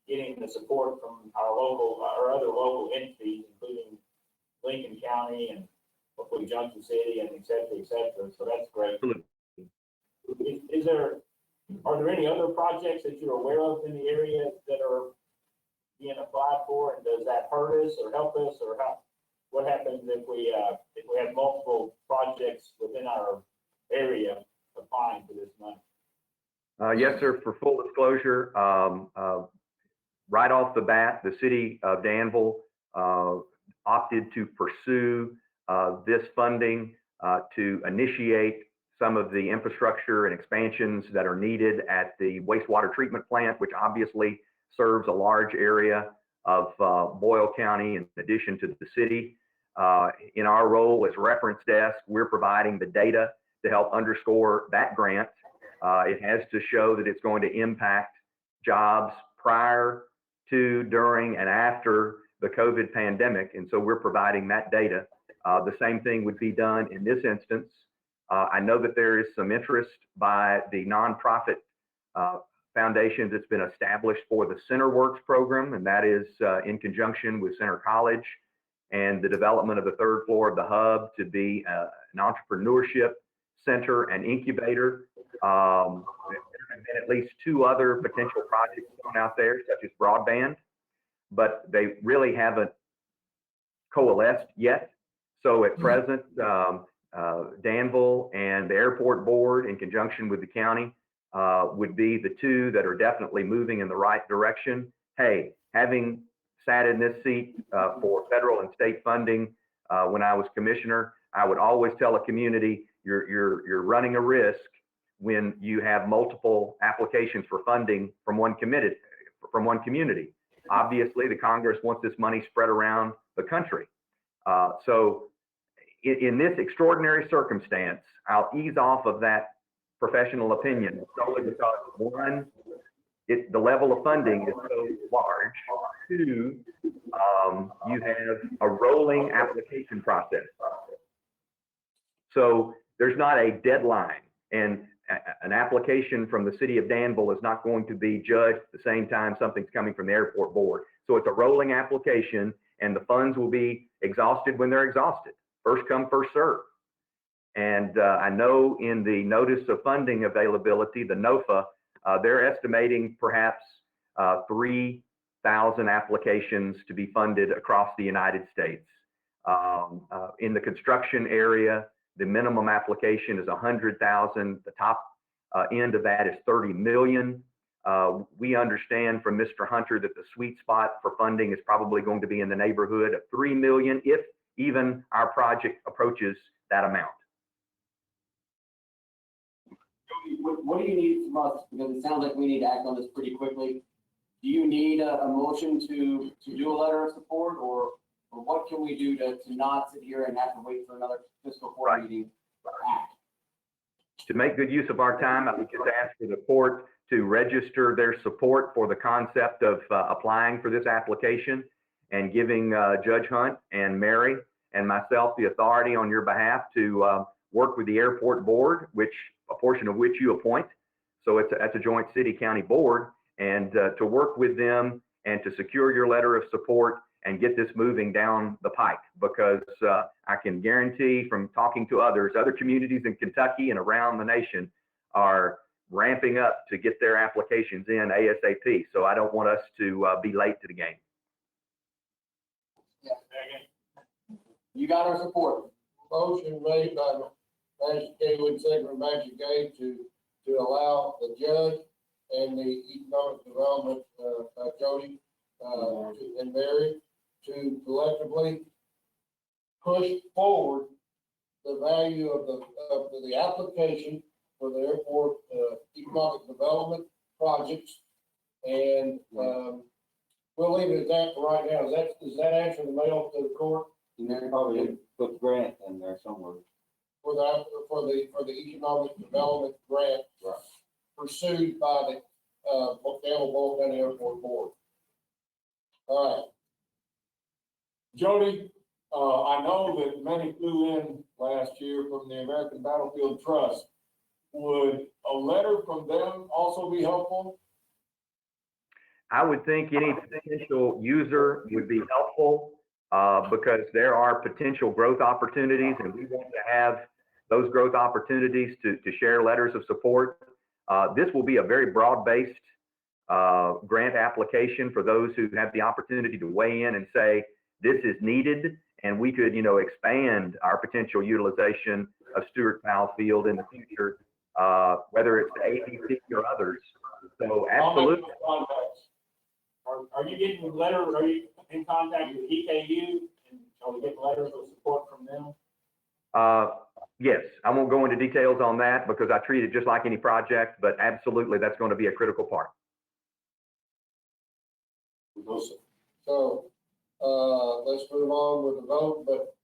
getting the support from our other local entities, including Lincoln County and hopefully Junction City and et cetera, so that's great. Are there any other projects that you're aware of in the area that are being applied for, and does that hurt us or help us, or what happens if we have multiple projects within our area applying for this money? Yes, sir. For full disclosure, right off the bat, the city of Danville opted to pursue this funding to initiate some of the infrastructure and expansions that are needed at the wastewater treatment plant, which obviously serves a large area of Boyle County in addition to the city. In our role as reference desk, we're providing the data to help underscore that grant. It has to show that it's going to impact jobs prior to, during, and after the COVID pandemic. And so we're providing that data. The same thing would be done in this instance. I know that there is some interest by the nonprofit foundation that's been established for the CenterWorks program, and that is in conjunction with Center College and the development of the third floor of the hub to be an entrepreneurship center and incubator. There have been at least 2 other potential projects going out there, such as broadband, but they really haven't coalesced yet. So at present, Danville and the airport board in conjunction with the county would be the 2 that are definitely moving in the right direction. Hey, having sat in this seat for federal and state funding when I was commissioner, I would always tell a community, you're running a risk when you have multiple applications for funding from one community. Obviously, the Congress wants this money spread around the country. So in this extraordinary circumstance, I'll ease off of that professional opinion solely because, 1, the level of funding is so large. 2, you have a rolling application process. So there's not a deadline, and an application from the city of Danville is not going to be judged at the same time something's coming from the airport board. So it's a rolling application, and the funds will be exhausted when they're exhausted. First come, first serve. And I know in the notice of funding availability, the NOFA, they're estimating perhaps 3,000 applications to be funded across the United States. In the construction area, the minimum application is 100,000. The top end of that is 30 million. We understand from Mr. Hunter that the sweet spot for funding is probably going to be in the neighborhood of 3 million, if even our project approaches that amount. What do you need from us? Because it sounds like we need to act on this pretty quickly. Do you need a motion to do a letter of support, or what can we do to not sit here and have to wait for another fiscal court meeting to act? To make good use of our time, I would just ask for the court to register their support for the concept of applying for this application and giving Judge Hunt and Mary and myself the authority on your behalf to work with the airport board, a portion of which you appoint. So that's a joint city-county board, and to work with them and to secure your letter of support and get this moving down the pike, because I can guarantee from talking to others, other communities in Kentucky and around the nation are ramping up to get their applications in ASAP. So I don't want us to be late to the game. Yeah. You got our support. Motion made by Magistrate Caywood, second by Magistrate Gay to allow the judge and the economic development, Jody and Mary, to collectively push forward the value of the application for the airport economic development projects, and we'll leave it at that for right now. Is that answer the mail to the court And then probably put grant in there somewhere. for the economic development grant pursued by the, Danville Boyle County Airport Board? All right. Jody, I know that many flew in last year from the American Battlefield Trust. Would a letter from them also be helpful? I would think any potential user would be helpful because there are potential growth opportunities and we want to have those growth opportunities to share letters of support. This will be a very broad-based grant application for those who have the opportunity to weigh in and say, this is needed, and we could, expand our potential utilization of Stewart Powell Field in the future, whether it's the ABC or others. So absolutely. Are you getting are you in contact with EKU and are we getting letters of support from them? Yes, I won't go into details on that because I treat it just like any project, but absolutely that's going to be a critical part. So, let's move on with the vote, but,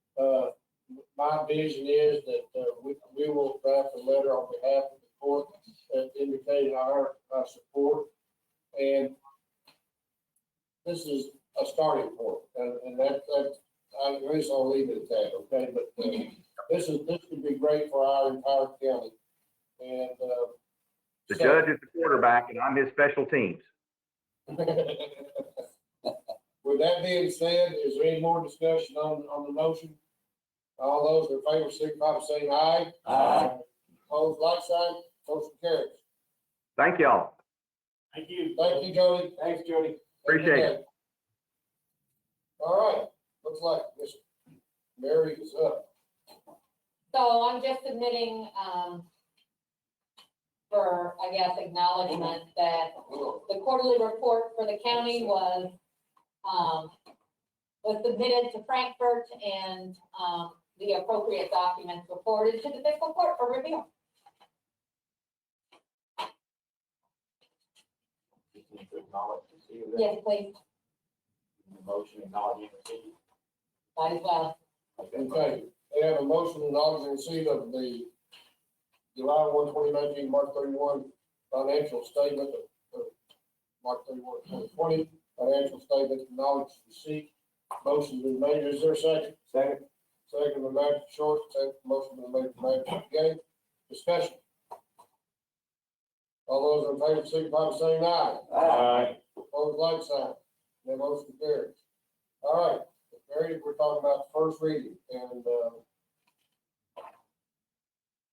my vision is that, we will draft a letter on behalf of the court that indicating our support. And this is a starting point, and I guess I'll leave it at that, okay? But, this could be great for our entire county. And, The judge is the quarterback and I'm his special teams. with that being said, is there any more discussion on the motion? All those in favor, signify by saying aye. Aye. Opposed, like sign, motion carries. Thank y'all. Thank you. Thank you, Jody. Thanks, Jody. Appreciate it. All right, looks like Miss Mary is up. So I'm just submitting, for, I guess, acknowledgement that the quarterly report for the county was submitted to Frankfurt and, the appropriate documents reported to the fiscal court for review. Just need to acknowledge receipt of that. Yes, please, Motion acknowledging receipt. might as well. Okay, they have a motion acknowledging receipt of the July 1, 2019, March 31 financial statement of March 31, 2020, financial statement acknowledged receipt. Motion been made. Is there a second? Second. Second by Magistrate Short, second motion been made by Magistrate Gay. Discussion. All those in favor, signify by saying aye. Aye. Opposed, like sign. That motion carries. All right, Mary, we're talking about the first reading, and,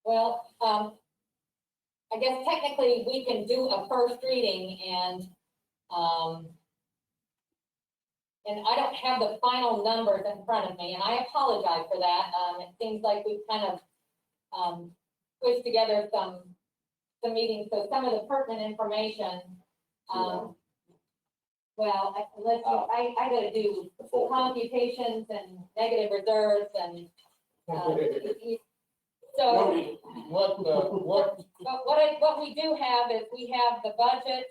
Well, I guess technically we can do a first reading and I don't have the final numbers in front of me, and I apologize for that. It seems like we've kind of, pushed together some meetings, so some of the pertinent information, well, I gotta do computations and negative reserves and, so. But what we do have is we have the budget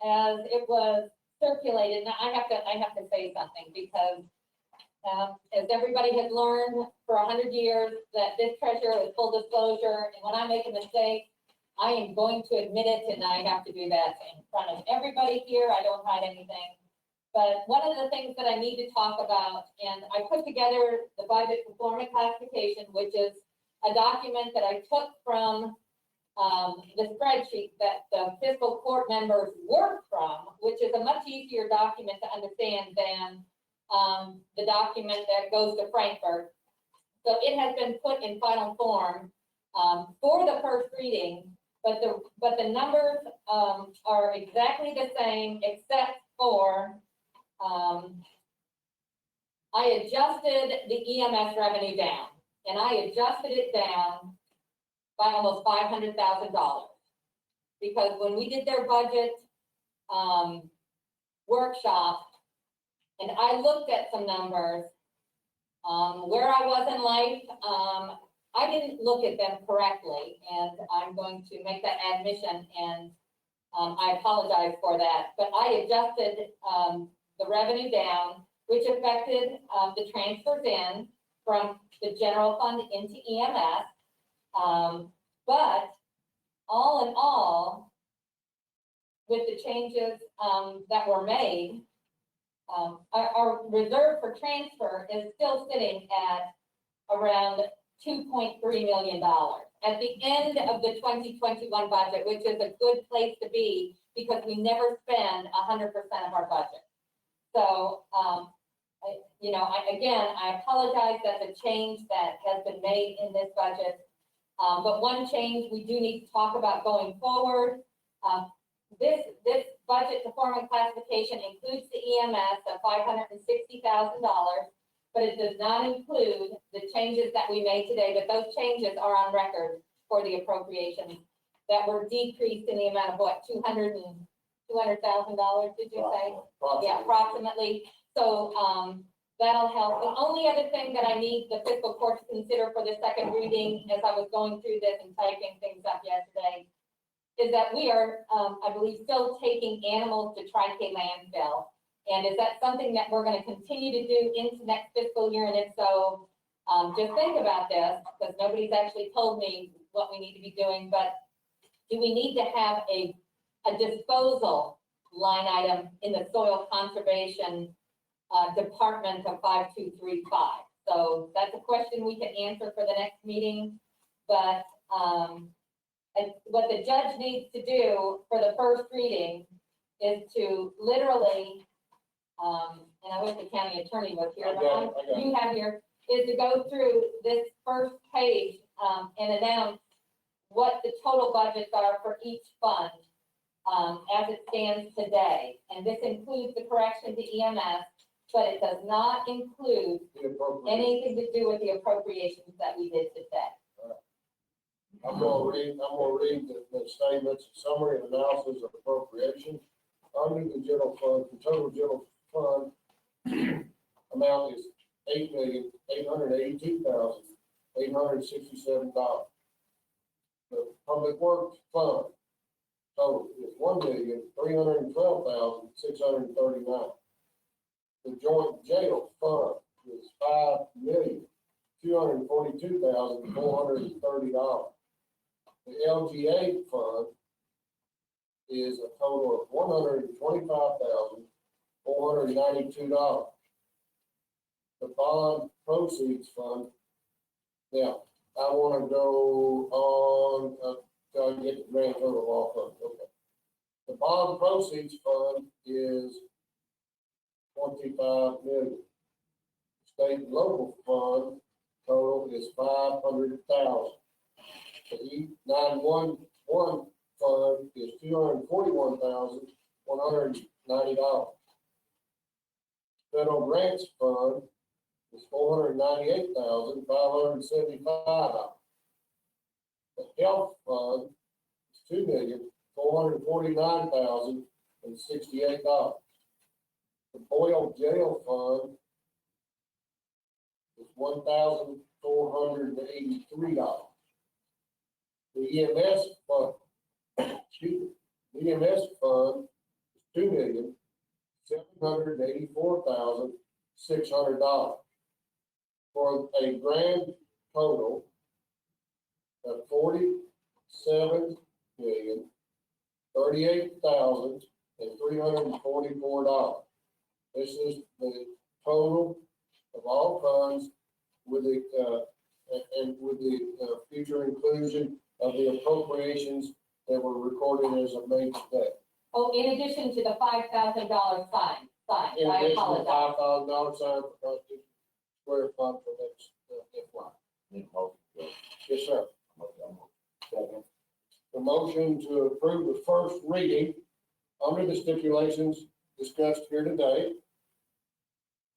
as it was circulated. Now, I have to say something because, as everybody has learned for 100 years, that this treasurer is full disclosure, and when I make a mistake, I am going to admit it, and I have to do that in front of everybody here. I don't hide anything. But one of the things that I need to talk about, and I put together the budget performance classification, which is a document that I took from the spreadsheet that the fiscal court members work from, which is a much easier document to understand than the document that goes to Frankfurt. So it has been put in final form for the first reading, but the numbers are exactly the same except for I adjusted the EMS revenue down, and I adjusted it down by almost $500,000. Because when we did their budget workshop, and I looked at some numbers, where I was in life, I didn't look at them correctly, and I'm going to make that admission, and I apologize for that. But I adjusted the revenue down, which affected, the transfers in from the general fund into EMS. But all in all, with the changes, that were made, our reserve for transfer is still sitting at around $2.3 million at the end of the 2021 budget, which is a good place to be because we never spend 100% of our budget. So, I apologize that the change that has been made in this budget. But one change we do need to talk about going forward. This budget performance classification includes the EMS of $560,000, but it does not include the changes that we made today, but those changes are on record for the appropriations that were decreased in the amount of what, $200,000, did you say? Yeah, approximately. So, that'll help. The only other thing that I need the fiscal court to consider for the second reading, as I was going through this and typing things up yesterday, is that we are, I believe, still taking animals to Tri-K landfill. And is that something that we're gonna continue to do into next fiscal year? And if so, just think about this, because nobody's actually told me what we need to be doing, but do we need to have a disposal line item in the soil conservation department of 5235? So that's a question we can answer for the next meeting, but and what the judge needs to do for the first reading is to literally, and I wish the county attorney was here, but you have here, is to go through this first page and announce what the total budgets are for each fund as it stands today. And this includes the correction to EMS, but it does not include anything to do with the appropriations that we did today. I'm gonna read the statements, summary and analysis of appropriations. Under the general fund, the total general fund amount is $8,882,867. The public works fund total is $1,312,639. The joint jail fund is $5,242,430. The LGA fund is a total of $125,492. The bond proceeds fund, now, I want to go on, till I get the grand total of all funds, okay. The bond proceeds fund is $25 million. State and local fund total is $500,000. The E911 fund is $241,190. Federal grants fund is $498,575. The health fund is $2,449,068. The Boyle jail fund is $1,483. The EMS fund, the EMS fund is $2,784,600 for a grand total of $47,038,344. This is the total of all funds with the future inclusion of the appropriations that were recorded as of May today. Oh, in addition to the $5,000 fine, In I addition to apologize. $5,000 sign for Constitution Square Fund for next FY. Need a motion. Yes, sir. The motion to approve the first reading under the stipulations discussed here today.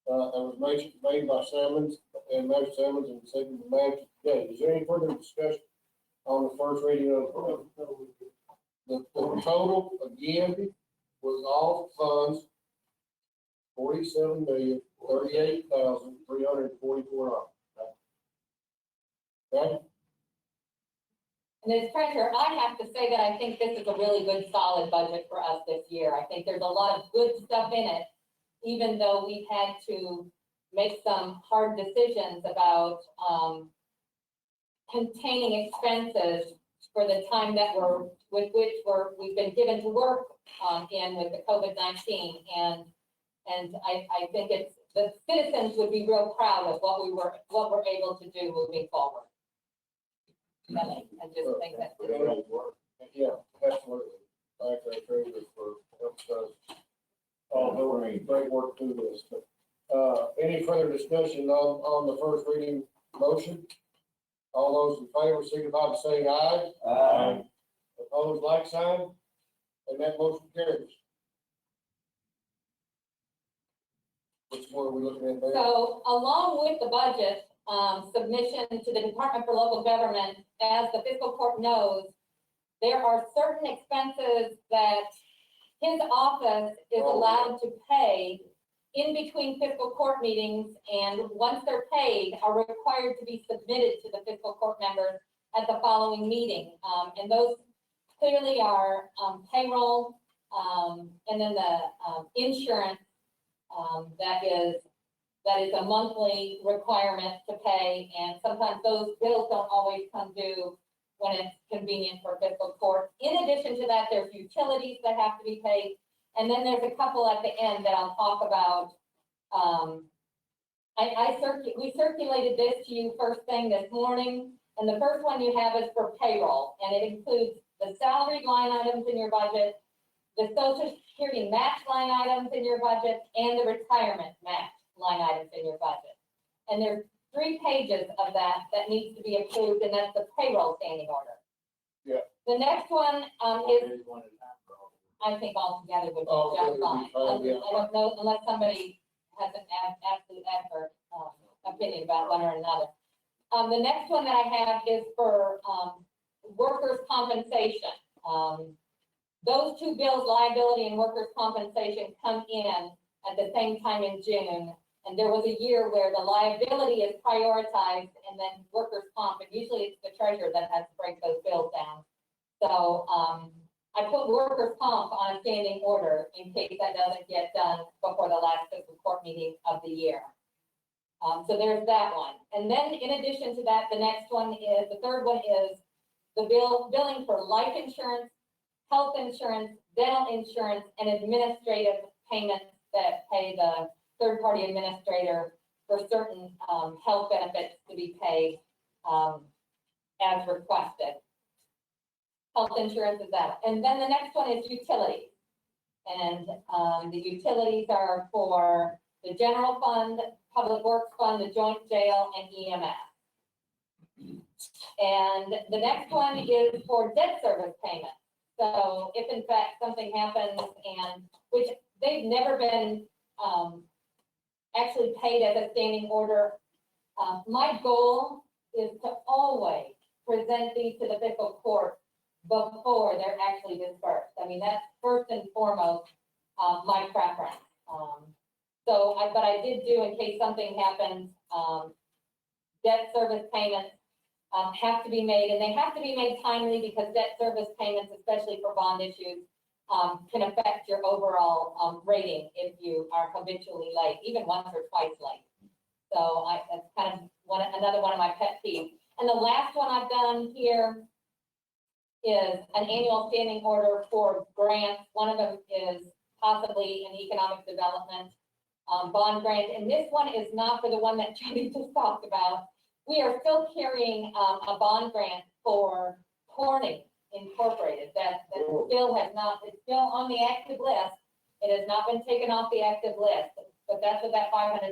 Was made by Sammons and Magistrate Sammons and seconded by Magistrate Gay. Is there any further discussion on the first reading of the total again was all funds $47,038,344. Okay? And as treasurer, I have to say that I think this is a really good, solid budget for us this year. I think there's a lot of good stuff in it. even though we've had to make some hard decisions about, containing expenses for the time that we've been given to work, in with the COVID-19. And I think the citizens would be real proud of what we're able to do moving forward. I just think that's. Yeah, absolutely. Thank our treasurer for helping us all doing great work through this. But, any further discussion on the first reading motion? All those in favor signify by saying aye. Aye. Opposed, like sign, and that motion carries. Which one are we looking at there? So along with the budget submission to the Department for Local Government, as the fiscal court knows, there are certain expenses that his office is allowed to pay in between fiscal court meetings, and once they're paid, are required to be submitted to the fiscal court members at the following meeting. And those clearly are payroll, and then the insurance. That is a monthly requirement to pay, and sometimes those bills don't always come due when it's convenient for fiscal court. In addition to that, there's utilities that have to be paid, and then there's a couple at the end that I'll talk about. We circulated this to you first thing this morning, and the first one you have is for payroll, and it includes the salary line items in your budget, the Social Security match line items in your budget, and the retirement match line items in your budget. And there's 3 pages of that needs to be approved, and that's the payroll standing order. Yeah. The next one is, I think altogether would be just fine. I don't know, unless somebody has an absolute adverse opinion about one or another. The next one that I have is for workers' compensation. Those 2 bills, liability and workers' compensation, come in at the same time in June. And there was a year where the liability is prioritized and then workers' comp, and usually it's the treasurer that has to break those bills down. So I put workers' comp on a standing order in case that doesn't get done before the last fiscal court meeting of the year. So there's that one. And then in addition to that, the third one is the billing for life insurance, health insurance, dental insurance, and administrative payments that pay the third-party administrator for certain health benefits to be paid as requested. Health insurance is that. And then the next one is utilities. And the utilities are for the general fund, public works fund, the joint jail, and EMS. And the next one is for debt service payments. So if in fact something happens, and which they've never been actually paid as a standing order, my goal is to always present these to the fiscal court before they're actually dispersed. I mean, that's first and foremost my preference. But I did do, in case something happens, debt service payments have to be made, and they have to be made timely, because debt service payments, especially for bond issues, can affect your overall rating if you are habitually late, even once or twice late. So that's kind of another one of my pet peeves. And the last one I've done here is an annual standing order for grants. One of them is possibly an economic development bond grant, and this one is not for the one that Jody just talked about. We are still carrying a bond grant for Corning Incorporated. That still has not, it's still on the active list. It has not been taken off the active list, but that's what that $500,000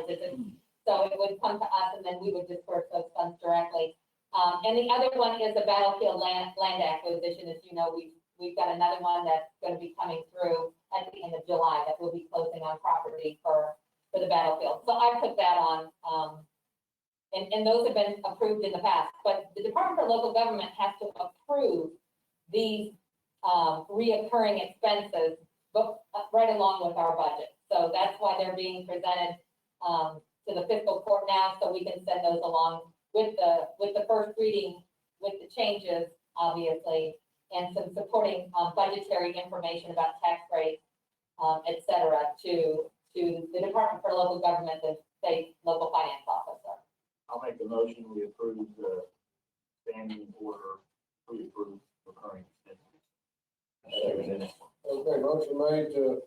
is. So it would come to us, and then we would disperse those funds directly. And the other one is a battlefield land acquisition. As you know, we've got another one that's going to be coming through at the end of July that will be closing on property for the battlefield. So I put that on. And those have been approved in the past, but the Department for Local Government has to approve these reoccurring expenses, but right along with our budget. So that's why they're being presented to the fiscal court now, so we can send those along with the first reading, with the changes, obviously, and some supporting budgetary information about tax rates, et cetera, to to the Department for Local Government, the state local finance officer. I'll make the motion, we approve the standing order, pre-approved recurring expenses. Okay, motion made to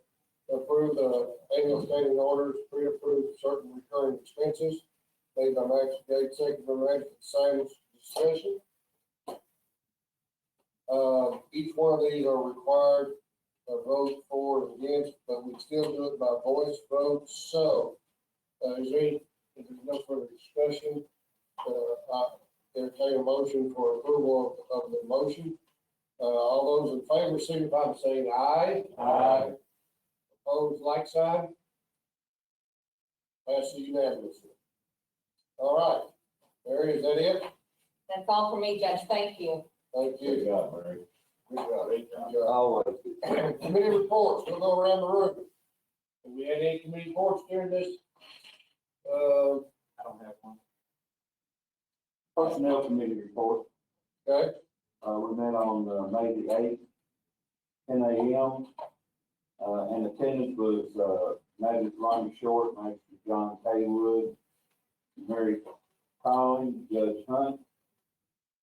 approve the annual standing orders, pre-approve certain recurring expenses, made by Magistrate, second by Magistrate Sammons. Discussion. Each one of these are required to vote for and against, but we still do it by voice vote. So, if there's no further discussion, I entertain a motion for approval of the motion. All those in favor signify by saying aye. Aye. Opposed, like sign. Passes unanimously. All right, Mary, is that it? That's all for me, Judge. Thank you. Thank you. Good job, Mary. Good job. Great job. Good job. Always. Committee reports, we'll go around the room. Have we had any committee reports during this? I don't have one. Personnel committee report. Okay, We met on May the 8th, 10 a.m. And attendance was Magistrate Ronnie Short, Magistrate John Caywood, Mary Conley, Judge Hunt,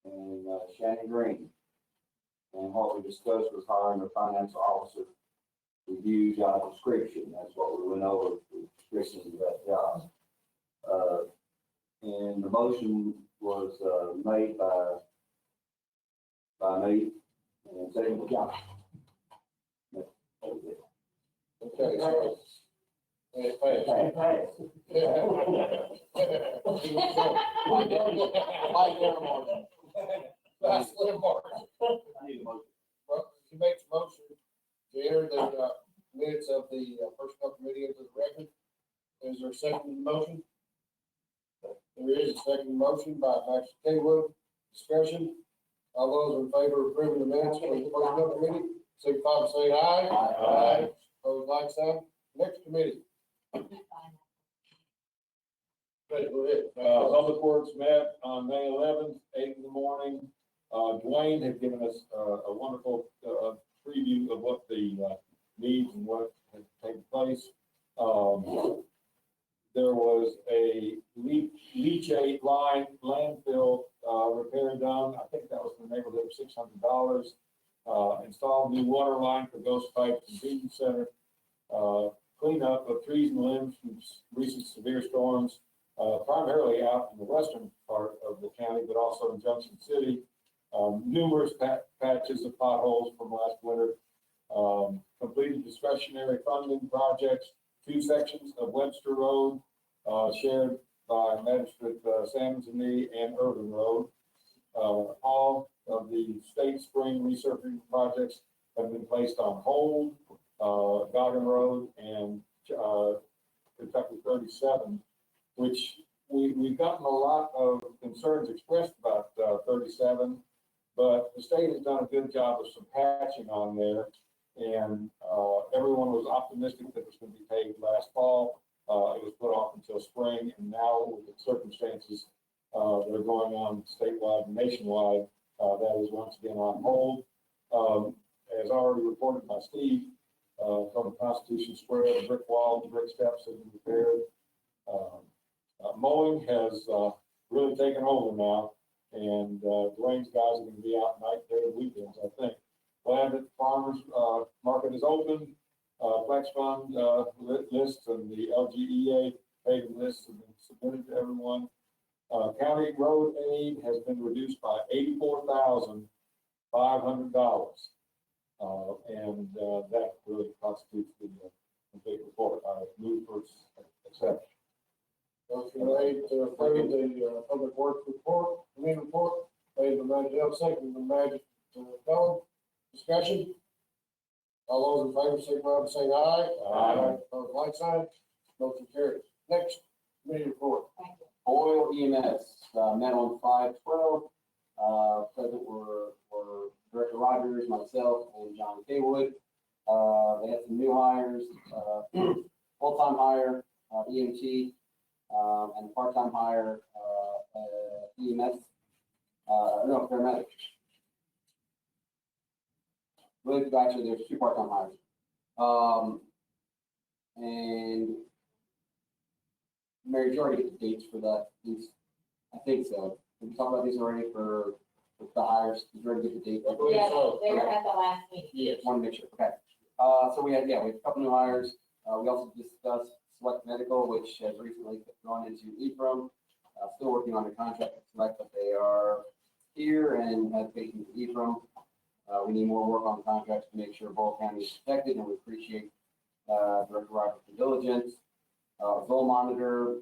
and Shannon Green. And what we discussed was hiring a finance officer, review job description. That's what we went over, the description of that job. And the motion was made by me and second by John. That was it. okay. So, it passed. Like their motion. Nice little mark. I need a motion. Well, she makes a motion to enter the minutes of the personnel committee into the record. Is there a second motion? There is a second motion by Max Caywood. Discussion. All those in favor of approving the minutes for the personnel committee, signify by saying aye. Aye. Opposed, like sign. Next committee. Okay, go ahead. Public Works met on May 11th, 8 in the morning. Dwayne had given us a wonderful preview of what the needs and what had taken place. There was a leachate line landfill repair done. I think that was in the neighborhood of $600. Installed new water line for Ghost Pipe Convenience Center. Cleanup of trees and limbs from recent severe storms, primarily out in the western part of the county, but also in Junction City. Numerous patches of potholes from last winter. Completed discretionary funding projects, 2 sections of Webster Road, shared by Magistrate Sammons and me, and Irvin Road. All of the state spring resurfacing projects have been placed on hold. Goggin Road and Kentucky 37, which we've gotten a lot of concerns expressed about 37, but the state has done a good job of some patching on there, and everyone was optimistic that it was going to be paved last fall. It was put off until spring, and now with the circumstances that are going on statewide and nationwide, that is once again on hold. As already reported by Steve, from Constitution Square, the brick wall, the brick steps have been repaired. Mowing has really taken over now, and Dwayne's guys are going to be out night, day, and weekends, I think. Land at Farmers Market is open. Flex Fund lists and the LGEA paving lists have been submitted to everyone. County road aid has been reduced by $84,500. And that really constitutes the complete report. I move for acceptance. Motion made to approve the public works report, committee report, made by Mandel, second by Magistrate Cullen. Discussion. All those in favor, signify by saying aye. Aye. Opposed, like sign. Motion carries. Next committee report. Boyle EMS, met on 5/12. Present were Director Rogers, myself, and John Caywood. They had some new hires, full-time hire, EMT, and part-time hire, EMS, no, paramedic. Really, actually, there's 2 part-time hires. And Mary, did you already get the dates for that? I think so. Did we talk about these already for the hires? Did you already get the date? I believe Yes, so. they were at the last meeting. Yes. Want to make sure, okay. So we had a couple new hires. We also discussed Select Medical, which has recently gone into Ephraim. Still working on the contract with Select, but they are here and have taken Ephraim. We need more work on contracts to make sure Boyle County is protected, and we appreciate Director Robert's diligence. Zoll monitor,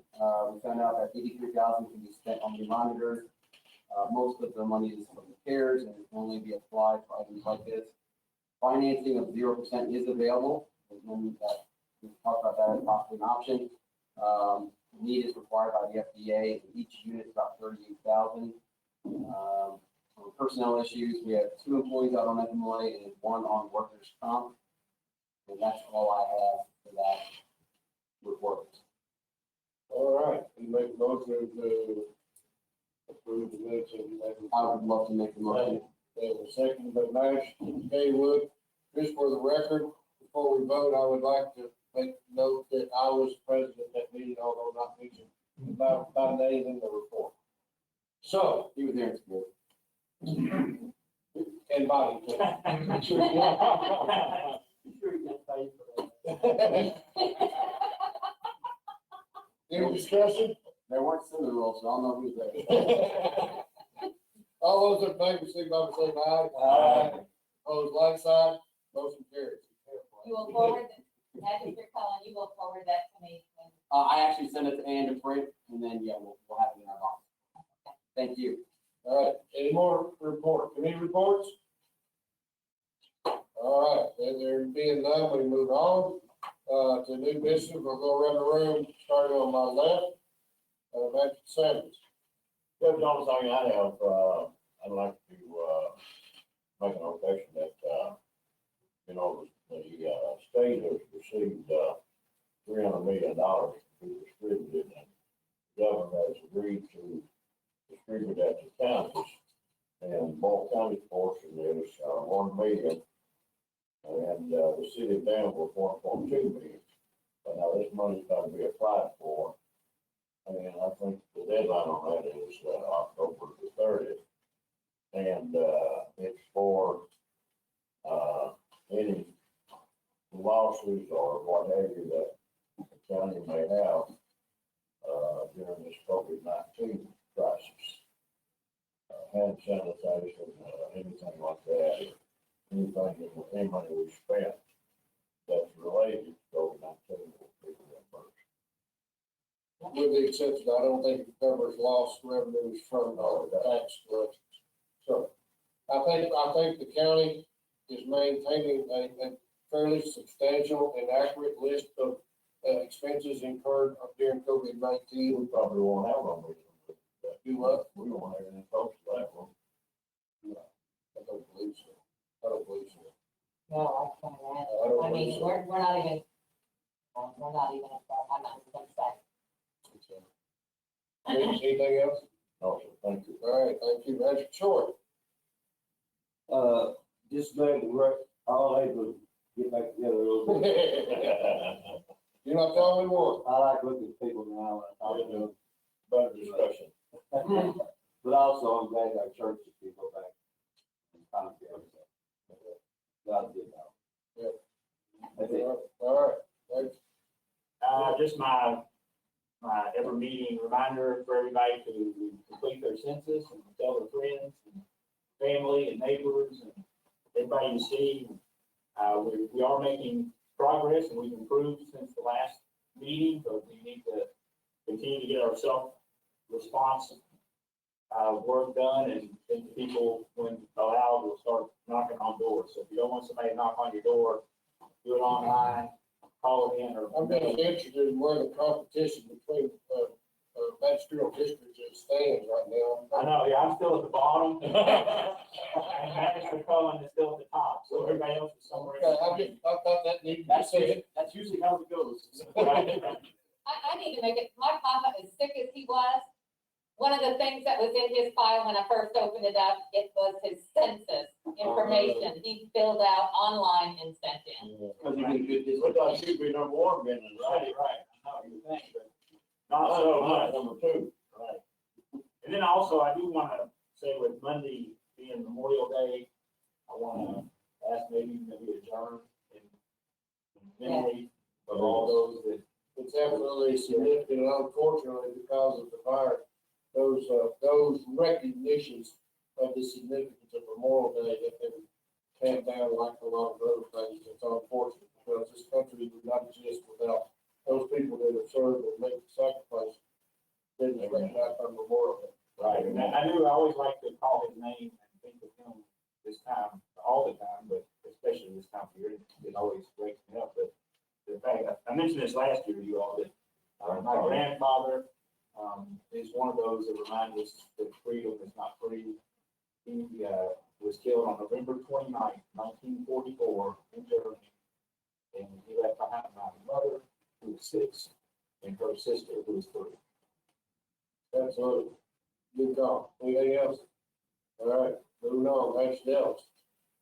we found out that $83,000 can be spent on the monitor. Most of the money is from the CARES and can only be applied for items like this. Financing of 0% is available. We talked about that as possibly an option. Need is required by the FDA. Each unit is about $38,000. For personnel issues, we have 2 employees out on FMLA and 1 on workers' comp. And that's all I have for that report. All right, we make a motion to approve the minutes of I would love to make the motion. That was seconded by Caywood. Just for the record, before we vote, I would like to make note that I was present at that meeting, although not mentioned by name in the report. So, He was there in school. and body too. You sure you get paid for that? Any discussion? There weren't cinnamon rolls, so I don't know who's there. All those in favor, signify by saying aye. Aye. Opposed, like sign, motion carries. You will forward, Magistrate Cullen, you will forward that to me. I actually sent it to Ann to print, and then, we'll have it in our box. Thank you. All right, any more report, committee reports? All right, then there being none, we move on, to new business. We'll go around the room, starting on my left, Magistrate Sammons. The only thing I have, I'd like to, make a notation that, the state has received, $300 million to be distributed, and the governor has agreed to distribute that to counties. And Boyle County's portion is, $1 million, and, the city of Danville is $1.2 million. But now this money's got to be applied for, and I think the deadline on that is, October the 30th. And, it's for, any lawsuits or what have you that the county may have, during this COVID-19 crisis. Hand sanitation, anything like that, anything, any money we spent that's related to COVID-19 will be reimbursed. With the exception, I don't think it covers lost revenues from tax collections. So I think the county is maintaining a fairly substantial and accurate list of expenses incurred during COVID-19. We probably won't have one. Do what? We won't have anything close to that one. No, I don't believe so. I don't believe so. No, I can't imagine. I don't I mean, believe so. we're not even, I'm not even gonna say. Anything else? No, sir, thank you. All right, thank you, Magistrate Short. Just glad that we're all able to get back together a little bit. You're not the only one. I like looking at people now when I talk to them. Better discussion. But also, I'm glad our church is people back. And kind of everything. God did that. That's it. All right, thanks. Just my every meeting reminder for everybody to complete their census and tell their friends and family and neighbors and everybody you see. We are making progress and we've improved since the last meeting, but we need to continue to get our self-response work done, and then people, when allowed, will start knocking on doors. So if you don't want somebody to knock on your door, do it online, call it in, or. I'm just interested in where the competition between, magisterial districts stands right now. I know, yeah, I'm still at the bottom. And Magistrate Cullen is still at the top, so everybody else is somewhere. in between. I thought that needed to be said. That's usually how it goes. I need to make it, my papa, as sick as he was, one of the things that was in his file when I first opened it up, it was his census information. He filled out online and sent in. Because you get a good Look like she'd be number one business. Right. I know you think, but Not not so so much, much. number two. Right. And then also, I do want to say with Monday being Memorial Day, I want to ask maybe adjourn in memory of all those that. It's absolutely significant, and unfortunately, because of the fire, those recognitions of the significance of Memorial Day have been tamped down like a lot of other things. It's unfortunate, because this country would not exist without those people that have served and made the sacrifice. Didn't recognize on Memorial Day. Right, and I always like to call his name and think of him this time, all the time, but especially this time of year, it always wakes me up. But in fact, I mentioned this last year, you all, that my grandfather is one of those that reminds us that freedom is not free. He was killed on November 29th, 1944 in Germany, and he left behind my mother, who was 6, and her sister, who was 3. Absolutely. Good call. Anything else? All right, moving on, next else.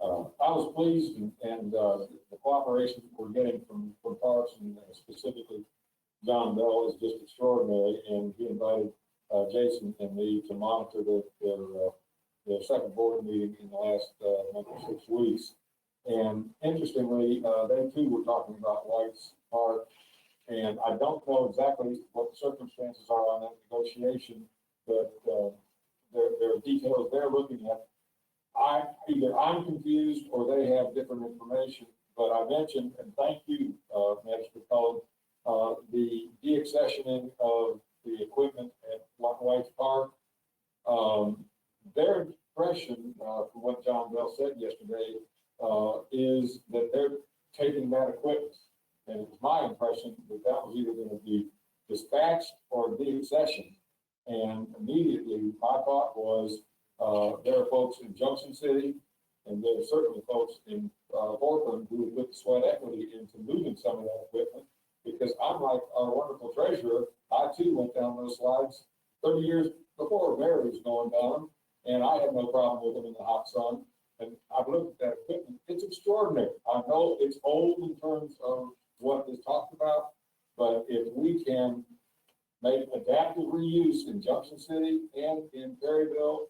I was pleased and the cooperation we're getting from Parks and specifically John Bell is just extraordinary. And he invited Jason and me to monitor their second board meeting in the last month or 6 weeks. And interestingly, they too were talking about White's Park. And I don't know exactly what the circumstances are on that negotiation, but there are details they're looking at. Either I'm confused or they have different information, but I mentioned, and thank you, Magistrate Cullen, the deaccessioning of the equipment at White's Park. Their impression, from what John Bell said yesterday, is that they're taking that equipment. And it was my impression that that was either going to be dispatched or deaccessioned. And immediately my thought was, there are folks in Junction City, and there are certainly folks in Portland who would put sweat equity into moving some of that equipment, because I'm like our wonderful treasurer, I too went down those slides 30 years before Mary was going down them, and I had no problem with them in the hot sun. And I've looked at that equipment, it's extraordinary. I know it's old in terms of what is talked about, but if we can make adaptive reuse in Junction City and in Perryville,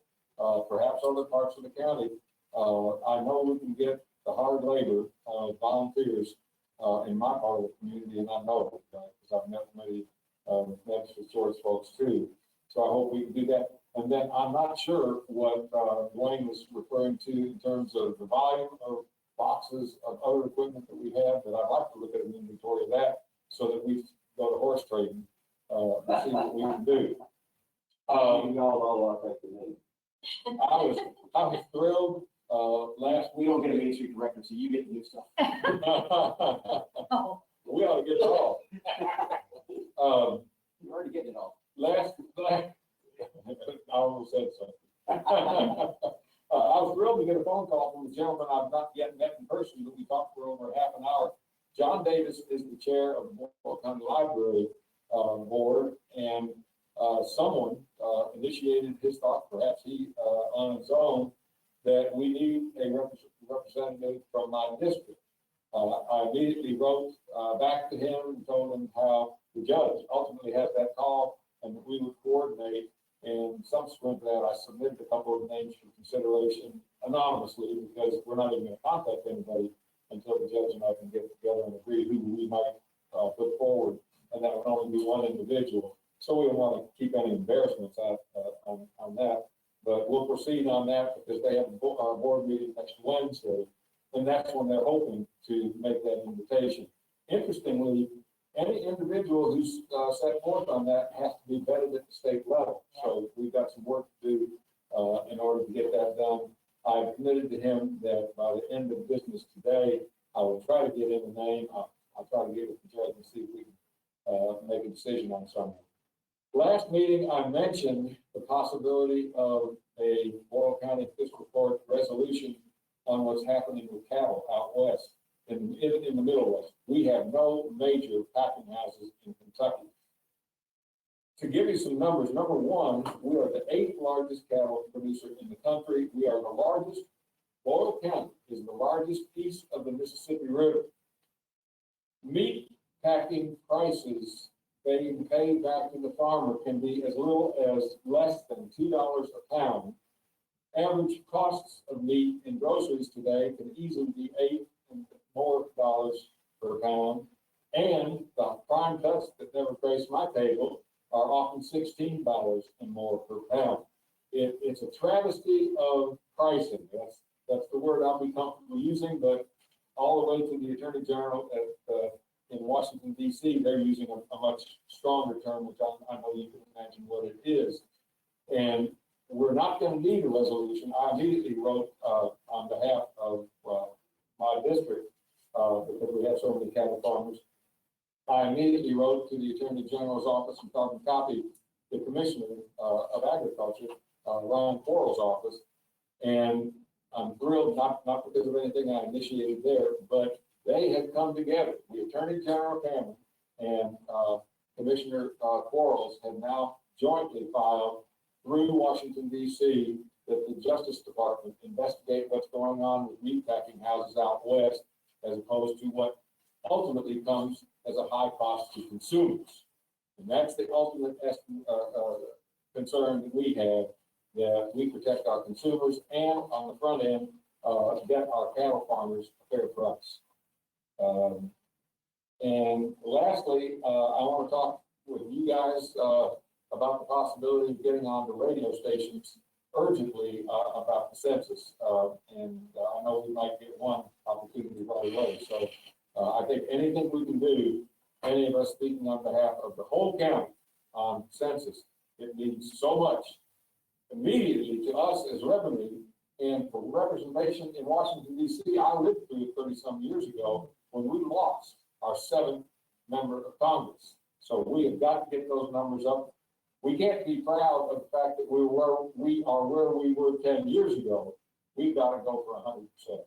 perhaps other parts of the county, I know we can get the hard labor volunteers in my part of the community, and I know it because I've met many Memphis George folks too. So I hope we can do that. And then I'm not sure what Dwayne was referring to in terms of the volume of boxes of other equipment that we have, but I'd like to look at an inventory of that so that we go to horse trading and see what we can do. I was thrilled last We week. don't get a Main Street director, so you get the new stuff. We ought to get it all. You're already getting it all. Last, I almost said something. I was thrilled to get a phone call from a gentleman I've not yet met in person, but we talked for over half an hour. John Davis is the chair of the Boyle County Library Board, and someone initiated his thought, perhaps he on his own, that we need a representative from my district. I immediately wrote back to him and told him how the judge ultimately has that call and that we would coordinate. And subsequent to that, I submitted a couple of names for consideration anonymously, because we're not even going to contact anybody until the judge and I can get together and agree who we might put forward. And that would only be one individual. So we don't want to keep any embarrassments out on that. But we'll proceed on that because they have a board meeting next Wednesday. And that's when they're hoping to make that invitation. Interestingly, any individual who's set forth on that has to be vetted at the state level. So we've got some work to do in order to get that done. I've committed to him that by the end of business today, I will try to get him a name. I'll try to get with the judge and see if we can make a decision on something. Last meeting, I mentioned the possibility of a Boyle County Fiscal Court resolution on what's happening with cattle out west. In the Middle West, we have no major packing houses in Kentucky. To give you some numbers, number one, we are the 8th largest cattle producer in the country. We are the largest. Boyle County is the largest piece of the Mississippi River. Meat packing prices being paid back to the farmer can be as little as less than $2 a pound. Average costs of meat in groceries today can easily be $8 and more per pound. And the prime cuts that never grace my table are often $16 and more per pound. It's a travesty of pricing. That's the word I'll be comfortable using, but all the way to the Attorney General in Washington, D.C., they're using a much stronger term, which I know you can imagine what it is. And we're not going to need a resolution. I immediately wrote on behalf of my district, because we have so many cattle farmers, I immediately wrote to the Attorney General's office and carbon copied the Commissioner of Agriculture, Ryan Quarles' office, and I'm thrilled, not because of anything I initiated there, but they have come together. The Attorney General Cameron and Commissioner Quarles have now jointly filed through Washington, D.C., that the Justice Department investigate what's going on with meatpacking houses out west, as opposed to what ultimately comes as a high cost to consumers. And that's the ultimate concern that we have, that we protect our consumers and on the front end, get our cattle farmers a fair price. And lastly, I want to talk with you guys about the possibility of getting on the radio stations urgently about the census. And I know we might get one opportunity right away. So I think anything we can do, any of us speaking on behalf of the whole county on census, it means so much immediately to us as revenue and for representation in Washington, D.C. I lived through it 30-some years ago when we lost our 7th member of Congress. So we have got to get those numbers up. We can't be proud of the fact that we are where we were 10 years ago. We've got to go for 100%.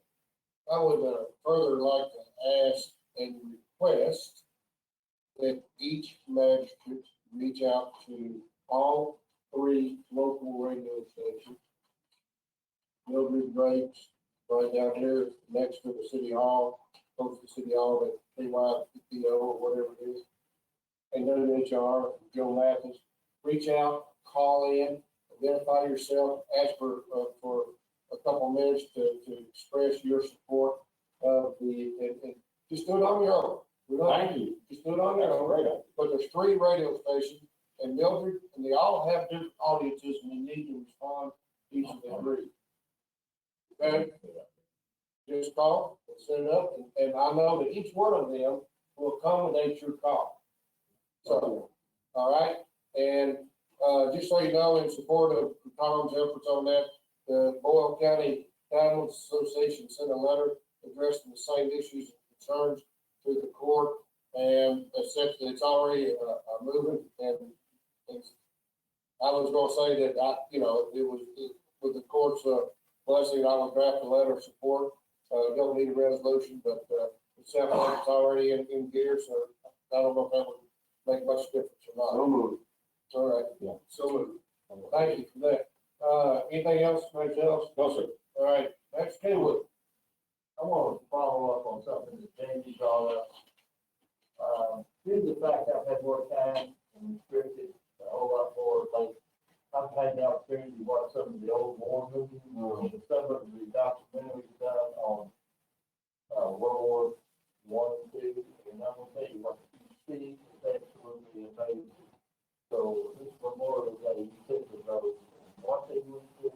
I would further like to ask and request that each magistrate reach out to all 3 local radio stations. Mildred Breaks, right down here next to the city hall, close to City Hall, at KYPO or whatever it is. And WHR, Joe Mathis, reach out, call in, identify yourself, ask for a couple minutes to express your support of and just do it on your own. Thank you. Just do it on your own. But there's 3 radio stations, and Mildred, and they all have different audiences, and they need to respond to each of the 3. Okay? Just call, set it up, and I know that each one of them will accommodate your call. So, all right? And just so you know, in support of Tom's efforts on that, the Boyle County Cattlemen's Association sent a letter addressing the same issues and concerns to the court, and essentially it's already moving. And I was going to say that with the court's blessing, I would draft a letter of support. Don't need a resolution, but it sounds like it's already in gear, so I don't know if that would make much difference or not. So moved. All right. Yeah. So moved. Thank you for that. Anything else, Mr. Ellis? No, sir. All right. Next, Caywood. I want to follow up on something that Jamey brought up. Due to the fact I've had more time and restricted a whole lot more, like, I've had the opportunity to watch some of the old war movies and some of the documentaries done on World War I and II, and I'm going to tell you what you see is absolutely amazing. So this Memorial Day, you think of those, what they went through,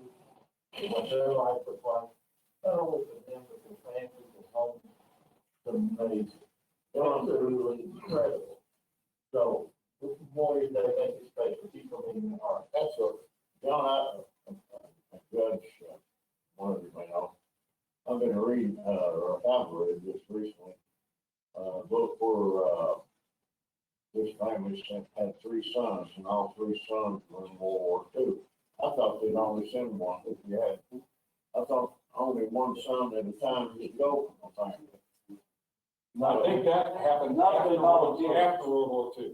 and what their life was like, not only for them, but for families and homes. It's amazing. Absolutely incredible. So this Memorial Day, make it special. People in the heart. Absolutely. John, I judge one of you may know. I've been reading, or I've read just recently, a book where this family had 3 sons, and all 3 sons were in World War II. I thought they'd only send one if you had. I thought only one son at a time could go from a family. I think that happened after World War II.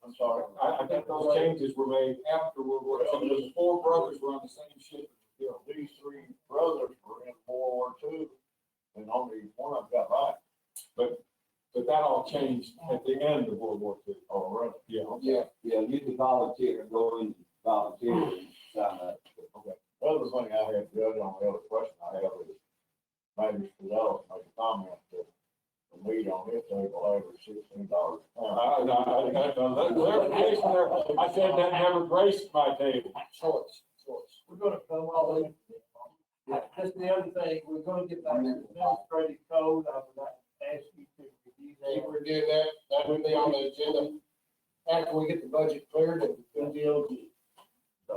I'm sorry. I think those changes were made after World War II. The four brothers were on the same ship. You know, these three brothers were in World War II, and only one of them got back. But that all changed at the end of World War II. Oh, really? Yeah. Yeah, you can volunteer, go and volunteer and sign up. Okay. The other thing I had, the other question I have is, maybe Ellis make a comment that the meat on his table averaged $16. I said that never graced my table. Choice. We're gonna come all in. Just the other thing, we're gonna get back to the administrative code. I would like to ask you to review If that. we do that, that would be on the agenda after we get the budget cleared and And DOT. So,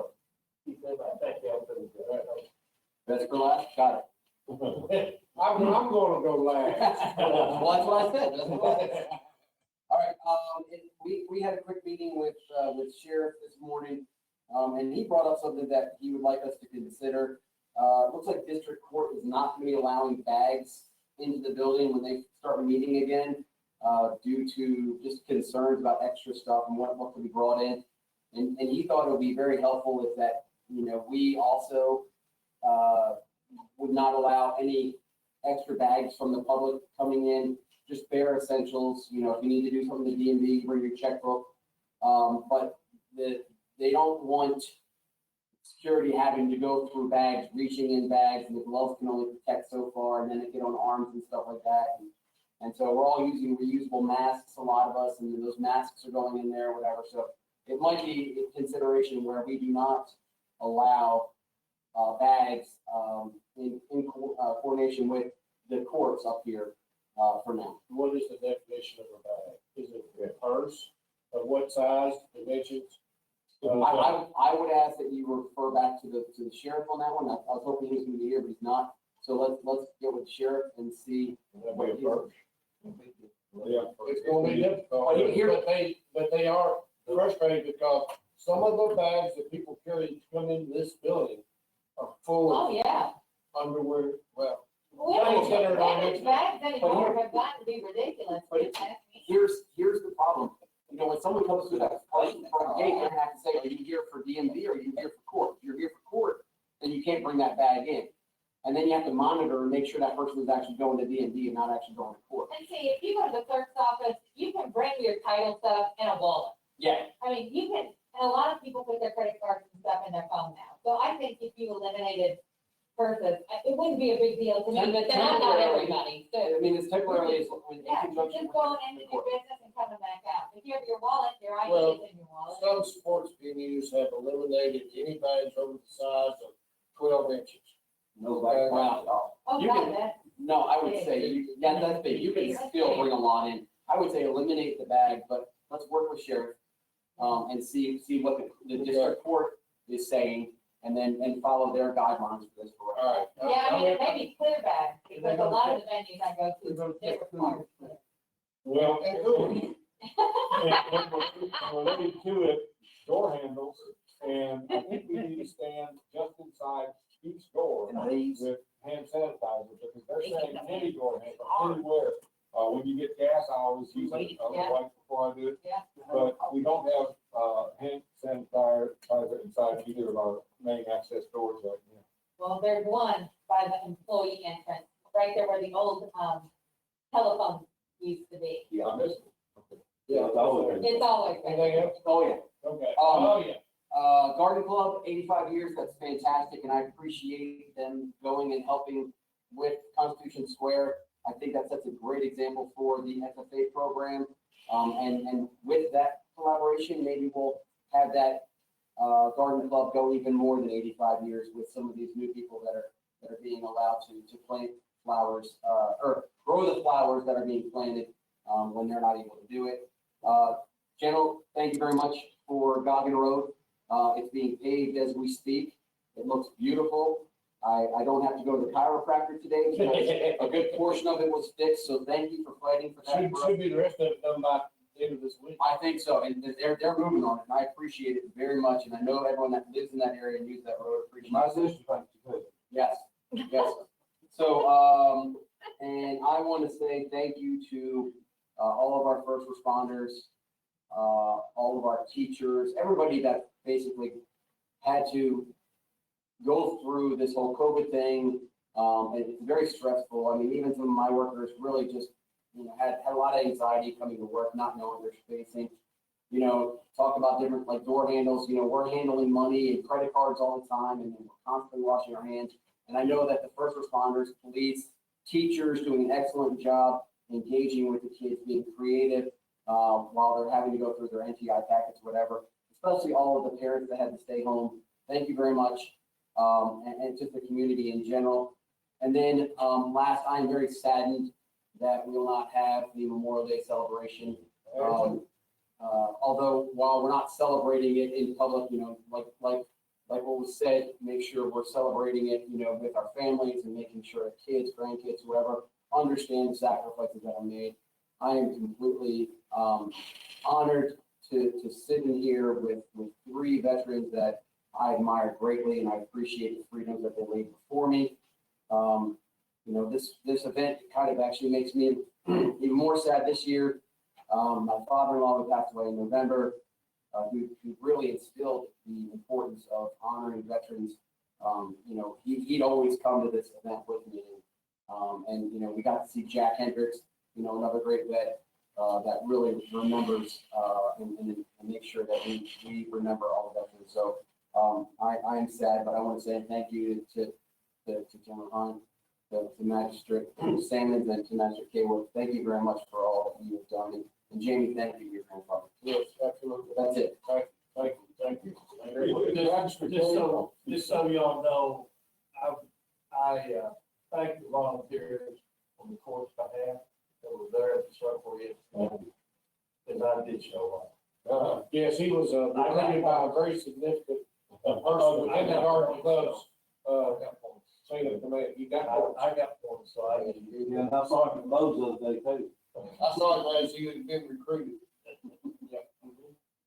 keep that, I think I'll do that. That's for last, got I'm gonna go last. it. Well, that's what I said. That's what I said. All right, we had a quick meeting with Sheriff this morning, and he brought up something that he would like us to consider. It looks like district court is not going to be allowing bags into the building when they start meeting again, due to just concerns about extra stuff and what can be brought in. And he thought it would be very helpful if that, we also, would not allow any extra bags from the public coming in, just bare essentials. If you need to do something to DMV, bring your checkbook. But they don't want security having to go through bags, reaching in bags, and the gloves can only protect so far, and then it get on arms and stuff like that. And so we're all using reusable masks, a lot of us, and those masks are going in there, whatever. So it might be a consideration where we do not allow bags in coordination with the courts up here for now. What is the definition of a bag? Is it a purse? Of what size, dimensions? I would ask that you refer back to the sheriff on that one. I was hoping he was going to be here, but he's not. So let's get with the sheriff and see. That'd be a purse. Yeah. It's gonna be difficult, but they are frustrated because some of the bags that people carry to come into this building are full Oh, of yeah. underwear, well, Women's that are on women's it. bags anymore have gotten to be ridiculous. But here's the problem. When someone comes through that front gate, they're gonna have to say, are you here for DMV or are you here for court? If you're here for court, then you can't bring that bag in. And then you have to monitor and make sure that person is actually going to DMV and not actually going to court. And see, if you go to the clerk's office, you can bring your title stuff in a wallet. Yeah. I mean, you can, and a lot of people put their credit cards and stuff in their phone now. So I think if you eliminated purses, it wouldn't be a big deal to me, but then not everybody. So, I mean, it's temporarily, in yeah, conjunction just with going into the your court. business and coming back out. If you have your wallet, your ID Well, is in your wallet. some sports venues have eliminated any bags over the size of 12 inches. No bag allowed at all. Oh, You got can- that. No, I would say, that's big. You can still bring a lot in. I would say eliminate the bag, but let's work with sheriff, and see what the district court is saying, and follow their guidelines for this. All right. Yeah, I mean, it may be clear back, because a lot of the venues I go to, they require. Well, And who? and related to it, door handles, and I think we need to stand just inside each door with hand sanitizer, because they're saying any door handle, anywhere. When you get gas, I always use a wipe before I do it. Yeah. But we don't have, hand sanitizer inside either of our main access doors right now. Well, there's one by the employee entrance, right there where the old, telephone used to be. Yeah. I missed it. Yeah. It's always been. Anything else? Oh, yeah. Okay. Oh, yeah. Garden Club, 85 years, that's fantastic, and I appreciate them going and helping with Constitution Square. I think that sets a great example for the FFA program. And with that collaboration, maybe we'll have that Garden Club go even more than 85 years with some of these new people that are being allowed to plant flowers, or grow the flowers that are being planted when they're not able to do it. General, thank you very much for Goggin Road. It's being paved as we speak. It looks beautiful. I don't have to go to the chiropractor today because a good portion of it was fixed, so thank you for fighting for that. Should be the rest of it done by the end of this week. I think so, and they're moving on it, and I appreciate it very much, and I know everyone that lives in that area and uses that road appreciates My it. sister thinks you could. Yes, yes. So, and I want to say thank you to all of our first responders. all of our teachers, everybody that basically had to go through this whole COVID thing. And it's very stressful. I mean, even some of my workers really just, had a lot of anxiety coming to work, not knowing what they're facing. Talk about different like door handles, we're handling money and credit cards all the time, and we're constantly washing our hands. And I know that the first responders, police, teachers doing an excellent job engaging with the kids, being creative while they're having to go through their NTI packets, whatever, especially all of the parents that had to stay home. Thank you very much. And just the community in general. And then last, I'm very saddened that we will not have the Memorial Day celebration. Although while we're not celebrating it in public, like what was said, make sure we're celebrating it, with our families and making sure our kids, grandkids, whoever, understand the sacrifices that are made. I am completely honored to sit in here with 3 veterans that I admire greatly, and I appreciate the freedoms that they laid before me. This event kind of actually makes me even more sad this year. My father-in-law who passed away in November, who really instilled the importance of honoring veterans. He'd always come to this event with me. And we got to see Jack Hendricks, another great vet that really remembers and make sure that we remember all the veterans. So I am sad, but I want to say thank you to General Hunt, to Magistrate Sammons, and to Magistrate Caywood. Thank you very much for all that you have done. And Jamey, thank you, your grandfather. Yes, absolutely. That's it. Thank you. Just so y'all know, I thank the volunteers on the court's behalf that were there at the circle yesterday, because I did show up. Yes, he was related by a very significant person in the Guard clubs. Saying that, man, you got points. I got points, so I. Yeah, I saw him loads of the day too. I saw him as he had been recruited. Yeah.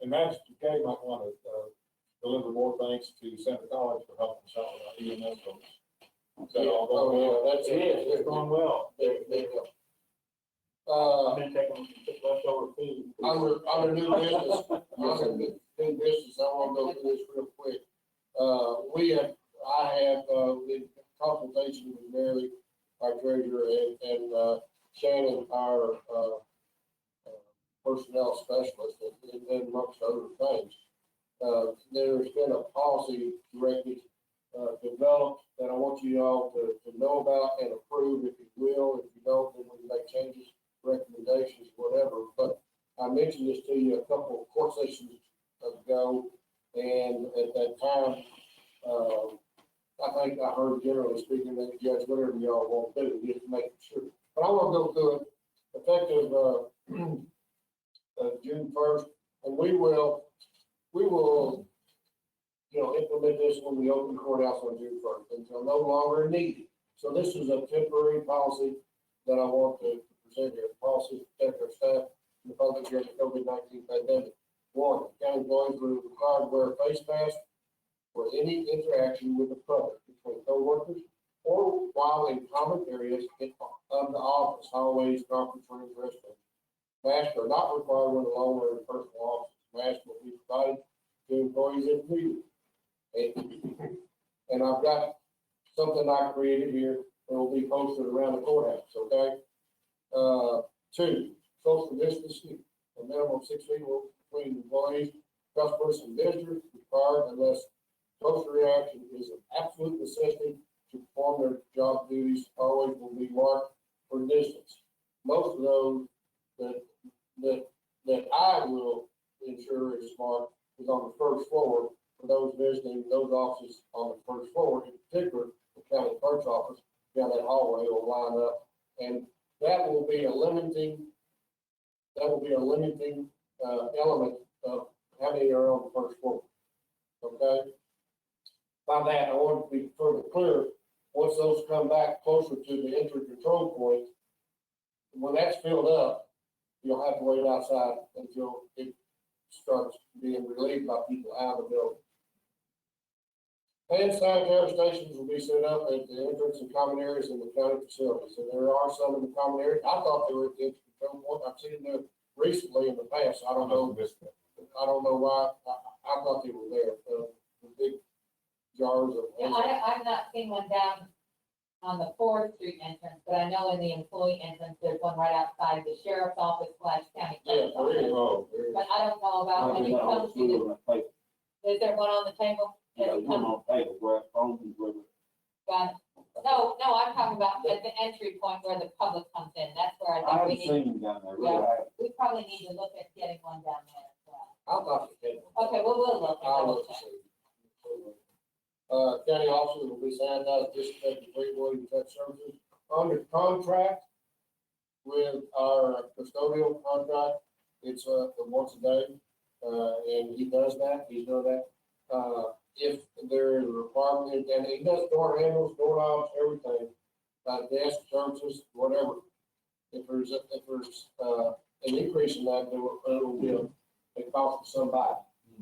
And Magistrate Gay might want to deliver more thanks to Santa College for helping us out with our EMS folks. Is that all going well? That's it. It's going well. There you go. I've been taking leftover food. On a new business, I want to go through this real quick. I have in consultation with Mary, our treasurer, and Shannon, our personnel specialist, and amongst other things. There's been a policy directive developed that I want you all to know about and approve if you will. If you don't, then we can make changes, recommendations, whatever. But I mentioned this to you a couple of court sessions ago, and at that time, I think I heard generally speaking that judge, whatever y'all want to do, just make sure. But I want to go through it effective June 1st, and we will, implement this when we open the courthouse on June 1st until no longer needed. So this is a temporary policy that I want to present here. Policy to protect our staff from the public during the COVID-19 pandemic. 1, county employees were required to wear a face mask for any interaction with the public between co-workers or while in common areas of the office, hallways, conference rooms, restrooms. Masks are not required when alone or in personal offices. Masks will be provided to employees if needed. And I've got something I created here that will be posted around the courthouse, okay? 2, social distancing, a minimum of 6 feet between employees, customers, and visitors required unless social reaction is an absolute necessity to perform their job duties. Always will be marked for distance. Most of those that I will ensure is marked is on the first floor for those visiting those offices on the first floor, in particular the county clerk's office down that hallway will line up, and that will be a limiting element of how many are on the first floor. Okay. By that, I want to be further clear. Once those come back closer to the entry control point, when that's filled up, you'll have to wait outside until it starts being relieved by people out of the building. Hand sanitary stations will be set up at the entrance and common areas in the county facilities. And there are some in the common areas. I thought they were at the entry control point. I've seen them recently in the past. I don't know why. I thought they were there, the big jars of. Yeah, I've not seen one down on the 4th Street entrance, but I know in the employee entrance, there's one right outside the sheriff's office / county. Yeah, clerk's there is. office. But I don't know about when you come to the, is there one on the table? Yeah, As you one come- on table, where phones with it. Got it. No, I'm talking about at the entry point where the public comes in. That's where I I haven't think we need, seen them down there, really. Yeah. we probably need to look at getting one down there as well. I thought they did. Okay, well, we'll look. I'll We'll look to check. see. County officers will be sanitized, disinfected, Caywood, touch services under contract with our custodial contract. It's, once a day, and he does that, he's doing that. If there is a requirement, and he does door handles, doorknobs, everything, desk services, whatever. If there's an increase in that, it will be a cost to somebody.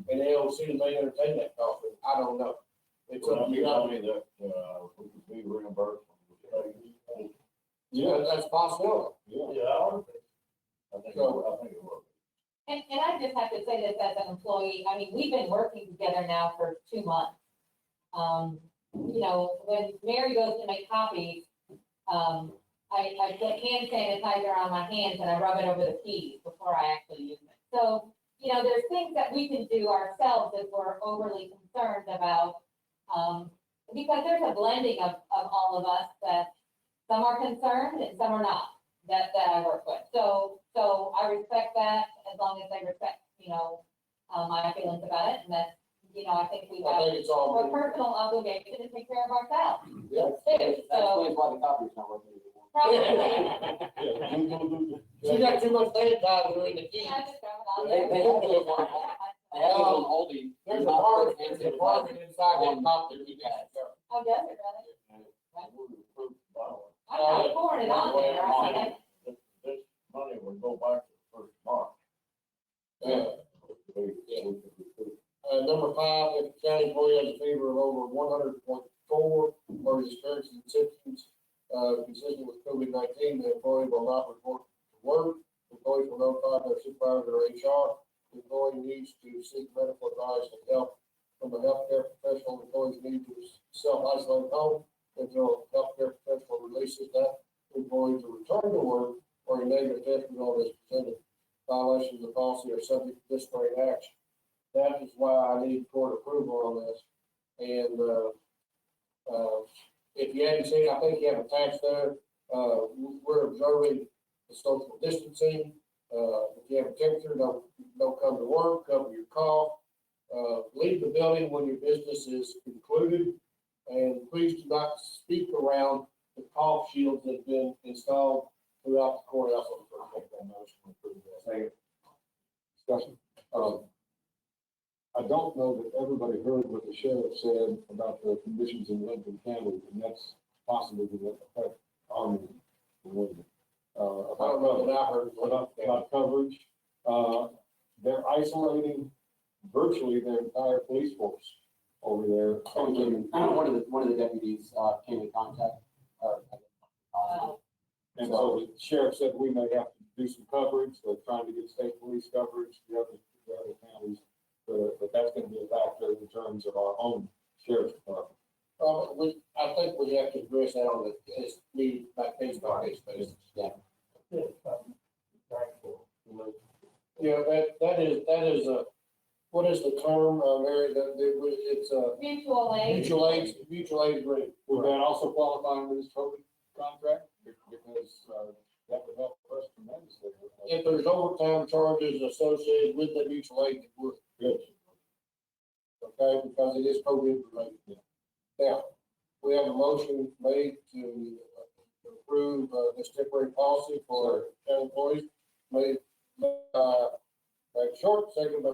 And the LLC may entertain that cost, I don't know. It's Well, up to you you. tell me that, we could be reimbursed from the state. Yeah, that's possible. Yeah, I think it will. And I just have to say this as an employee, I mean, we've been working together now for 2 months. You know, when Mary goes to make copies, I put hand sanitizer on my hands and I rub it over the keys before I actually use it. So, you know, there's things that we can do ourselves if we're overly concerned about, because there's a blending of all of us that some are concerned and some are not, that I work with. So I respect that as long as they respect, you know, my feelings about it. And that's, you know, I think we I have think it's all. a personal obligation to take care of ourselves. Yeah. Too, so Explains why the copy's not working anymore. probably. She got too much sanitizer in the key. Yeah, I just grab it out They- there. they have those on- They have those on Aldi. There's a part, there's a part inside that top that you got. Oh, does it really? I'm Uh, not pouring it on there. I mean, This money will go back to the first March. Number 5, if the county employee has a fever of over 100.4 or is experiencing symptoms consistent with COVID-19, the employee will not report to work. Employees will notify their supervisor or HR. The employee needs to seek medical advice and help from a healthcare professional. Employees need to self-isolate at home until a healthcare professional releases that employee to return to work or a negative test result is presented. Violations of the policy are subject to disciplinary action. That is why I need court approval on this. And, if you hadn't seen, I think you have attached there, we're observing the social distancing. If you have a temperature, don't come to work, cover your cough. Leave the building when your business is concluded. And please do not speak around the cough shields that have been installed throughout the courthouse. Second. Discussion. I don't know that everybody heard what the sheriff said about the conditions in Lincoln County, and that's possibly going to affect our meeting. I don't know that I heard. About coverage, they're isolating virtually their entire police force over there. One of the deputies, came in contact, And so the sheriff said we may have to do some coverage, they're trying to get state police coverage, the other counties, but that's gonna be a factor in terms of our own sheriff's department. I think we have to address that on the case by case basis. Yeah. Yeah, that is a, what is the term, Mary, it's a Mutual aid. mutual aid agreement. Would that also qualify under this COVID contract? Because, that would help us tremendously. If there's overtime charges associated with the mutual aid, it would. Good. Okay, because it is COVID related. Now, we have a motion made to approve this temporary policy for county employees. Made by Short, second by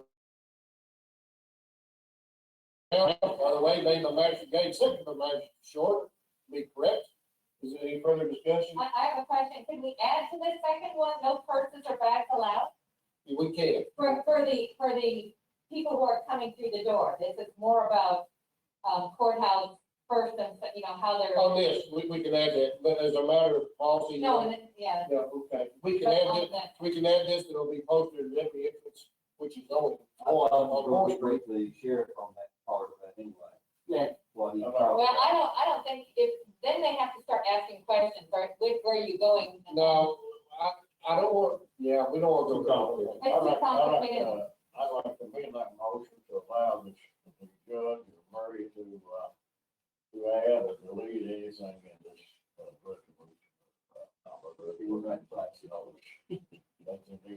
by the way, made by Magistrate Gay, second by Magistrate Short, to be correct. Is there any further discussion? I have a question. Could we add to this second one, no purses or bags allowed? We can. For the people who are coming through the door. This is more about courthouse person, you know, how they're. On this, we can add that, but as a matter of policy. No, and yeah. Yeah, okay, we can but add on this, that- we can add this, it'll be posted in every entrance, which is only. I'll break the sheriff on that part of that anyway. Yeah. Well, he Well, I don't think then they have to start asking questions, right, where are you going? No, I don't want, yeah, we don't want to go. It's too complicated. I'd like to make that motion to allow the judge or Murray to add or delete anything in this resolution.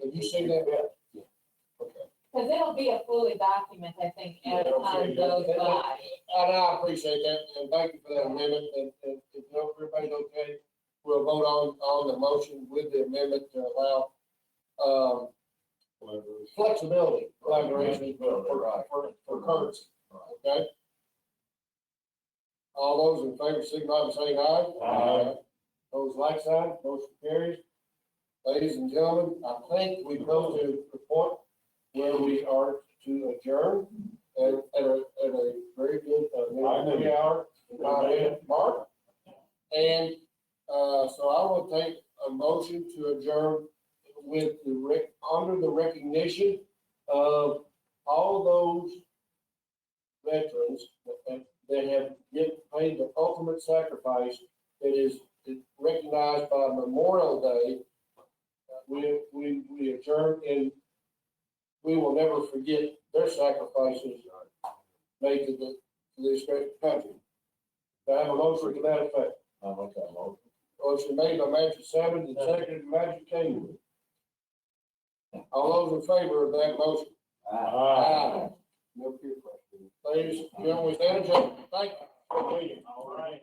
Have you seen that yet? Yeah. Okay. Because it'll be a fully document, I think, as time goes by. And I appreciate that, and thank you for that amendment, and if everybody's okay, we'll vote on the motion with the amendment to allow, flexibility, collaboration for courtesy, okay? All those in favor, signify by saying aye. Aye. Those like sign, motion carries. Ladies and gentlemen, I think we come to the point where we are to adjourn at a very good, 3 hour, mark. And, so I will take a motion to adjourn with under the recognition of all those veterans that have paid the ultimate sacrifice that is recognized by Memorial Day. We adjourn, and we will never forget their sacrifices made to this great country. Do I have a motion to that effect? I'll make that motion. Motion made by Magistrate Sammons and seconded by Magistrate Caywood. All those in favor of that motion? Aye. No peer pressure. Ladies and gentlemen, we stand adjourned. Thank you. All right.